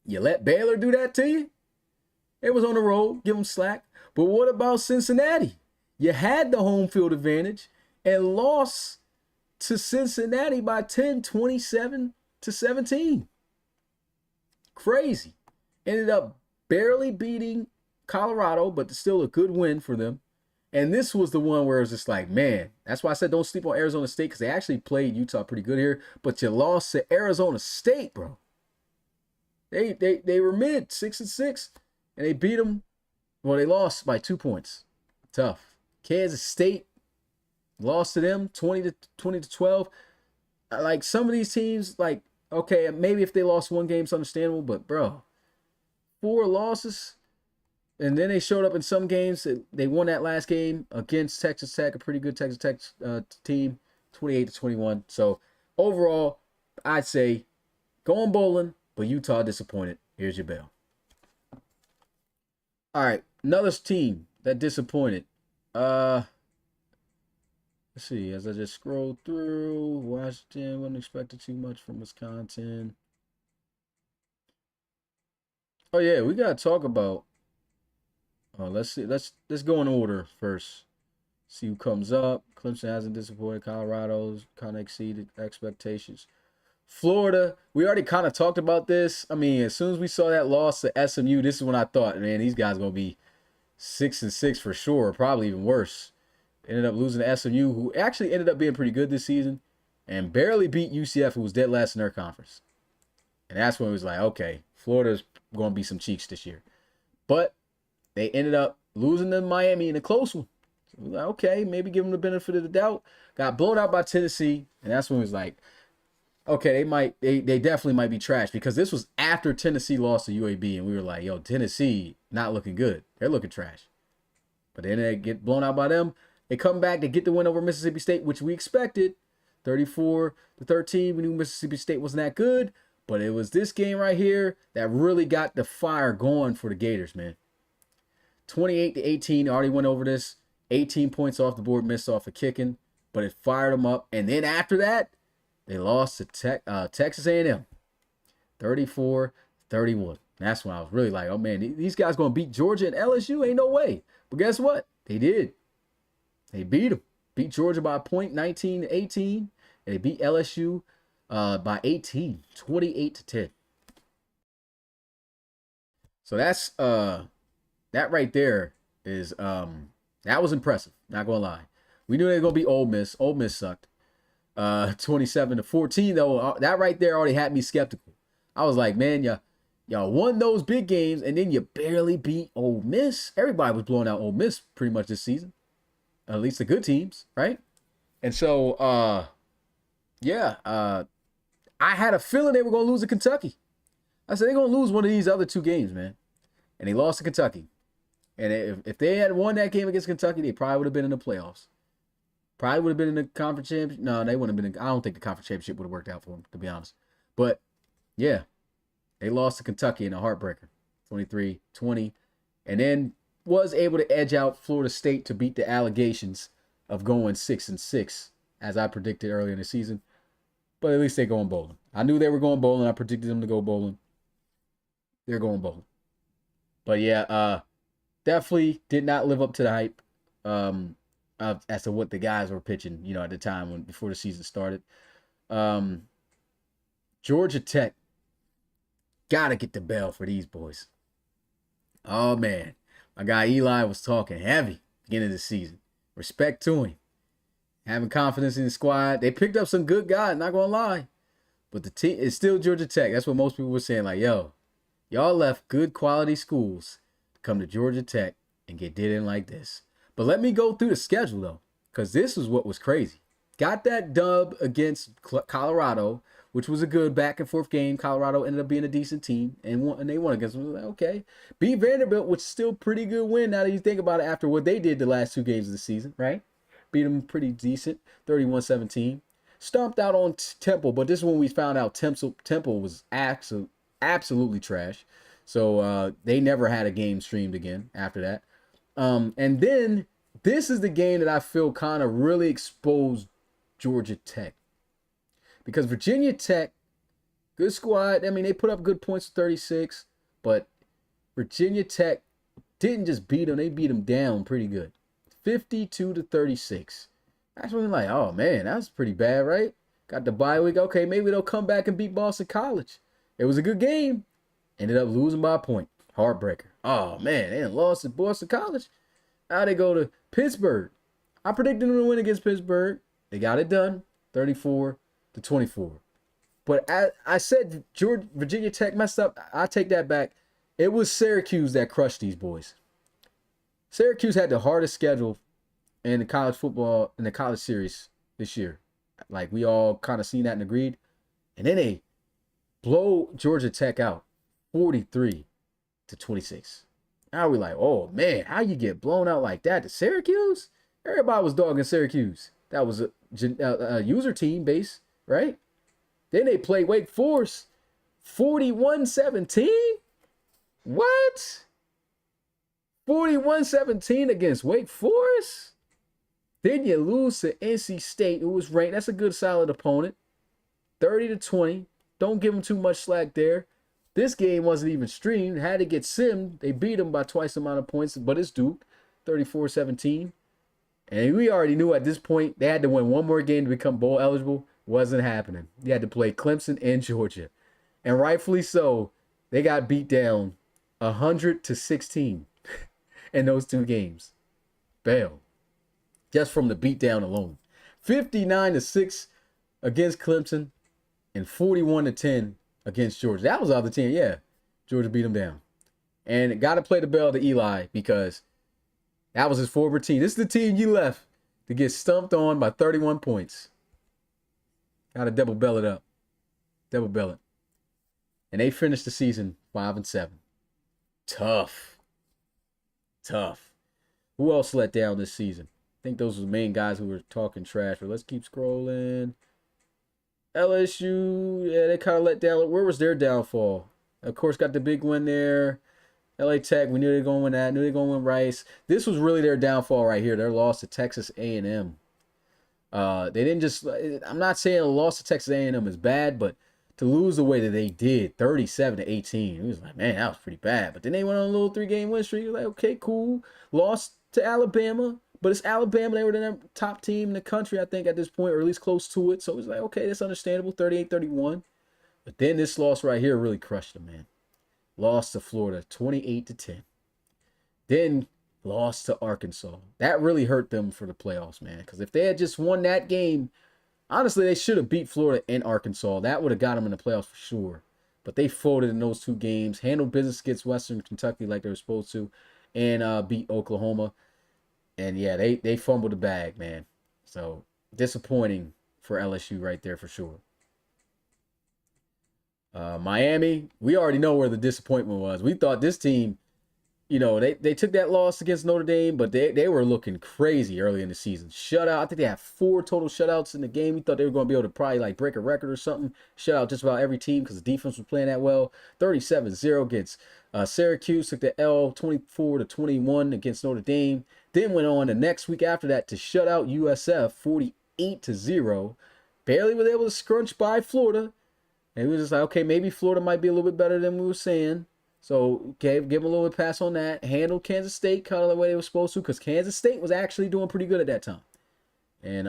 S1: You let Baylor do that to you? It was on the road, give them slack. But what about Cincinnati? You had the home field advantage and lost to Cincinnati by 10, 27-17. Crazy. Ended up barely beating Colorado, but still a good win for them. And this was the one where it was just like, man, that's why I said don't sleep on Arizona State, because they actually played Utah pretty good here. But you lost to Arizona State, bro. They were mid 6-6, and they beat them. Well, they lost by 2 points. Tough. Kansas State lost to them 20-12. Like some of these teams, like, okay, maybe if they lost one game, it's understandable, but bro, 4 losses. And then they showed up in some games. They won that last game against Texas Tech, a pretty good Texas Tech team, 28-21. So overall, I'd say going bowling, but Utah disappointed. Here's your bell. All right, another team that disappointed. Let's see. As I just scroll through, Washington wasn't expected too much from Wisconsin. Oh yeah, we gotta talk about. Let's see. Let's go in order first. See who comes up. Clemson hasn't disappointed. Colorado's kind of exceeded expectations. Florida, we already kind of talked about this. I mean, as soon as we saw that loss to SMU, this is when I thought, man, these guys gonna be 6-6 for sure, probably even worse. Ended up losing to SMU, who actually ended up being pretty good this season, and barely beat UCF, who was dead last in their conference. And that's when it was like, okay, Florida's gonna be some cheeks this year. But they ended up losing to Miami in a close one. So we were like, okay, maybe give them the benefit of the doubt. Got blown out by Tennessee, and that's when it was like, okay, they definitely might be trash, because this was after Tennessee lost to UAB, and we were like, yo, Tennessee not looking good. They're looking trash. But then they get blown out by them. They come back, they get the win over Mississippi State, which we expected. 34-13. We knew Mississippi State wasn't that good, but it was this game right here that really got the fire going for the Gators, man. 28-18, already went over this. 18 points off the board, missed off a kicking, but it fired them up. And then after that, they lost to Texas A&M, 34-31. That's when I was really like, oh, man, these guys going to beat Georgia and LSU? Ain't no way. But guess what? They did. They beat them. Beat Georgia by a point, 19-18. And they beat LSU by 18, 28-10. So that's that right there is that was impressive. Not gonna lie. We knew they were gonna be Ole Miss. Ole Miss sucked. 27-14 though. That right there already had me skeptical. I was like, man, y'all won those big games and then you barely beat Ole Miss. Everybody was blowing out Ole Miss pretty much this season. At least the good teams, right? And so I had a feeling they were gonna lose to Kentucky. I said they're gonna lose one of these other 2 games, man. And they lost to Kentucky. And if they had won that game against Kentucky, they probably would have been in the playoffs. Probably would have been in the conference championship. No, they wouldn't have been. I don't think the conference championship would have worked out for them, to be honest. But, yeah, they lost to Kentucky in a heartbreaker, 23-20. And then was able to edge out Florida State to beat the allegations of going 6-6, as I predicted earlier in the season. But at least they're going bowling. I knew they were going bowling. I predicted them to go bowling. They're going bowling. But, yeah, definitely did not live up to the hype as to what the guys were pitching, at the time before the season started. Georgia Tech, gotta get the bell for these boys. Oh, man. My guy Eli was talking heavy beginning of the season. Respect to him. Having confidence in the squad. They picked up some good guys, not gonna lie. But the team is still Georgia Tech. That's what most people were saying. Like, yo, y'all left good quality schools to come to Georgia Tech and get did in like this. But let me go through the schedule, though, because this is what was crazy. Got that dub against Colorado, which was a good back-and-forth game. Colorado ended up being a decent team, and they won against them. Like, okay. Beat Vanderbilt, which is still a pretty good win now that you think about it after what they did the last 2 games of the season, right? Beat them pretty decent, 31-17. Stomped out on Temple, but this is when we found out Temple was absolutely trash. So they never had a game streamed again after that. And then this is the game that I feel kind of really exposed Georgia Tech. Because Virginia Tech, good squad. I mean, they put up good points, 36. But Virginia Tech didn't just beat them. They beat them down pretty good. 52-36. That's when you're like, oh, man, that's pretty bad, right? Got the bye week. Okay, maybe they'll come back and beat Boston College. It was a good game. Ended up losing by a point. Heartbreaker. Oh, man, they done lost to Boston College. Now they go to Pittsburgh. I predicted them to win against Pittsburgh. They got it done, 34-24. But I said Virginia Tech messed up. I take that back. It was Syracuse that crushed these boys. Syracuse had the hardest schedule in the college football, in the college series this year. Like, we all kind of seen that and agreed. And then they blow Georgia Tech out 43-26. Now we like, oh, man, how you get blown out like that to Syracuse? Everybody was dogging Syracuse. That was a user team base, right? Then they played Wake Forest 41-17. What? 41-17 against Wake Forest? Then you lose to NC State, who was ranked. That's a good, solid opponent. 30-20. Don't give them too much slack there. This game wasn't even streamed. Had to get simmed. They beat them by twice the amount of points, but it's Duke. 34-17. And we already knew at this point they had to win one more game to become bowl eligible. Wasn't happening. You had to play Clemson and Georgia. And rightfully so, they got beat down 100-16 in those two games. Bail. Just from the beatdown alone. 59-6 against Clemson and 41-10 against Georgia. That was the other team. Yeah, Georgia beat them down. And got to play the bell to Eli because that was his former team. This is the team you left to get stumped on by 31 points. Got to double bell it up. Double bell it. And they finished the season 5-7. Tough. Who else let down this season? I think those were the main guys who were talking trash. But let's keep scrolling. LSU, yeah, they kind of let down. Where was their downfall? Of course, got the big win there. LA Tech, we knew they were going to win that. Knew they were going to win Rice. This was really their downfall right here. Their loss to Texas A&M. They didn't just. I'm not saying a loss to Texas A&M is bad, but to lose the way that they did, 37-18, it was like, man, that was pretty bad. But then they went on a little 3-game win streak. You're like, okay, cool. Lost to Alabama, but it's Alabama. They were the top team in the country, I think, at this point, or at least close to it. So it was like, okay, that's understandable, 38-31. But then this loss right here really crushed them, man. Lost to Florida, 28-10. Then lost to Arkansas. That really hurt them for the playoffs, man. Because if they had just won that game, honestly, they should have beat Florida and Arkansas. That would have got them in the playoffs for sure. But they folded in those two games, handled business against Western Kentucky like they were supposed to, and beat Oklahoma. And yeah, they fumbled the bag, man. So disappointing for LSU right there for sure. Miami, we already know where the disappointment was. We thought this team, they took that loss against Notre Dame, but they were looking crazy early in the season. Shutout. I think they had 4 total shutouts in the game. We thought they were going to be able to probably like break a record or something. Shut out just about every team because the defense was playing that well. 37-0 against Syracuse. Took the L 24-21 against Notre Dame. Then went on the next week after that to shut out USF 48-0. Barely was able to scrunch by Florida. And we was just like, okay, maybe Florida might be a little bit better than we were saying. So, give them a little bit pass on that. Handled Kansas State kind of the way they were supposed to because Kansas State was actually doing pretty good at that time. And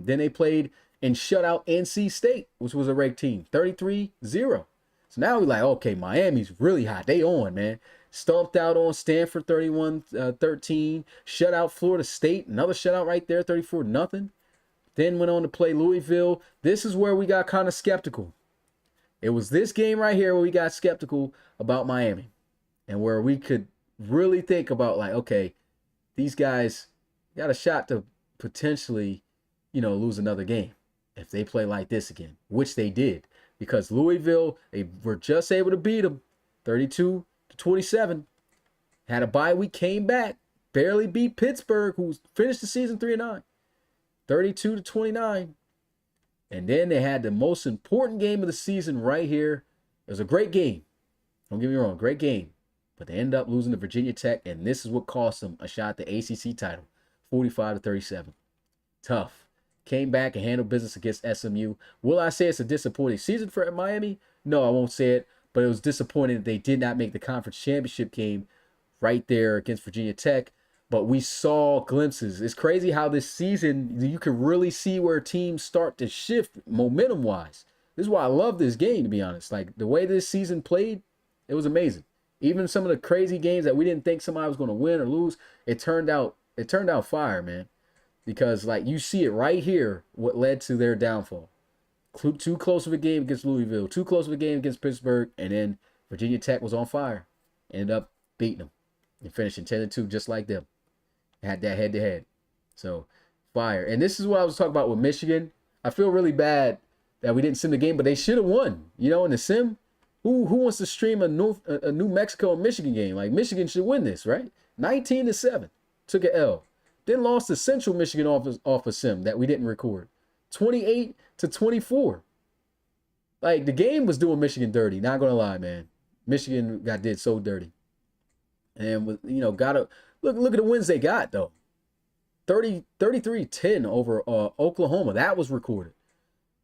S1: then they played and shut out NC State, which was a ranked team, 33-0. So now we're like, okay, Miami's really hot. They on, man. Stomped out on Stanford 31-13. Shut out Florida State. Another shutout right there, 34-0. Then went on to play Louisville. This is where we got kind of skeptical. It was this game right here where we got skeptical about Miami and where we could really think about like, okay, these guys got a shot to potentially, lose another game if they play like this again, which they did because Louisville, they were just able to beat them 32-27. Had a bye week, came back, barely beat Pittsburgh, who finished the season 3-9, 32-29. And then they had the most important game of the season right here. It was a great game. Don't get me wrong, great game. But they ended up losing to Virginia Tech, and this is what cost them a shot at the ACC title, 45-37. Tough. Came back and handled business against SMU. Will I say it's a disappointing season for Miami? No, I won't say it. But it was disappointing that they did not make the conference championship game right there against Virginia Tech. But we saw glimpses. It's crazy how this season, you can really see where teams start to shift momentum-wise. This is why I love this game, to be honest. Like, the way this season played, it was amazing. Even some of the crazy games that we didn't think somebody was going to win or lose, it turned out fire, man. Because like you see it right here, what led to their downfall. Too close of a game against Louisville, too close of a game against Pittsburgh, and then Virginia Tech was on fire. Ended up beating them and finishing 10-2 just like them. Had that head to head. So fire. And this is what I was talking about with Michigan. I feel really bad that we didn't sim the game, but they should have won. You know, in the sim, who wants to stream a New Mexico and Michigan game? Like Michigan should win this, right? 19-7. Took an L. Then lost to Central Michigan off a sim that we didn't record. 28-24. Like the game was doing Michigan dirty. Not gonna lie, man. Michigan did so dirty. And with got a look at the wins they got though. 33-10 over Oklahoma. That was recorded.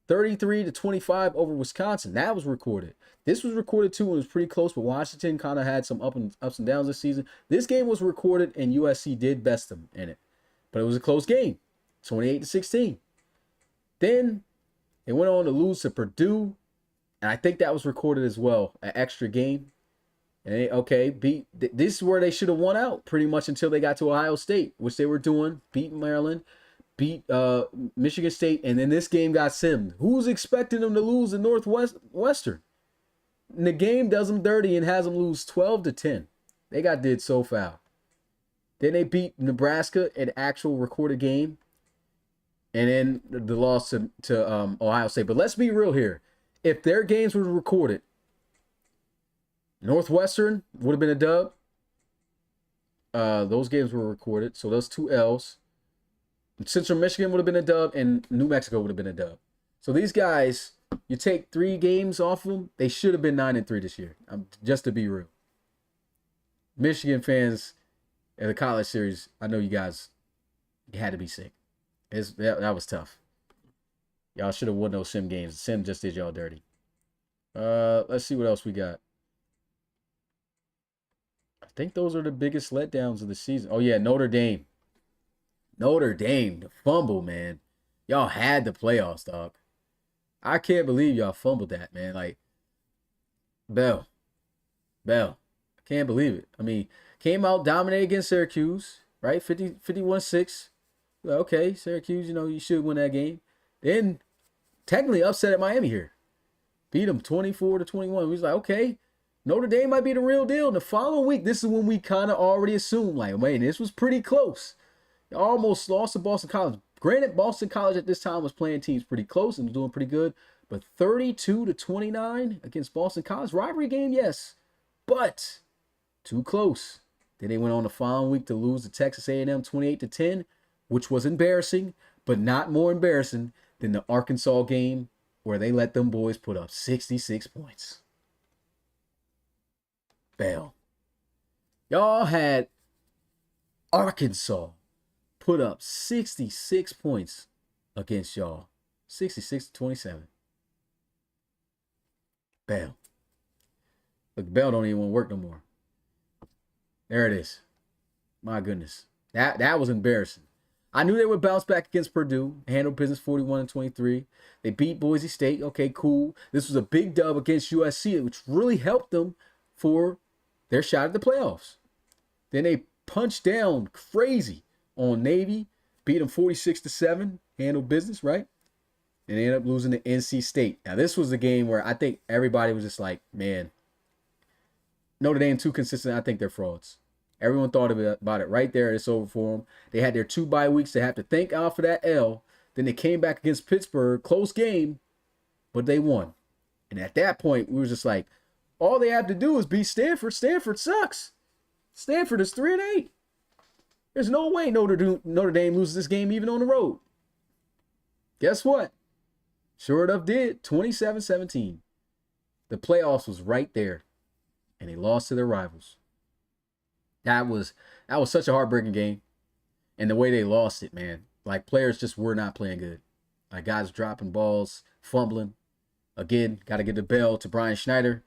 S1: 33-25 over Wisconsin. That was recorded. This was recorded too and it was pretty close, but Washington kind of had some ups and downs this season. This game was recorded and USC did best them in it. But it was a close game. 28-16. Then they went on to lose to Purdue. And I think that was recorded as well. An extra game. And they, this is where they should have won out pretty much until they got to Ohio State, which they were doing. Beat Maryland, beat Michigan State, and then this game got simmed. Who's expecting them to lose in Northwestern? And the game does them dirty and has them lose 12-10. They got did so foul. Then they beat Nebraska, an actual recorded game. And then the loss to Ohio State. But let's be real here. If their games were recorded, Northwestern would have been a dub. Those games were recorded. So those 2 L's. Central Michigan would have been a dub. And New Mexico would have been a dub. So these guys, you take 3 games off of them, they should have been 9-3 this year. Just to be real. Michigan fans in the college series, I know you guys, you had to be sick. That was tough. Y'all should have won those sim games. Sim just did y'all dirty. Let's see what else we got. I think those are the biggest letdowns of the season. Oh, yeah, Notre Dame. Notre Dame, the fumble, man. Y'all had the playoffs, dog. I can't believe y'all fumbled that, man. Like, Bell. I can't believe it. I mean, came out, dominated against Syracuse, right? 51-6. Okay, Syracuse, you should win that game. Then, technically upset at Miami here. Beat them 24-21. We was like, okay, Notre Dame might be the real deal. And the following week, this is when we kind of already assumed, like, man, this was pretty close. They almost lost to Boston College. Granted, Boston College at this time was playing teams pretty close and was doing pretty good. But 32-29 against Boston College. Rivalry game, yes. But too close. Then they went on the following week to lose to Texas A&M 28-10, which was embarrassing, but not more embarrassing than the Arkansas game where they let them boys put up 66 points. Fail. Y'all had Arkansas put up 66 points against y'all. 66-27. Bell. Look, Bell don't even want to work no more. There it is. My goodness. That was embarrassing. I knew they would bounce back against Purdue. Handle business 41-23. They beat Boise State. Okay, cool. This was a big dub against USC, which really helped them for their shot at the playoffs. Then they punched down crazy on Navy. Beat them 46-7. Handle business, right? And they ended up losing to NC State. Now, this was the game where I think everybody was just like, man, Notre Dame too consistent. I think they're frauds. Everyone thought about it right there. It's over for them. They had their 2 bye weeks. They have to thank out for that L. Then they came back against Pittsburgh. Close game, but they won. And at that point, we were just like, all they have to do is beat Stanford. Stanford sucks. Stanford is 3-8. There's no way Notre Dame loses this game even on the road. Guess what? Sure enough did. 27-17. The playoffs was right there. And they lost to their rivals. That was such a heartbreaking game. And the way they lost it, man. Like, players just were not playing good. Like, guys dropping balls, fumbling. Again, got to give the bell to Brian Schneider.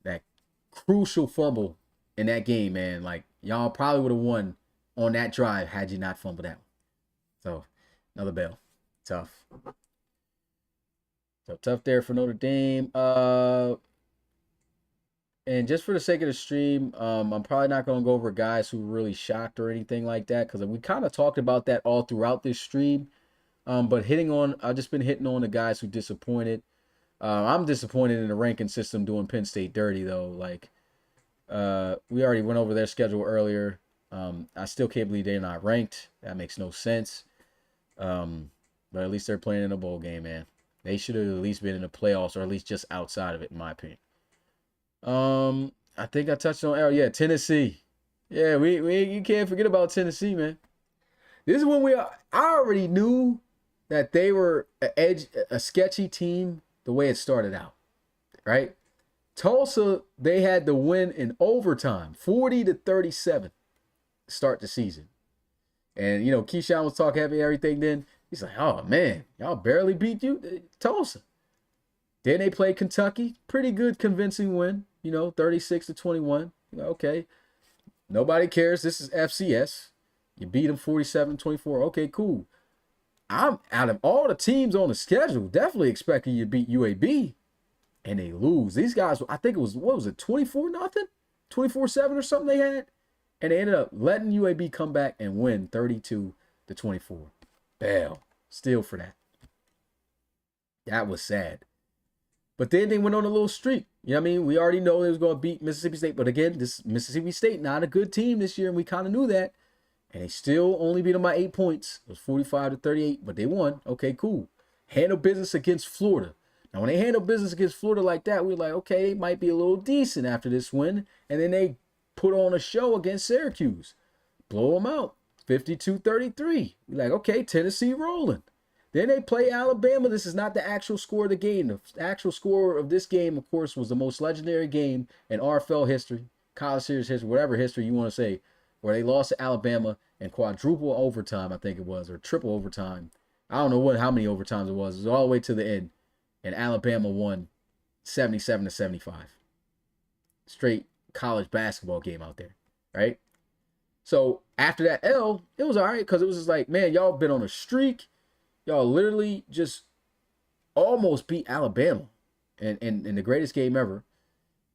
S1: That crucial fumble in that game, man. Like, y'all probably would have won on that drive had you not fumbled that one. So, another bell. Tough. So, tough there for Notre Dame. And just for the sake of the stream, I'm probably not going to go over guys who really shocked or anything like that, because we kind of talked about that all throughout this stream. But I've just been hitting on the guys who disappointed. I'm disappointed in the ranking system doing Penn State dirty, though. Like, we already went over their schedule earlier. I still can't believe they're not ranked. That makes no sense. But at least they're playing in a bowl game, man. They should have at least been in the playoffs, or at least just outside of it, in my opinion. I think I touched on Tennessee. Yeah, you can't forget about Tennessee, man. This is when I already knew that they were a sketchy team the way it started out, right? Tulsa, they had to win in overtime, 40-37, to start the season. And, Keyshawn was talking heavy everything then. He's like, oh, man, y'all barely beat Tulsa. Then they played Kentucky. Pretty good, convincing win, 36-21. Okay. Nobody cares. This is FCS. You beat them 47-24. Okay, cool. I'm out of all the teams on the schedule, definitely expecting you to beat UAB. And they lose. These guys, I think it was, 24-0? 24-7 or something they had? And they ended up letting UAB come back and win 32-24. Bell. Still for that. That was sad. But then they went on a little streak. You know what I mean? We already know they was going to beat Mississippi State. But again, this Mississippi State, not a good team this year, and we kind of knew that. And they still only beat them by 8 points. It was 45-38, but they won. Okay, cool. Handle business against Florida. Now, when they handle business against Florida like that, we were like, okay, they might be a little decent after this win. And then they put on a show against Syracuse. Blow them out. 52-33. We're like, okay, Tennessee rolling. Then they play Alabama. This is not the actual score of the game. The actual score of this game, of course, was the most legendary game in RFL history, college series history, whatever history you want to say, where they lost to Alabama in quadruple overtime, I think it was, or triple overtime. I don't know how many overtimes it was. It was all the way to the end. And Alabama won 77-75. Straight college basketball game out there, right? So after that L, it was all right, because it was just like, man, y'all been on a streak. Y'all literally just almost beat Alabama in the greatest game ever.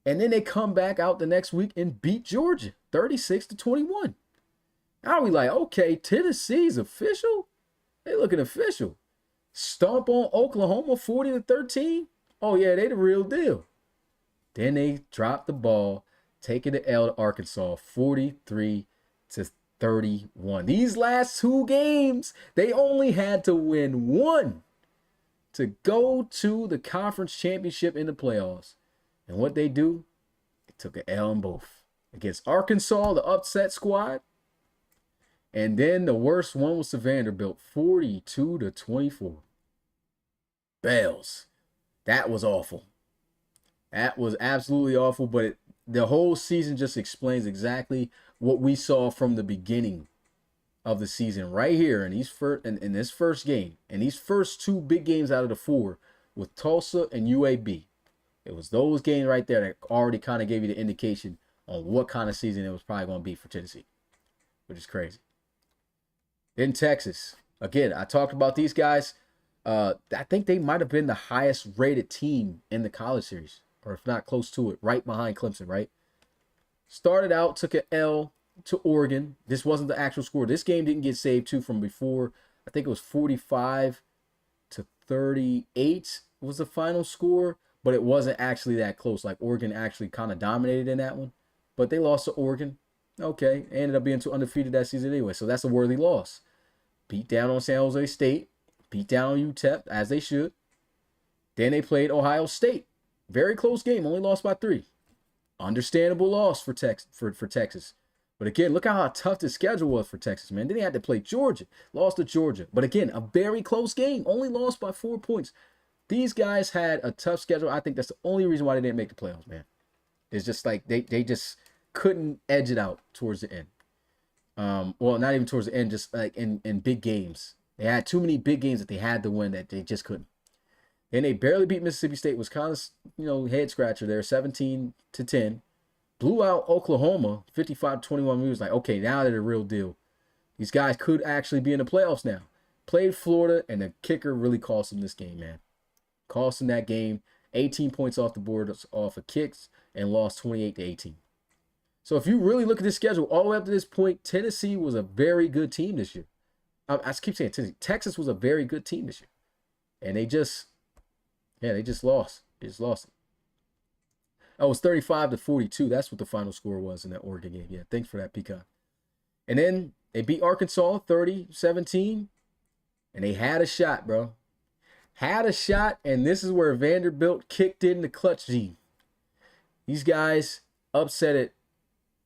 S1: And then they come back out the next week and beat Georgia 36-21. Now we like, okay, Tennessee's official? They looking official. Stomp on Oklahoma 40-13. Oh, yeah, they the real deal. Then they drop the ball, taking the L to Arkansas 43-31. These last two games, they only had to win one to go to the conference championship in the playoffs. And what they do, they took an L in both. Against Arkansas, the upset squad. And then the worst one was to Vanderbilt, 42-24. Bells. That was awful. That was absolutely awful, but the whole season just explains exactly what we saw from the beginning of the season right here in this first game. And these first two big games out of the four with Tulsa and UAB. It was those games right there that already kind of gave you the indication on what kind of season it was probably going to be for Tennessee, which is crazy. Then Texas. Again, I talked about these guys. I think they might have been the highest rated team in the college series, or if not close to it, right behind Clemson, right? Started out, took an L to Oregon. This wasn't the actual score. This game didn't get saved too from before. I think it was 45-38 was the final score, but it wasn't actually that close. Like Oregon actually kind of dominated in that one, but they lost to Oregon. Okay, ended up being too undefeated that season anyway, so that's a worthy loss. Beat down on San Jose State, beat down on UTEP, as they should. Then they played Ohio State. Very close game, only lost by 3. Understandable loss for Texas. But again, look how tough the schedule was for Texas, man. Then they had to play Georgia, lost to Georgia. But again, a very close game, only lost by 4 points. These guys had a tough schedule. I think that's the only reason why they didn't make the playoffs, man. It's just like they just couldn't edge it out towards the end. Well, not even towards the end, just like in big games. They had too many big games that they had to win that they just couldn't. And they barely beat Mississippi State. Was kind of, head scratcher there, 17-10. Blew out Oklahoma, 55-21. We was like, okay, now they're the real deal. These guys could actually be in the playoffs now. Played Florida, and the kicker really cost them this game, man. Cost them that game. 18 points off the board off of kicks. and lost 28-18. So if you really look at this schedule all the way up to this point, Tennessee was a very good team this year. I keep saying Tennessee. Texas was a very good team this year. And they just lost. They just lost it. Oh, it was 35-42. That's what the final score was in that Oregon game. Yeah, thanks for that, Peacock. And then they beat Arkansas 30-17. And they had a shot, bro. Had a shot, and this is where Vanderbilt kicked in the clutch gene. These guys upset it.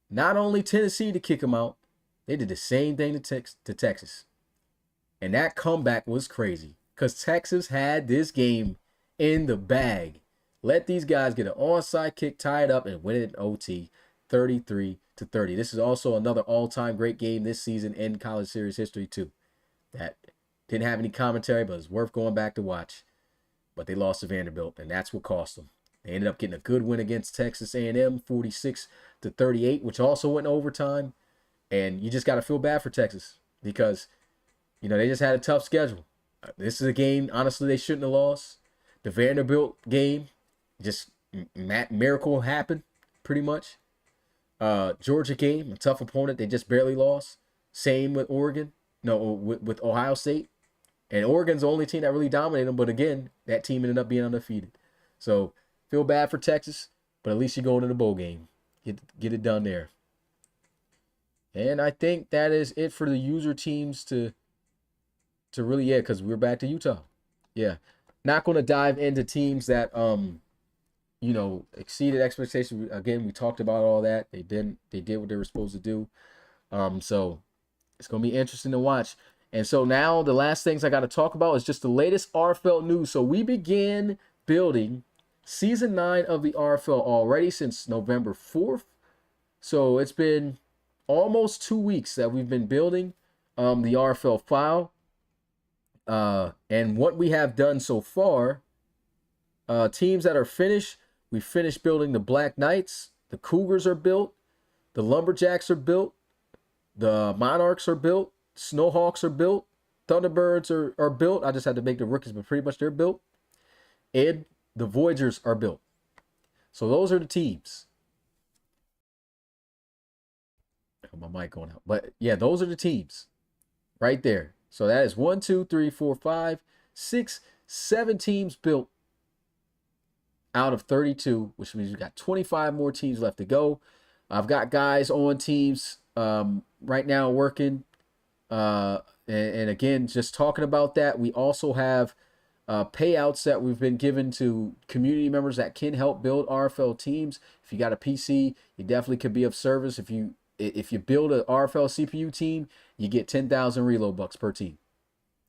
S1: Not only Tennessee to kick them out, they did the same thing to Texas. And that comeback was crazy because Texas had this game in the bag. Let these guys get an onside kick, tie it up, and win it in OT 33-30. This is also another all-time great game this season in college series history, too. That didn't have any commentary, but it's worth going back to watch. But they lost to Vanderbilt, and that's what cost them. They ended up getting a good win against Texas A&M, 46-38, which also went in overtime. And you just got to feel bad for Texas because, they just had a tough schedule. This is a game, honestly, they shouldn't have lost. The Vanderbilt game, just miracle happened, pretty much. Georgia game, a tough opponent, they just barely lost. Same with Oregon. No, with Ohio State. And Oregon's the only team that really dominated them. But again, that team ended up being undefeated. So, feel bad for Texas, but at least you're going to the bowl game. Get it done there. And I think that is it for the user teams to really, because we're back to Utah. Yeah. Not going to dive into teams that, exceeded expectations. Again, we talked about all that. They did what they were supposed to do. So it's going to be interesting to watch. And so now the last things I got to talk about is just the latest RFL news. So we began building season 9 of the RFL already since November 4th. So it's been almost 2 weeks that we've been building the RFL file. And what we have done so far, teams that are finished, we finished building the Black Knights, the Cougars are built, the Lumberjacks are built, the Monarchs are built, Snowhawks are built, Thunderbirds are built. I just had to make the rookies, but pretty much they're built. And the Voyagers are built. So those are the teams. My mic going out. But yeah, those are the teams right there. So that is 1, 2, 3, 4, 5, 6, 7 teams built out of 32, which means we've got 25 more teams left to go. I've got guys on teams right now working. And again, just talking about that, we also have payouts that we've been given to community members that can help build RFL teams. If you got a PC, you definitely could be of service. If you build an RFL CPU team, you get 10,000 reload bucks per team.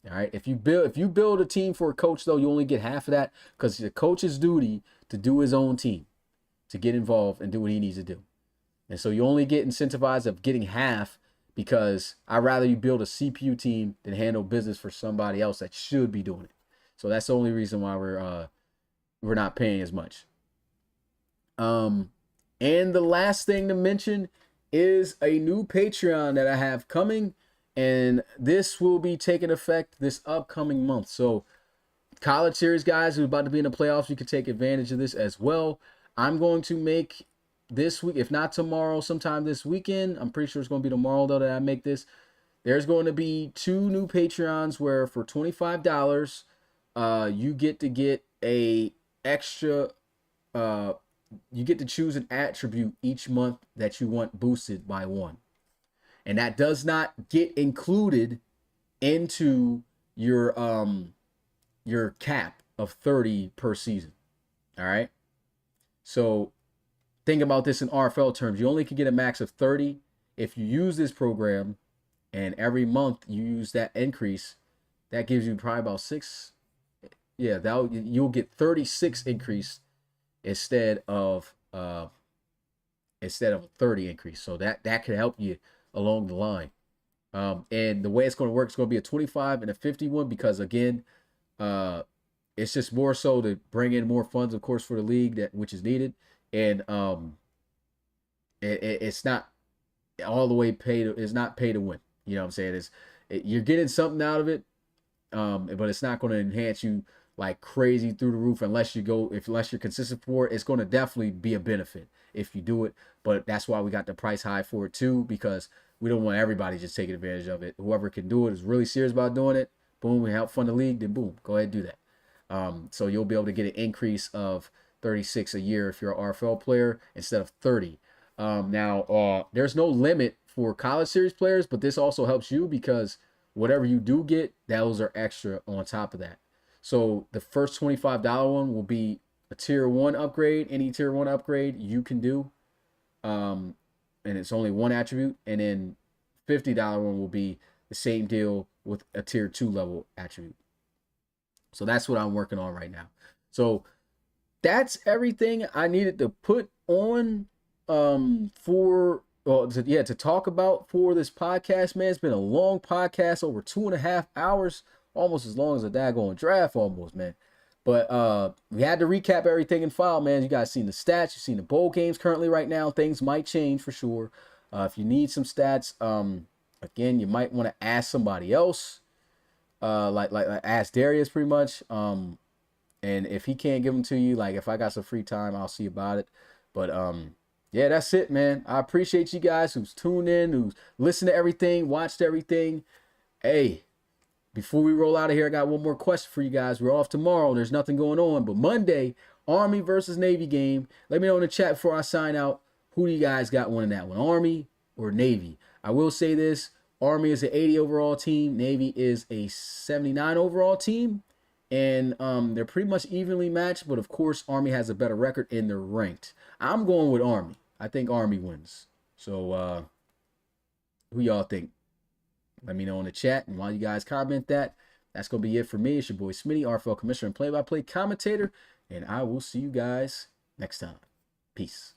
S1: All right. If you build a team for a coach, though, you only get half of that because it's the coach's duty to do his own team, to get involved and do what he needs to do. And so you only get incentivized of getting half because I'd rather you build a CPU team than handle business for somebody else that should be doing it. So that's the only reason why we're not paying as much. And the last thing to mention is a new Patreon that I have coming, and this will be taking effect this upcoming month. So college series guys who's about to be in the playoffs, you can take advantage of this as well. I'm going to make this week, if not tomorrow, sometime this weekend. I'm pretty sure it's going to be tomorrow though that I make this. There's going to be 2 new Patreons where for $25, you get to get a extra you get to choose an attribute each month that you want boosted by 1. And that does not get included into your cap of 30 per season. All right? So think about this in RFL terms. You only can get a max of 30 if you use this program, and every month you use that increase. That gives you probably about 6. Yeah, you'll get 36 increase instead of a 30 increase. So that could help you along the line. And the way it's going to work, it's going to be a 25 and a 51 because again, it's just more so to bring in more funds, of course, for the league which is needed. And it's not all the way it's not pay to win. You know what I'm saying? You're getting something out of it, but it's not going to enhance you like crazy through the roof unless you're consistent for it. It's going to definitely be a benefit if you do it. But that's why we got the price high for it too, because we don't want everybody just taking advantage of it. Whoever can do it is really serious about doing it. Boom, we help fund the league, then boom, go ahead and do that. So you'll be able to get an increase of 36 a year if you're an RFL player instead of 30. Now, there's no limit for college series players, but this also helps you because whatever you do get, those are extra on top of that. So the first $25 one will be a tier 1 upgrade. Any tier 1 upgrade you can do. And it's only one attribute. And then $50 one will be the same deal with a tier 2 level attribute. So that's what I'm working on right now. So that's everything I needed to put on to talk about for this podcast, man. It's been a long podcast, over 2.5 hours, almost as long as a daggone draft almost, man. But we had to recap everything in file, man. You guys seen the stats, you've seen the bowl games currently right now. Things might change for sure. If you need some stats, again, you might want to ask somebody else. Like ask Darius pretty much. And if he can't give them to you, like if I got some free time, I'll see about it. But yeah, that's it, man. I appreciate you guys who's tuned in, who's listened to everything, watched everything. Hey, before we roll out of here, I got one more question for you guys. We're off tomorrow. There's nothing going on. But Monday, Army versus Navy game. Let me know in the chat before I sign out. Who do you guys got winning that one? Army or Navy? I will say this. Army is an 80 overall team. Navy is a 79 overall team. And they're pretty much evenly matched. But, of course, Army has a better record and they're ranked. I'm going with Army. I think Army wins. So, who y'all think? Let me know in the chat. And while you guys comment that, that's going to be it for me. It's your boy Smitty, RFL Commissioner and play-by-play commentator. And I will see you guys next time. Peace.